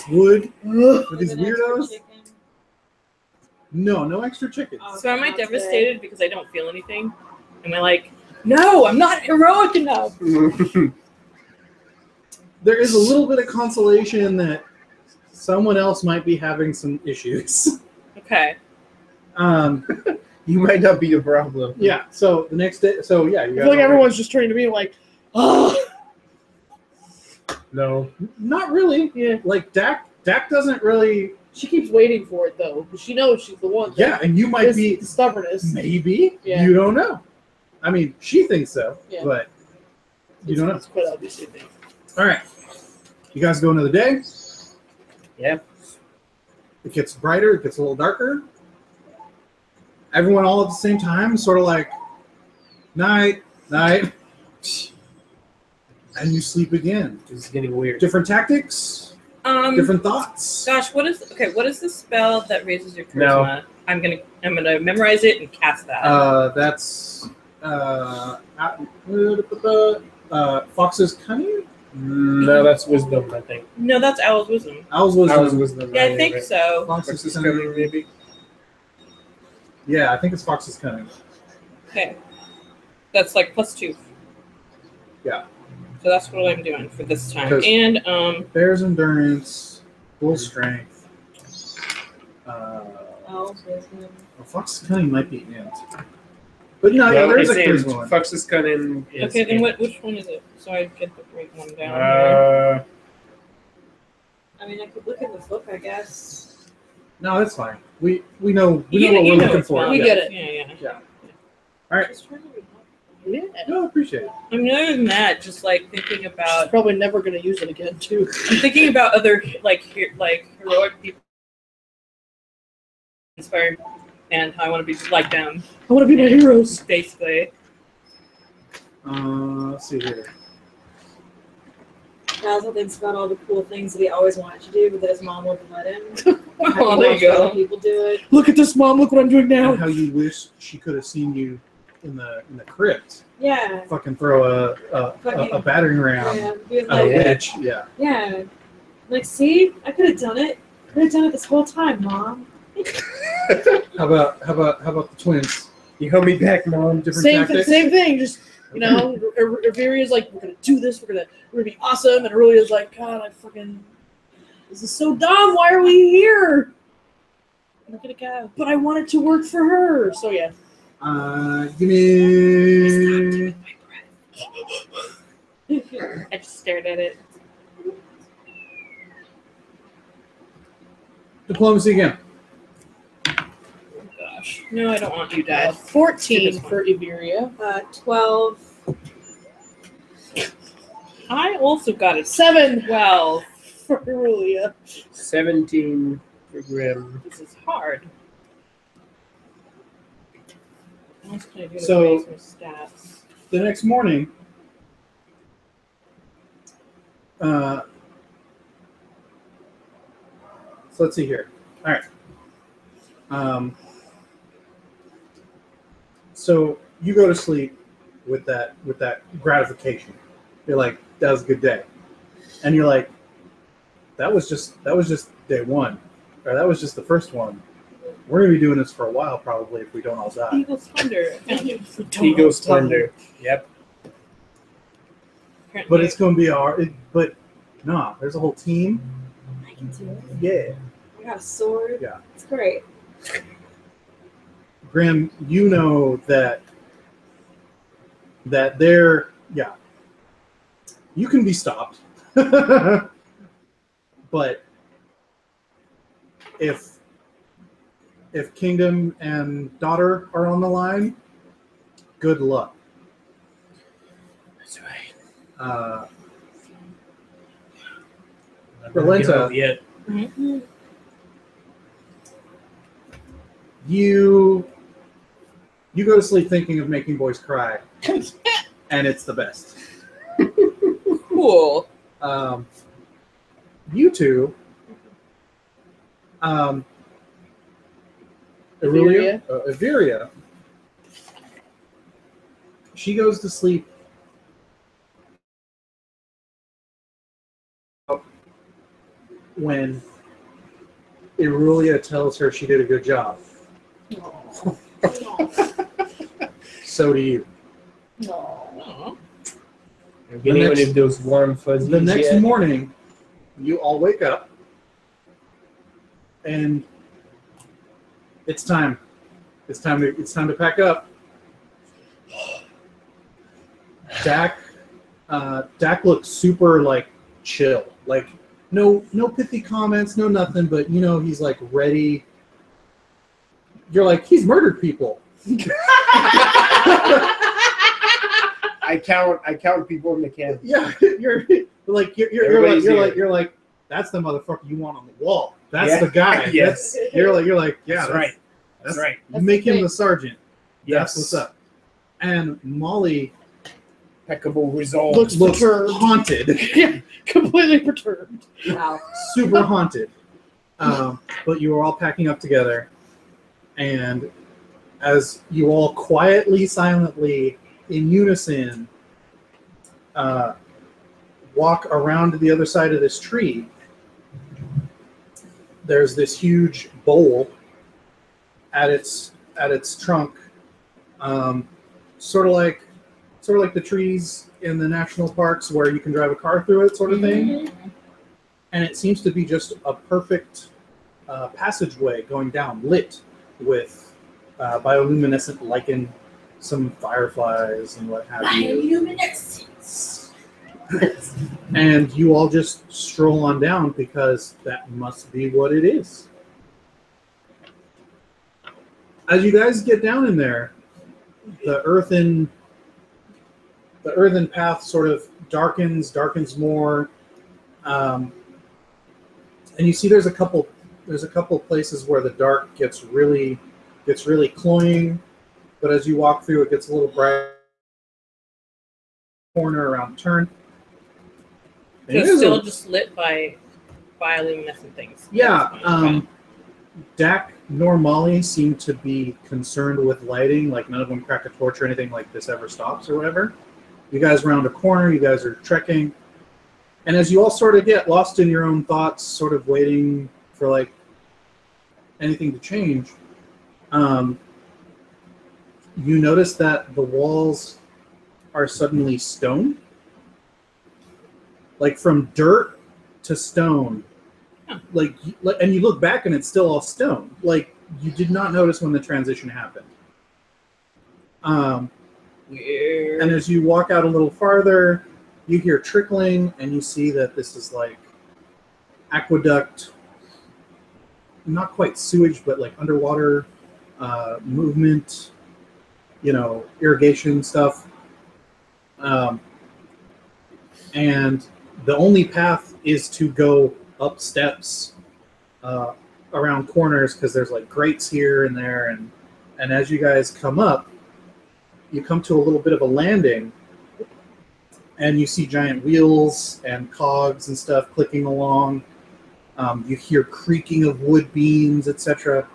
wood with these weirdos." No extra chickens. Oh. So am I That's good. devastated because I don't feel anything? Am I like, no, I'm not heroic enough? There is a little bit of consolation that someone else might be having some issues. Okay. You might not be a problem. Yeah. So the next day. So yeah, you I guys feel like all- everyone's just turning to me like, oh. No. Not really. Yeah. Like Dak doesn't really. She keeps waiting for it though, because she knows she's the one. Yeah, and you might It's be the stubbornness. maybe. Yeah. You don't know. I mean, she thinks so, Yeah. but you don't know. It's quite obviously me. All right. You guys go another day. Yep. It gets brighter. It gets a little darker. Everyone all at the same time, sort of like, night, night. And you sleep again. This is getting weird. Different tactics, different thoughts. Gosh, what is the spell that raises your charisma? I'm gonna memorize it and cast that. That's Fox's Cunning? No, that's wisdom, I think. No, that's Owl's wisdom. Owl's Wisdom. Owl's wisdom. Yeah, I think so. Fox's Fox's Cunning. coming, maybe. Yeah, I think it's Fox's Cunning. Okay. That's like +2. Yeah. So that's what I'm doing for this time. 'Cause- And Bear's Endurance, Bull Strength. Owl's wisdom. Well, Fox's Cunning might be Int. But no, yeah, there is a charisma one. Fox's cunning. Is okay, then int. which one is it? So I get the right one down. Here. I mean, I could look in the book, I guess. No, that's fine. We know what You we're know looking it's for. fine. We Yeah. get it. Yeah. All right. Just trying to read. Yeah. No, I appreciate it. I mean, other than that, just like thinking She's about, probably never going to use it again, too. I'm thinking about other like heroic people, inspired, and how I want to be like them, I want to be my heroes. basically. Let's see here. Basil thinks about all the cool things that he always wanted to do, but that his mom wouldn't let him. Oh, there you Other go. people do it. Look at this, Mom. Look what I'm doing And now. how you wish she could have seen you in the crypt. Yeah. Fucking throw a battering ram Yeah. He was at a like, witch. Yeah. yeah. Like, see, I could have done it. I could have done it this whole time, Mom. How about the twins? You held me back, Mom. Different Same tactics. thing. Just, you know, Averia's like, we're going to do this. We're gonna be awesome. And Aurelia's like, God, this is so dumb. Why are we here? Look at it go. But I want it to work for her. So, yeah. Give me. I just stared at it. Diplomacy again. Gosh, no, I don't want you dead. 14 for Averia. 12. I also got a 7 12. for Aurelia. 17 for Grim. This is hard. What else can I do to So- raise my stats? The next morning, so let's see here. All right. So you go to sleep with that gratification. You're like, that was a good day, and you're like, that was just day one, or that was just the first one. We're gonna be doing this for a while, probably, if we don't all die. Eagle's Thunder. Eagle's Thunder. Yep. But it's gonna be but nah, there's a whole team. I can do it. Yeah. I got a sword. Yeah. It's great. Grim, you know that they're, yeah, you can be stopped. But if kingdom and daughter are on the line, good luck. That's right. Relenta. Yet. Mhm. You go to sleep thinking of making boys cry, and it's the best. Cool. You two, Averia, she goes to sleep when Hyrule tells her she did a good job. So do you. Aw. I'm getting rid of those warm fuzzies. The next morning, you all wake up, and it's time. It's time to pack up. Dak looks super like chill, like no pithy comments, no nothing, but you know he's like ready. You're like, he's murdered people. I count people in the camp. Yeah, you're like that's the motherfucker you want on the wall. That's the guy. Yes. You're like That's right. That's right. You make him the sergeant. Yes. That's what's up. And Molly Impeccable resolve. looks perturbed. haunted. Yeah, completely perturbed. Wow. Super haunted. But you are all packing up together, and as you all quietly, silently, in unison, walk around to the other side of this tree, there's this huge bowl at its trunk, sort of like the trees in the national parks where you can drive a car through it, sort of thing. And it seems to be just a perfect passageway going down, lit with bioluminescent lichen, some fireflies and what have you. Bioluminescence. And you all just stroll on down because that must be what it is. As you guys get down in there, the earthen path sort of darkens more, and you see there's a couple places where the dark gets really cloying, but as you walk through, it gets a little bright. Corner around turn. So it's still just lit by bioluminescent things. Yeah. Dak nor Molly seem to be concerned with lighting. Like none of them crack a torch or anything like this ever stops or whatever. You guys round a corner. You guys are trekking. And as you all sort of get lost in your own thoughts, sort of waiting for like anything to change, you notice that the walls are suddenly stone. Like from dirt to stone. Like, and you look back and it's still all stone. Like you did not notice when the transition happened. Weird. And as you walk out a little farther, you hear trickling, and you see that this is like aqueduct, not quite sewage, but like underwater movement, irrigation stuff. And the only path is to go up steps around corners because there's like grates here and there, and as you guys come up, you come to a little bit of a landing, and you see giant wheels and cogs and stuff clicking along. You hear creaking of wood beams, etc.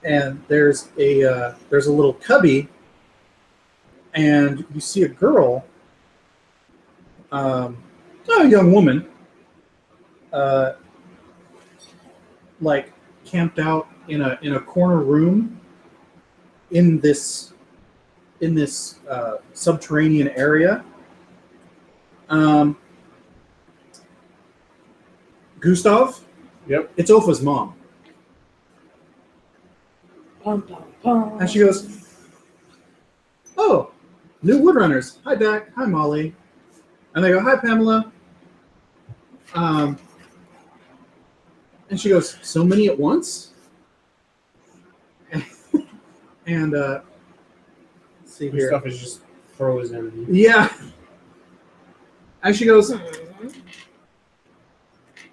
And there's a little cubby, and you see a girl, a young woman, like camped out in a corner room in this subterranean area. Gustav? Yep. It's Opha's mom. And she goes, "Oh, new Woodrunners. Hi, Dak. Hi, Molly." And they go, "Hi, Pamela." And she goes, "So many at once?" And let's see Your here. stuff is just frozen. Yeah. And she goes,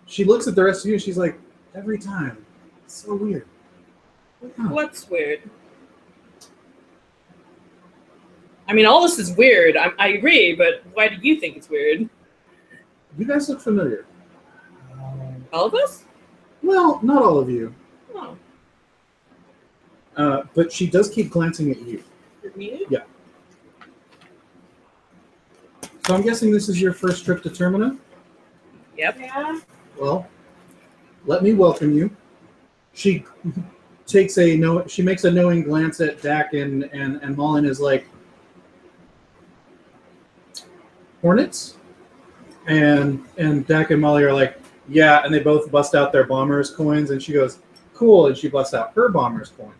she looks at the rest of you and she's like, "Every time. It's so weird." Huh. What's weird? I mean, all this is weird. I agree, but why do you think it's weird? You guys look familiar. All of us? Well, not all of you. Oh. But she does keep glancing at you. Me? Yeah. So I'm guessing this is your first trip to Termina? Yep. Yeah. Well, let me welcome you. She She makes a knowing glance at Dak and Mullen is like, Hornets? And Dak and Molly are like, yeah, and they both bust out their bombers coins, and she goes, cool, and she busts out her bombers coin.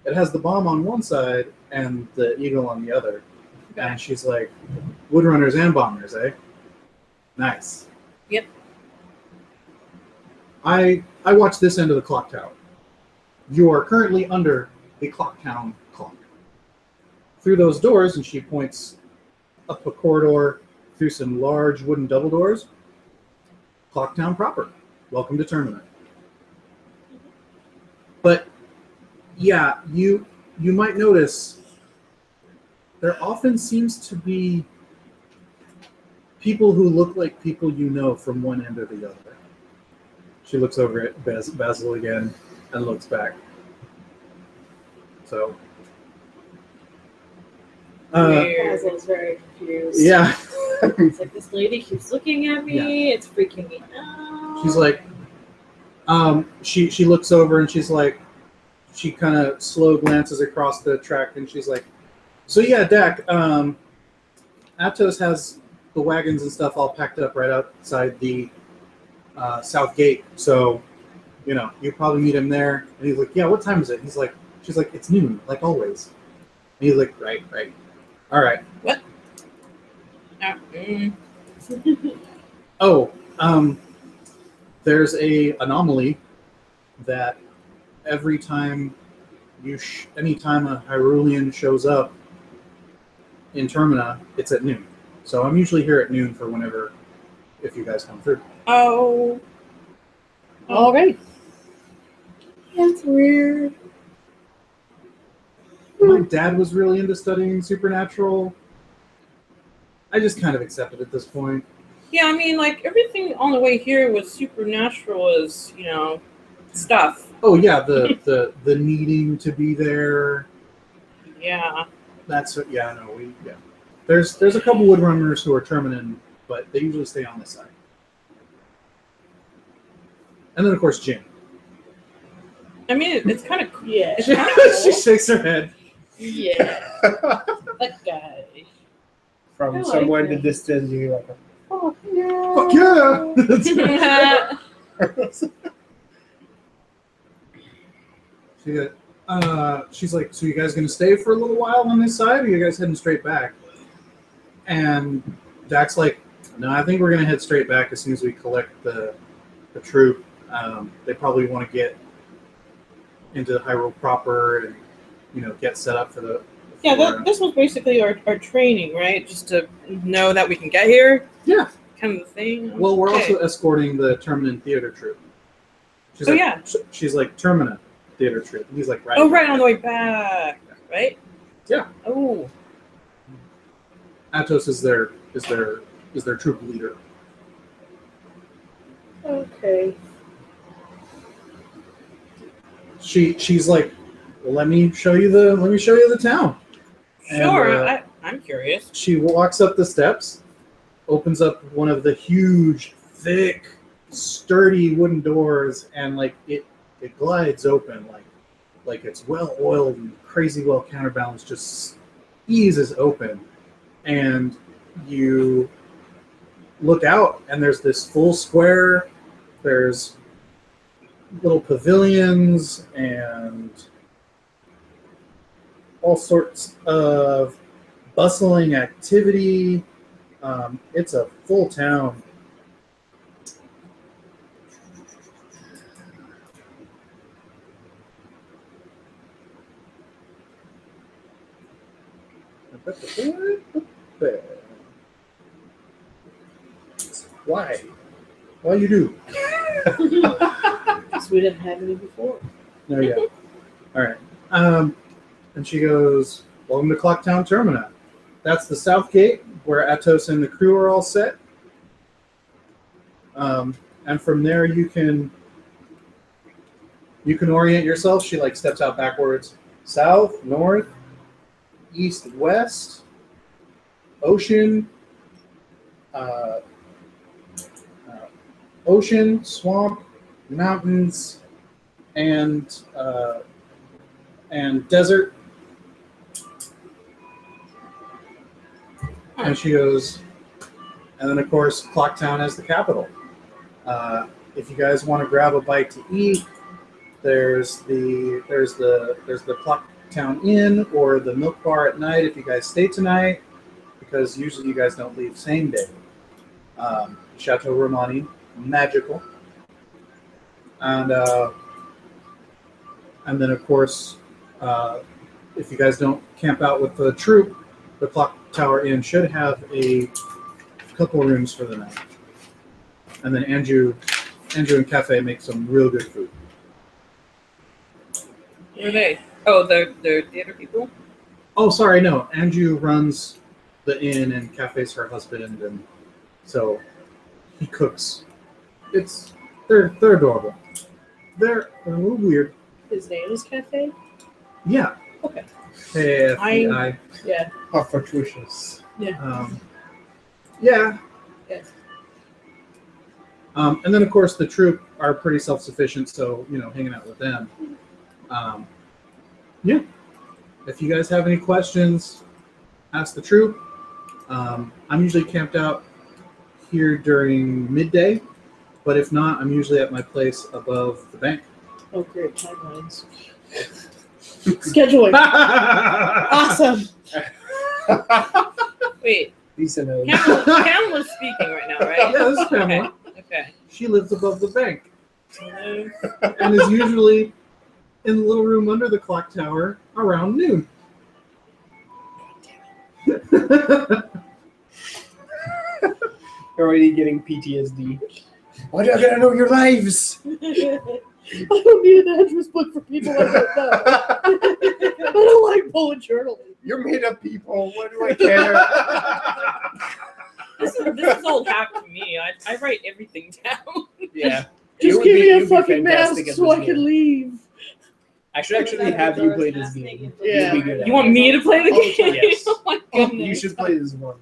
It has the bomb on one side and the eagle on the other. Okay. And she's like, woodrunners and bombers, eh? Nice. Yep. I watch this end of the clock tower. You are currently under the clock town clock. Through those doors, and she points up a corridor through some large wooden double doors, clock town proper. Welcome to Termina. But yeah, you might notice there often seems to be people who look like people you know from one end or the other. She looks over at Basil again and looks back. So Basil's very confused. Yeah. It's like, this lady keeps looking at me. Yeah. It's freaking me out. She's like, she looks over and she's like, she kind of slow glances across the track and she's like, so yeah, Dak, Atos has the wagons and stuff all packed up right outside the south gate. So, you know, you probably meet him there. And he's like, yeah, what time is it? She's like, it's noon, like always. And he's like, right. All right. What? There's a anomaly that every time anytime a Hyrulean shows up in Termina, it's at noon. So I'm usually here at noon for whenever, if you guys come through. Oh. All right. That's weird. My dad was really into studying supernatural. I just kind of accept it at this point. Yeah, I mean, like, everything on the way here was supernatural is, you know, stuff. Oh, yeah, the needing to be there. Yeah. That's what, yeah, no, yeah. There's a couple woodrunners who are Terminin, but they usually stay on this side. And then, of course, Jin. I mean, it's kind of, Yeah. it's kind of cool. She shakes her head. Yeah. That guy. From I like somewhere in the it. distance, you're like, Fuck yeah! She's like, so you guys gonna stay for a little while on this side, or are you guys heading straight back? And Dak's like, no, I think we're gonna head straight back as soon as we collect the troop. They probably want to get into Hyrule proper and, you know, get set up for the. Yeah, this was basically our training, right? Just to know that we can get here. Yeah. Kind of the thing. Well, we're Okay. also escorting the Terminin theater troupe. She's Oh, like, yeah. She's like, Termina theater troupe. And he's like, right. Oh, right, on the way back, right? Yeah. Oh. Atos is their troop leader. Okay. She's like, well, let me show you the town. Sure, And, I'm curious. she walks up the steps, opens up one of the huge, thick, sturdy wooden doors, and like it glides open like it's well oiled and crazy well counterbalanced, just eases open, and you look out and there's this full square. There's little pavilions and all sorts of bustling activity. It's a full town. Why? Why you do? Because we didn't have any before. No, yeah. All right. And she goes, welcome to Clocktown Termina. That's the south gate where Atos and the crew are all set. And from there you can orient yourself. She like steps out backwards. South, north, east, west, ocean, ocean, swamp, mountains, and desert. And she goes, and then of course Clocktown as the capital. If you guys want to grab a bite to eat, there's the Clocktown Inn or the Milk Bar at night if you guys stay tonight, because usually you guys don't leave same day. Chateau Romani, magical. And then of course, if you guys don't camp out with the troop, the Clock Tower Inn should have a couple rooms for the night. And then Andrew and Cafe make some real good food. Who are they? Oh, they're theater people? Oh, sorry, no. Andrew runs the inn and Cafe's her husband, and so he cooks. They're adorable. They're a little weird. His name is Cafe? Yeah. Okay. K-F-E-I. Yeah. How fortuitous. Yeah. Yeah. Yes. And then, of course, the troop are pretty self-sufficient, so, hanging out with them. Yeah. If you guys have any questions, ask the troop. I'm usually camped out here during midday, but if not, I'm usually at my place above the bank. Oh, great. Timelines. Scheduling. Awesome. Wait, Lisa knows. Pamela's speaking right now, right? Yeah, this is Pamela. Okay. She lives above the bank and is usually in the little room under the clock tower around noon. Already getting PTSD. Why do I gotta know your lives? I don't need an address book for people I don't know. I don't like bullet journaling. You're made up people. What do I care? This is all hack to me. I write everything down. Yeah. Just give me a fucking mask so I can leave. I should actually have you play this game. Yeah. You'd be good at You want me to play the game? Yes. Oh my it. goodness. You should play this one.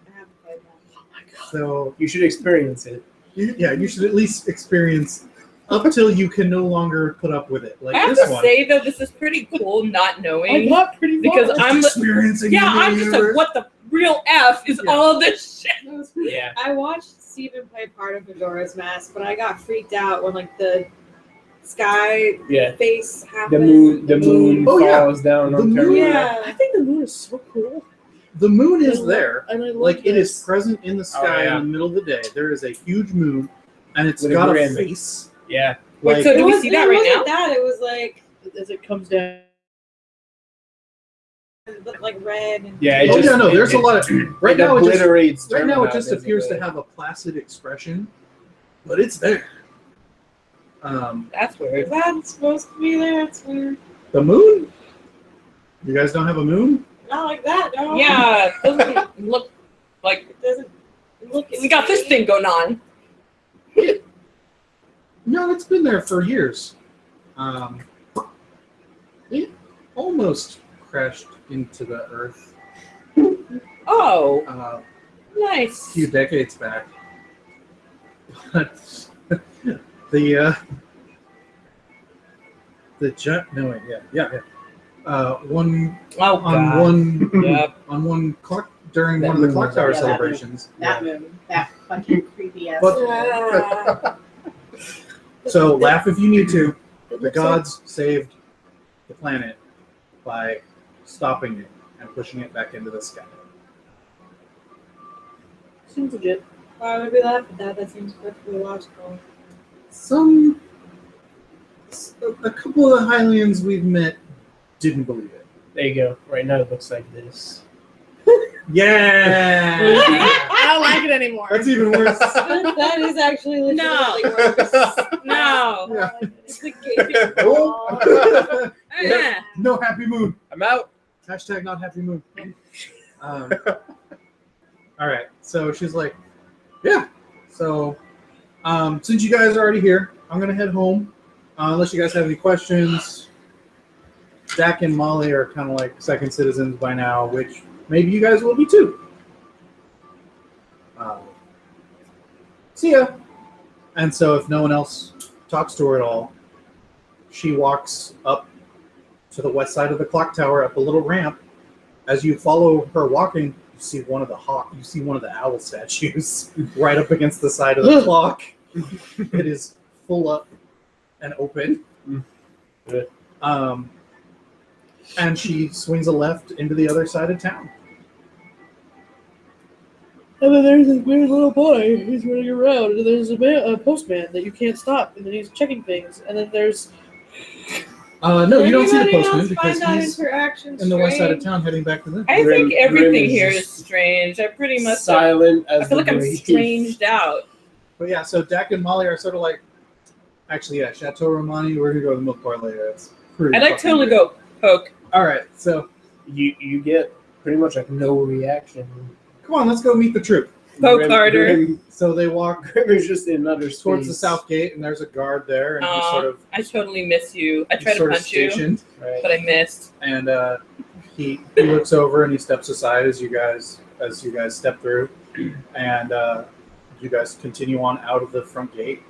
I haven't played that. So, You should experience it. you should at least experience up till you can no longer put up with it. Like I have this to one. say though, this is pretty cool not I knowing got pretty because far. I'm experiencing I'm just like, what the real F is Yeah. all this shit? Yeah. I watched Steven play part of Majora's Mask, but I got freaked out when the sky Yeah. face happened. The moon Oh, yeah. falls down The on moon- Termina. Yeah. I think the moon is so cool. The moon is there. And I love Like it this. is present in the sky yeah. in the middle of the day. There is a huge moon, and it's With a got a grin. face. Yeah. Wait, Like, so do we see It that right wasn't now? that. It was like As it comes down. red. And Yeah. It oh just, yeah, no. it- There's a it- lot of right it now. It just obliterates right now it Termina, just appears to basically. have a placid expression, but it's there. That's weird. is that supposed to be there? It's weird. The moon. You guys don't have a moon? Not like that, no. Yeah, it doesn't look like It doesn't look. we got this thing going on. No, it's been there for years. It almost crashed into the Earth Oh, a nice. few decades back. But the jet. No wait, yeah. One Oh on god. one Yep. on one clock during That one of the moon clock was tower Yeah, that celebrations. That moon. That fucking creepy ass. But- So laugh if you need to. The gods saved the planet by stopping it and pushing it back into the sky. Seems legit. Why would we laugh at that? That seems perfectly logical. A couple of the Hylians we've met didn't believe it. There you go. Right now it looks like this. Yeah, I don't like it anymore. that's even worse. That is actually legitimately worse. No. Yeah. It's the game. Oh. Eh. No happy moon. I'm out. Hashtag not happy moon. All right. So she's like, yeah. So since you guys are already here, I'm gonna head home. Unless you guys have any questions. Dak and Molly are kind of like second citizens by now, which maybe you guys will be too. See ya. And so if no one else talks to her at all, she walks up to the west side of the clock tower, up a little ramp. As you follow her walking, you see one of the owl statues right up against the side of the clock. It is full up and open. And she swings a left into the other side of town. And then there's this weird little boy who's running around, and there's a postman that you can't stop, and then he's checking things, and then there's... No, you don't see the postman because find that he's interaction in the west side of strange? town heading back to them. I think everything is here is just strange. I pretty much silent as I feel like the I'm grave. stranged out. But yeah, so Dak and Molly are sort of like, actually, yeah, Chateau Romani, we're going to go to the milk bar later. It's pretty I'd like fucking totally weird. go poke. All right, so You get pretty much like no reaction. come on, let's go meet the troop. Poke harder. So they walk Grimmer's just in another space. towards the south gate, and there's a guard there, and he's sort of I totally miss you. I tried to sort of punch you, stationed, Right. but I missed. and he looks over and he steps aside as you guys step through, and you guys continue on out of the front gate,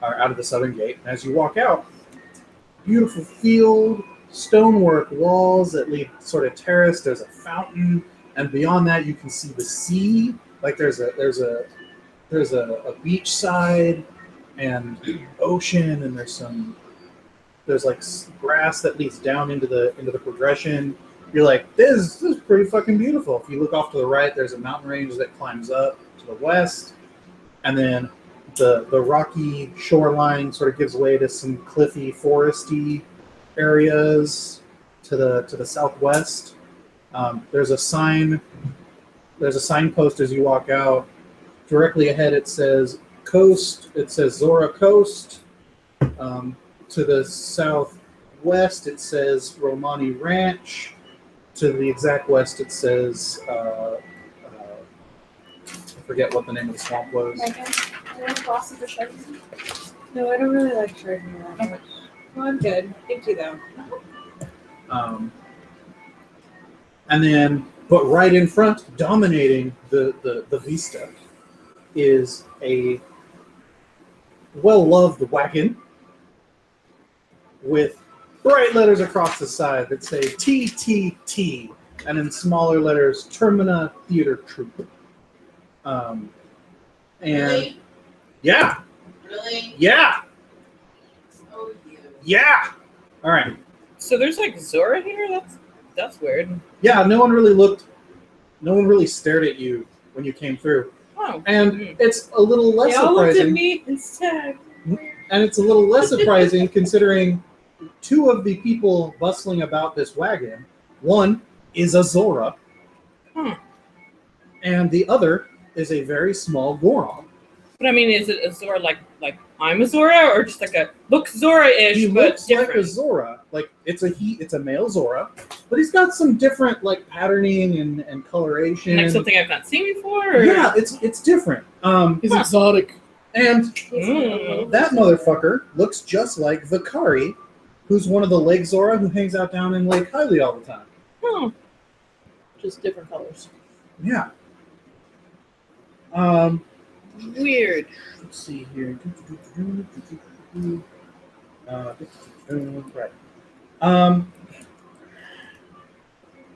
or out of the southern gate. And as you walk out, beautiful field, stonework walls that lead sort of terrace. There's a fountain, and beyond that, you can see the sea. Like there's a beach side and ocean, and there's like grass that leads down into the progression. You're like, this is pretty fucking beautiful. If you look off to the right, there's a mountain range that climbs up to the west, and then the rocky shoreline sort of gives way to some cliffy, foresty areas to the southwest. There's a signpost as you walk out. Directly ahead, it says Coast. It says Zora Coast. To the southwest, it says Romani Ranch. To the exact west, it says I forget what the name of the swamp was. No, I don't really like charging that much. Well, I'm good. Thank you, though. And then, but right in front, dominating the vista, is a well-loved wagon with bright letters across the side that say TTT, and in smaller letters, Termina Theater Troupe. And Really? yeah, Really? yeah, Oh, you. yeah. All right. So there's like Zora here? That's weird. Yeah, no one really stared at you when you came through. Oh. And it's a little less They all looked at surprising. me instead. And it's a little less surprising considering two of the people bustling about this wagon, one is a Zora, and the other is a very small Goron. But I mean, is it a Zora like I'm a Zora, or just like a looks Zora-ish He but looks like different? a Zora. Like it's a male Zora, but he's got some different like patterning and coloration. Like something I've not seen before? Or? Yeah, it's different. He's exotic. And Mm. that motherfucker looks just like Vakari, who's one of the Lake Zora who hangs out down in Lake Hylie all the time. Oh. Just different colors. Yeah. Weird. Let's see here. Right.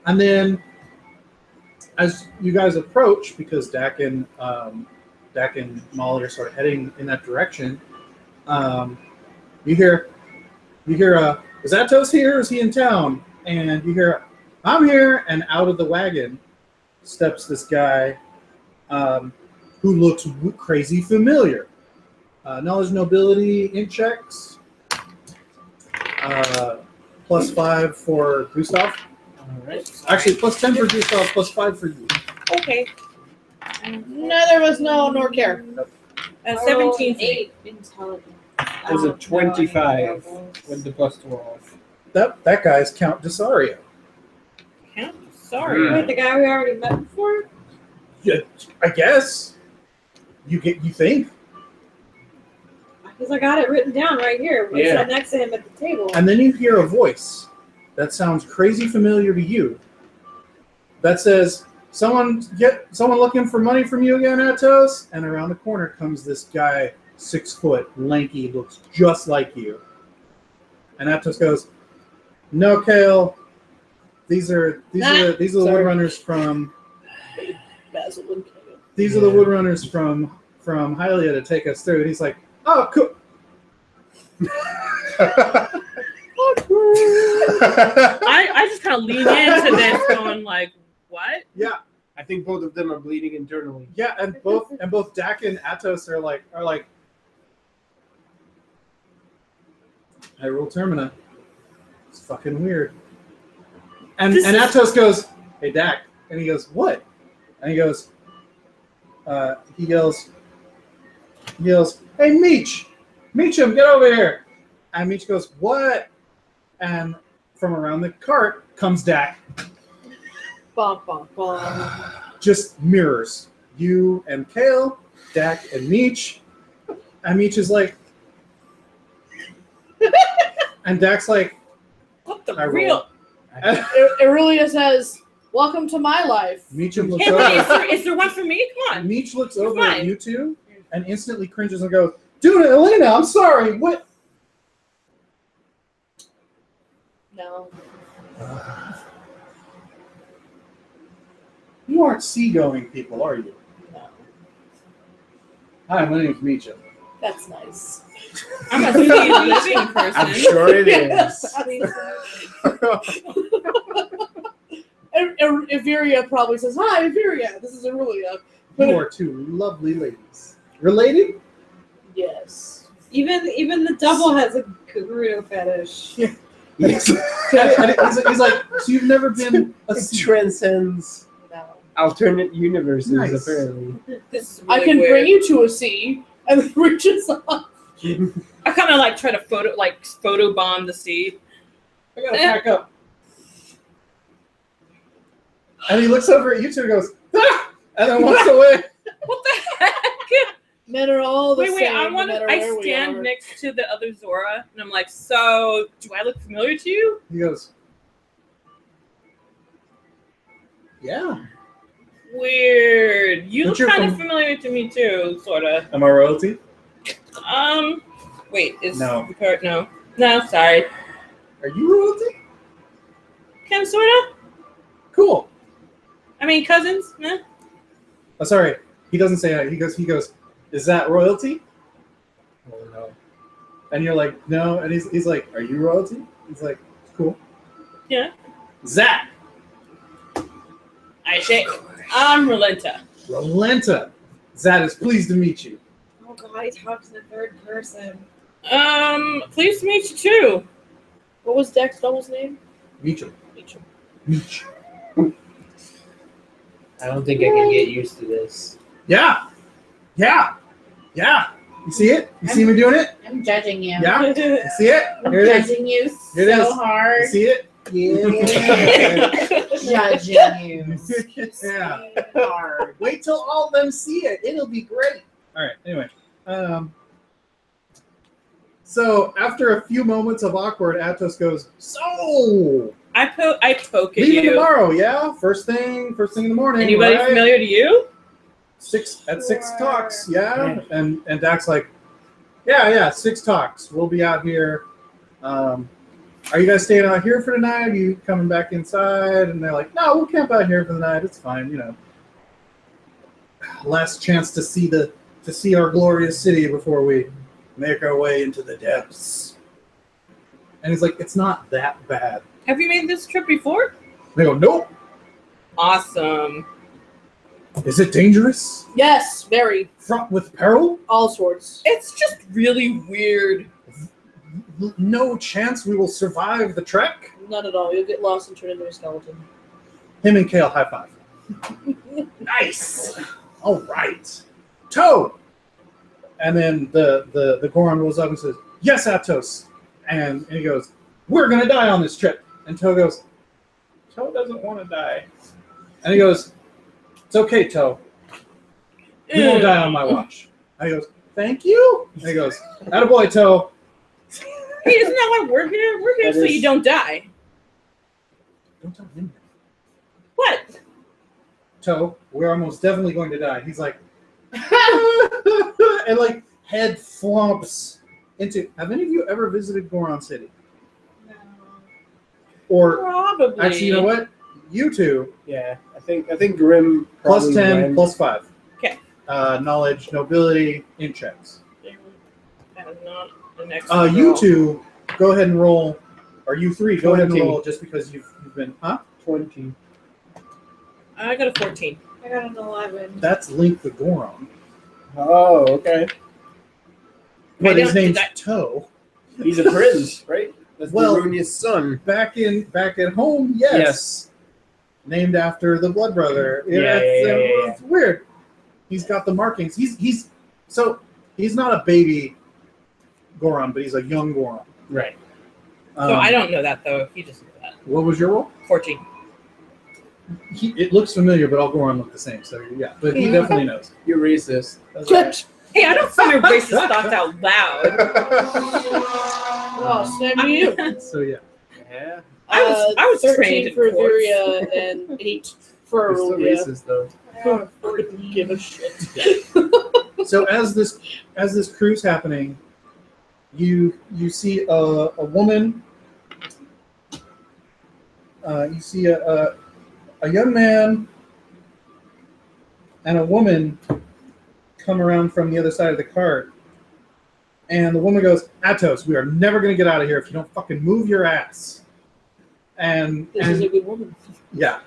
And then, as you guys approach, because Dak and Molly are sort of heading in that direction, you hear, is Atos here? Or is he in town? And you hear, I'm here. And out of the wagon steps this guy who looks crazy familiar. Knowledge nobility in checks. +5 for Gustav. All right. Actually, +10 for Gustav, +5 for you. Okay. Neither of us know nor care. 17 for me. 8 intelligence. There's a No, 25 I with the +12. That guy's Count Desario. Count? Sorry. Hmm. Wait, the guy we already met before? Yeah, I guess. You think? Because I got it written down right here. I Yeah. sat next to him at the table. And then you hear a voice that sounds crazy familiar to you. That says, "Someone looking for money from you again, Atos?" And around the corner comes this guy, 6 foot, lanky, looks just like you. And Atos goes, "No, Kale. These are the Woodrunners from. Basil and Kale. These are the Woodrunners from Hylia to take us through." And he's like, "Oh, cool." I just kind of lean into this, going like, "What?" Yeah, I think both of them are bleeding internally. yeah, and both Dak and Atos are like, Hyrule Termina. It's fucking weird. And Atos goes, "Hey Dak," and he goes, "What?" And he goes, he yells, "Hey Meechum, get over here!" And Meech goes, "What?" And from around the cart comes Dak. Bum, bum, bum. Just mirrors you and Kale, Dak and Meech. And Meech is like, and Dak's like, What the Hyrule. real? Aurelia says, "Welcome to my life." Meechum looks Hey, wait, over. is there one for me? Come on. Meech looks You're over at fine. you two and instantly cringes and goes, "Dude, Elena, I'm sorry. What?" No. You aren't seagoing people, are you? No. Hi, my name's Meechum. That's nice. I'm a 3D living person. I'm sure it is. And Iveria probably says, "Hi, Iveria. This is Aurelia." You are two lovely ladies. Related? Yes. Even the double has a Gerudo fetish. Yes. And he's like, "So you've never been a It sea?" transcends No. alternate universes, Nice. apparently. This is I really can weird. bring you to a sea, and then reaches up. I kind of like try to photo bomb the sea. I gotta pack up. And he looks over at you two and goes, "Ah!" And then walks away. What the heck? Men are all the Wait, same. I no matter I where we stand are. next to the other Zora, and I'm like, "So, do I look familiar to you?" He goes, "Yeah. Weird. You But look you're kind of from- familiar to me too, sort of. Am I royalty?" Wait, is No. No, sorry. "Are you royalty?" Kind of, sorta. "Cool." I mean, cousins. Nah. Oh, sorry. He doesn't say that. He goes, "Is that royalty?" "Oh, no." And you're like, "No." And he's like, "Are you royalty?" He's like, "Cool." Yeah. "Zach." I say, I'm Relenta. "Relenta. Zat is pleased to meet you." Oh god, he talks in the third person. Pleased to meet you too. What was Dex Double's name? Meechum. Meechum. I don't think I can get used to this. Yeah. Yeah. Yeah. You see it? You see me doing it? I'm judging you. Yeah. You see it? I'm Here it is. judging you Here it so is. hard. You see it? Yeah. Judging you. Yeah. Hard. Wait till all of them see it. It'll be great. All right. Anyway. So after a few moments of awkward, Atos goes, "So I poke at leaving you. tomorrow, yeah? First thing in the morning. Anybody right? familiar to you? 6 Sure. talks, yeah?" And Dak's like, yeah, 6 talks. We'll be out here. Are you guys staying out here for the night? Are you coming back inside? And they're like, "No, we'll camp out here for the night. It's fine, you know. Last chance to see our glorious city before we make our way into the depths." And he's like, "It's not that bad." Have you made this trip before? They go, "Nope." Awesome. "Is it dangerous? Yes, very. Fraught with peril? All sorts. It's just really weird. No chance we will survive the trek?" None at all. You'll get lost and turn into a skeleton. Him and Kale high five. Nice. All right. Toe. And then the Goron rolls up and says, "Yes, Atos." And he goes, "We're gonna die on this trip." And Toe goes, "Toe doesn't want to die." And he goes, "It's okay, Toe. You won't die on my watch." And he goes, "Thank you." And he goes, "Attaboy, Toe." Hey, isn't that why we're here? We're here That so is- you don't die. Don't tell him that. What? Toe, we're almost definitely going to die. He's like, and like head flumps into. Have any of you ever visited Goron City? Or Probably. actually, you know what? You two. Yeah, I think Grim Plus probably 10, went. plus 5. Okay. Knowledge, nobility, in checks. That is not an extra You roll. two, go ahead and roll. Or you three, go ahead and 20. roll just because you've been. Huh? 20. I got a 14. I got an 11. That's Link the Goron. Oh, okay. But his did name's that- Toe. He's a prince, right? That's Well- Darunia's son. Back at home, yes. Named after the blood brother. Yeah. It's weird. He's got the markings. He's not a baby Goron, but he's a young Goron. Right. So I don't know that, though. You just know that. What was your roll? 14. It looks familiar, but all Goron look the same. So yeah, but he definitely knows. You're racist. That's Good. Hey, I don't say my racist thoughts out loud. Oh, same to you. So yeah. Yeah. I was 13 trained for in courts. Vyria and 8 for You're still Aurelia. racist though. Who couldn't give a shit. So as this cruise happening, you see a woman. You see a young man and a woman come around from the other side of the cart, and the woman goes, "Atos, we are never going to get out of here if you don't fucking move your ass." This is a good woman. Yeah,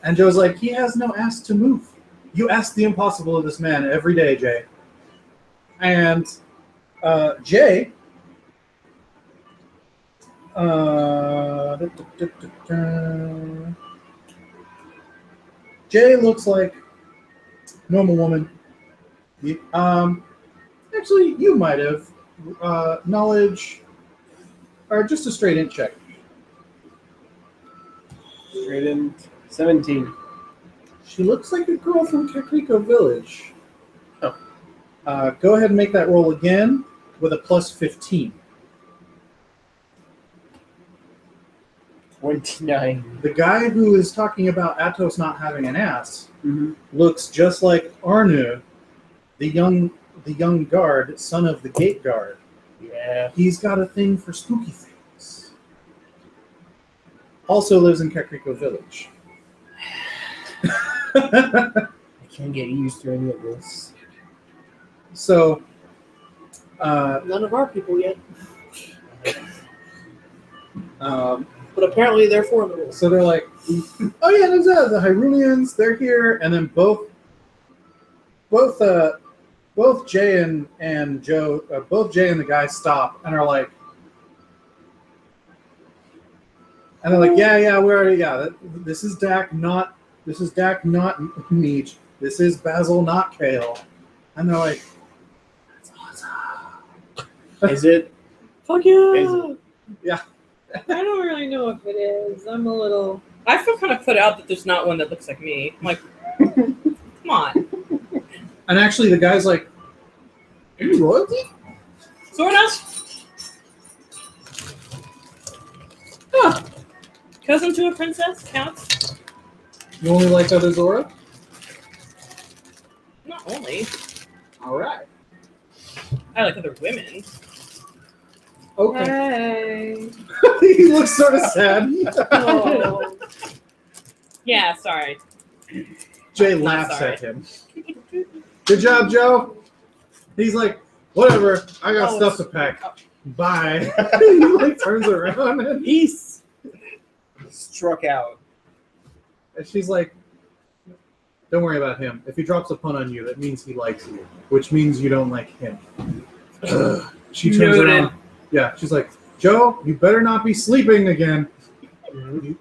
and Joe's like, "He has no ass to move. You ask the impossible of this man every day, Jay." And Jay. Jay looks like normal woman. Actually, you might have knowledge or just a straight int check. Straight in 17. She looks like a girl from Kakriko Village. Oh. Go ahead and make that roll again with a plus 15. 29. The guy who is talking about Atos not having an ass Mm-hmm. looks just like Arnu, the young guard, son of the gate guard. Yeah. He's got a thing for spooky things. Also lives in Kakriko Village. I can't get used to any of this. So, None of our people yet. but But apparently they're formidable. so they're like, "Oh yeah, there's the Hyruleans. They're here," and then both Jay and Joe, both Jay and the guy stop and are like, and they're like, "Yeah, we already this is Dak, not Meech. This is Basil, not Kale." And they're like, "That's awesome." Is it? Fuck yeah! Is Yeah. I don't really know if it is. I'm a little. I feel kind of put out that there's not one that looks like me. I'm like, come on. And actually, the guy's like, "Are you royalty?" Sort of. Huh. Cousin to a princess counts? You only like other Zora? Not only. All right. I like other women. Okay. Hey. He looks sort of sad. Oh. Yeah, sorry. Jay Not laughs sorry. at him. Good job, Joe. He's like, "Whatever. I got Oh, stuff to pack. Bye." He like turns around and Peace. Struck out. she's like, "Don't worry about him. If he drops a pun on you, that means he likes you, which means you don't like him." She turns Noted. around. Yeah, she's like, "Joe, you better not be sleeping again." Mm-hmm.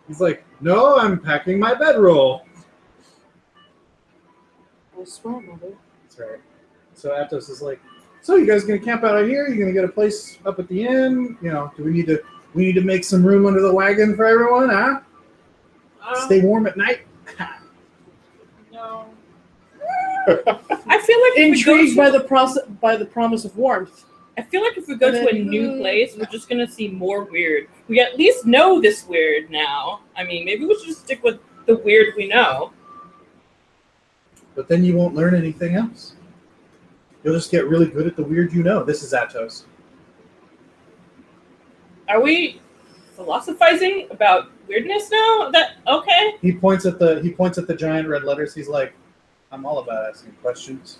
He's like, "No, I'm packing my bedroll." I swear, mother. That's right. So Atos is like, "So you guys gonna camp out here? You gonna get a place up at the inn? You know, do we need to make some room under the wagon for everyone, huh? Stay warm at night." No. I feel like if we go Intrigued to, by the promise of warmth. I feel like if we go to a new place, we're just gonna see more weird. We at least know this weird now. I mean, maybe we should just stick with the weird we know. But then you won't learn anything else. You'll just get really good at the weird you know. This is Atos. Are we philosophizing about weirdness now? That okay? He points at the giant red letters. He's like, I'm all about asking questions.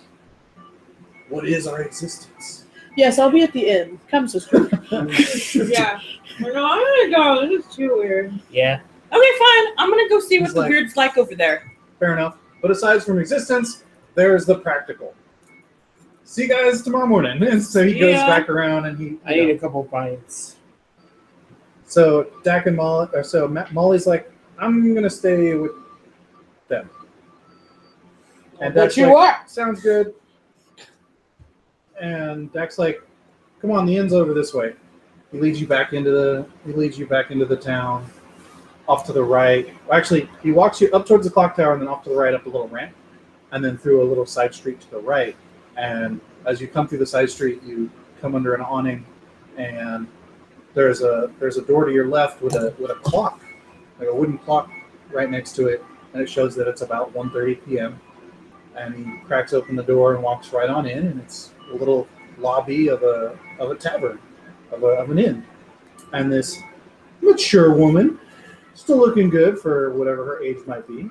What is our existence? Yes, I'll be at the inn. Come, sister. Yeah. No, I'm gonna go. This is too weird. Yeah. Okay, fine. I'm gonna go see what He's the like- weird's like over there. Fair enough. But aside from existence, there's the practical. See you guys tomorrow morning. And so he goes Yeah. back around and he. I need a couple pints. So Dak and Molly, or so Molly's like, I'm gonna stay with them. And But Dak's you like, are. sounds good. And Dak's like, come on, the inn's over this way. He leads you back into the town, off to the right. Actually, he walks you up towards the clock tower and then off to the right up a little ramp, and then through a little side street to the right. And as you come through the side street, you come under an awning, and there's a door to your left with a clock, like a wooden clock right next to it, and it shows that it's about 1:30 p.m. And he cracks open the door and walks right on in, and it's a little lobby of a tavern, of an inn. And this mature woman, still looking good for whatever her age might be.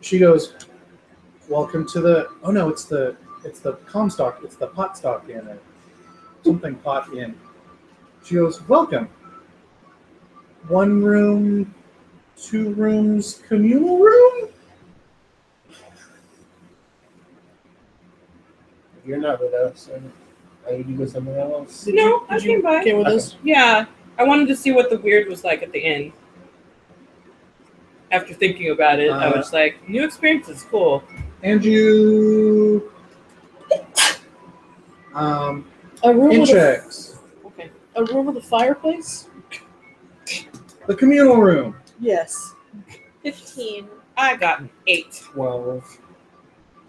She goes, "Welcome to the." Oh no, it's the Comstock. It's the Potstock Inn, or something Pot Inn. She goes, "Welcome. 1 room, 2 rooms, communal room." You're not with us. Are you with someone else? No, I came by. Came with Okay. us. Yeah, I wanted to see what the weird was like at the inn. After thinking about it, I was like, new experiences, cool. And you A room in with a, checks. Okay. a room with a fireplace? The communal room. Yes. 15. I got 8. 12.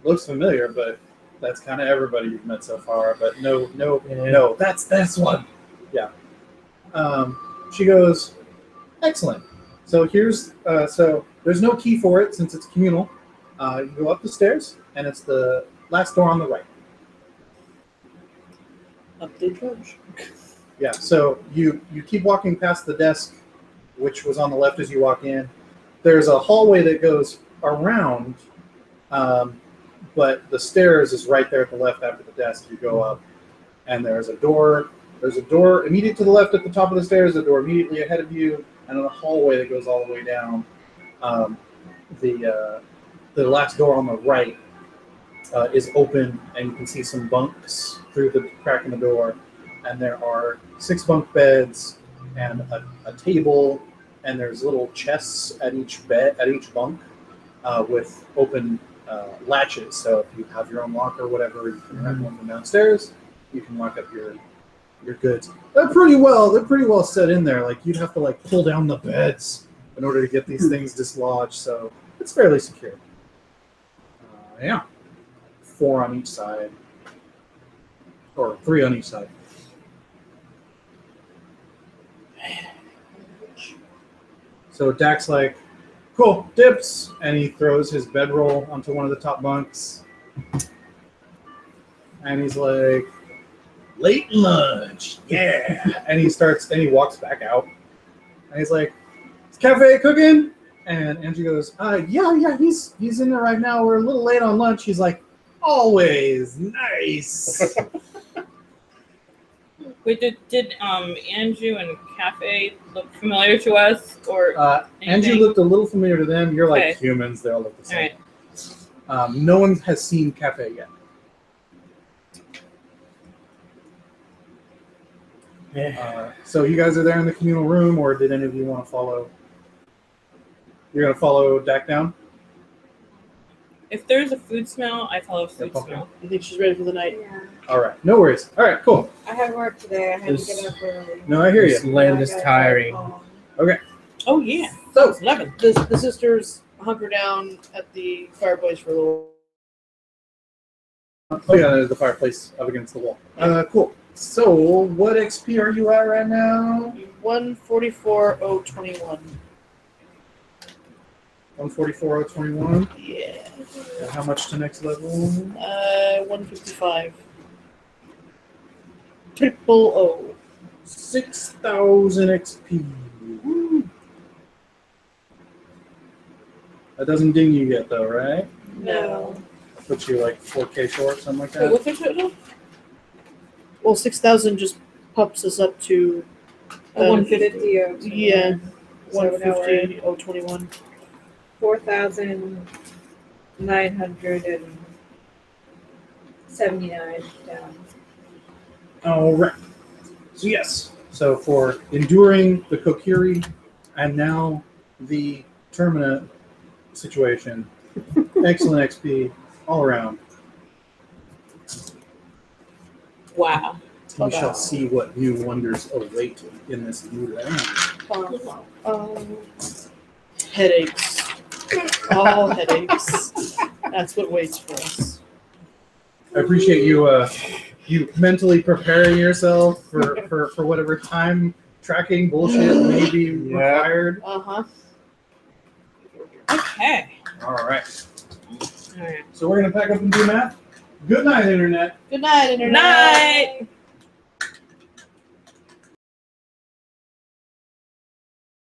Looks familiar, but that's kind of everybody you've met so far. But no, Yeah. that's one. Yeah. She goes, excellent. So here's so there's no key for it since it's communal. You go up the stairs, and it's the last door on the right. Update charge. Yeah. So you keep walking past the desk, which was on the left as you walk in. There's a hallway that goes around, but the stairs is right there at the left after the desk. You go up, and there's a door. There's a door immediate to the left at the top of the stairs. A door immediately ahead of you, and a hallway that goes all the way down. The last door on the right is open, and you can see some bunks through the crack in the door. And there are 6 bunk beds and a table, and there's little chests at each bunk with open latches. So if you have your own lock or whatever, you can have one from downstairs. You can lock up your goods. They're pretty well set in there. Like you'd have to like pull down the beds in order to get these things dislodged. So it's fairly secure. Yeah, 4 on each side, or 3 on each side. So Dak's like, cool, dips, and he throws his bedroll onto one of the top bunks. And he's like, late lunch, yeah. And he walks back out. And he's like, is Cafe cooking? And Angie goes, yeah, he's in there right now. We're a little late on lunch. He's like, always, nice. Wait, did Andrew and Cafe look familiar to us, or Angie anything? looked a little familiar to them. You're like Okay. humans. They all look the All same. right. No one has seen Cafe yet. So you guys are there in the communal room, or did any of you want to follow? You're going to follow Dak down? If there's a food smell, I follow food Okay. smell. I think she's ready for the night. Yeah. All right. No worries. All right, cool. I had work today. I had This- to get up early. No, I hear This you. land I is gotta tiring. drive home. Oh yeah, So, it's 11. The sisters hunker down at the fireplace for a little. oh yeah, there's the fireplace up against the wall. Cool. So, what XP are you at right now? 144,021. 144,021. Yeah. And how much to next level? 155. Triple O. 6,000 XP. That doesn't ding you yet, though, right? No. Puts you like 4K short, something like Wait, that. what's the total? Well, 6,000 just pops us up to 150 or Yeah, So now we're 150 021. 4,979 down. All right. So yes. So for enduring the Kokiri and now the Termina situation, excellent XP all around. Wow. We shall see what new wonders await in this new land. Headaches. All headaches. That's what waits for us. I appreciate you you mentally preparing yourself for whatever time tracking bullshit may be required. Uh-huh. Okay. All right. All right. So we're gonna pack up and do math. Good night, Internet. Good night, Internet. Night.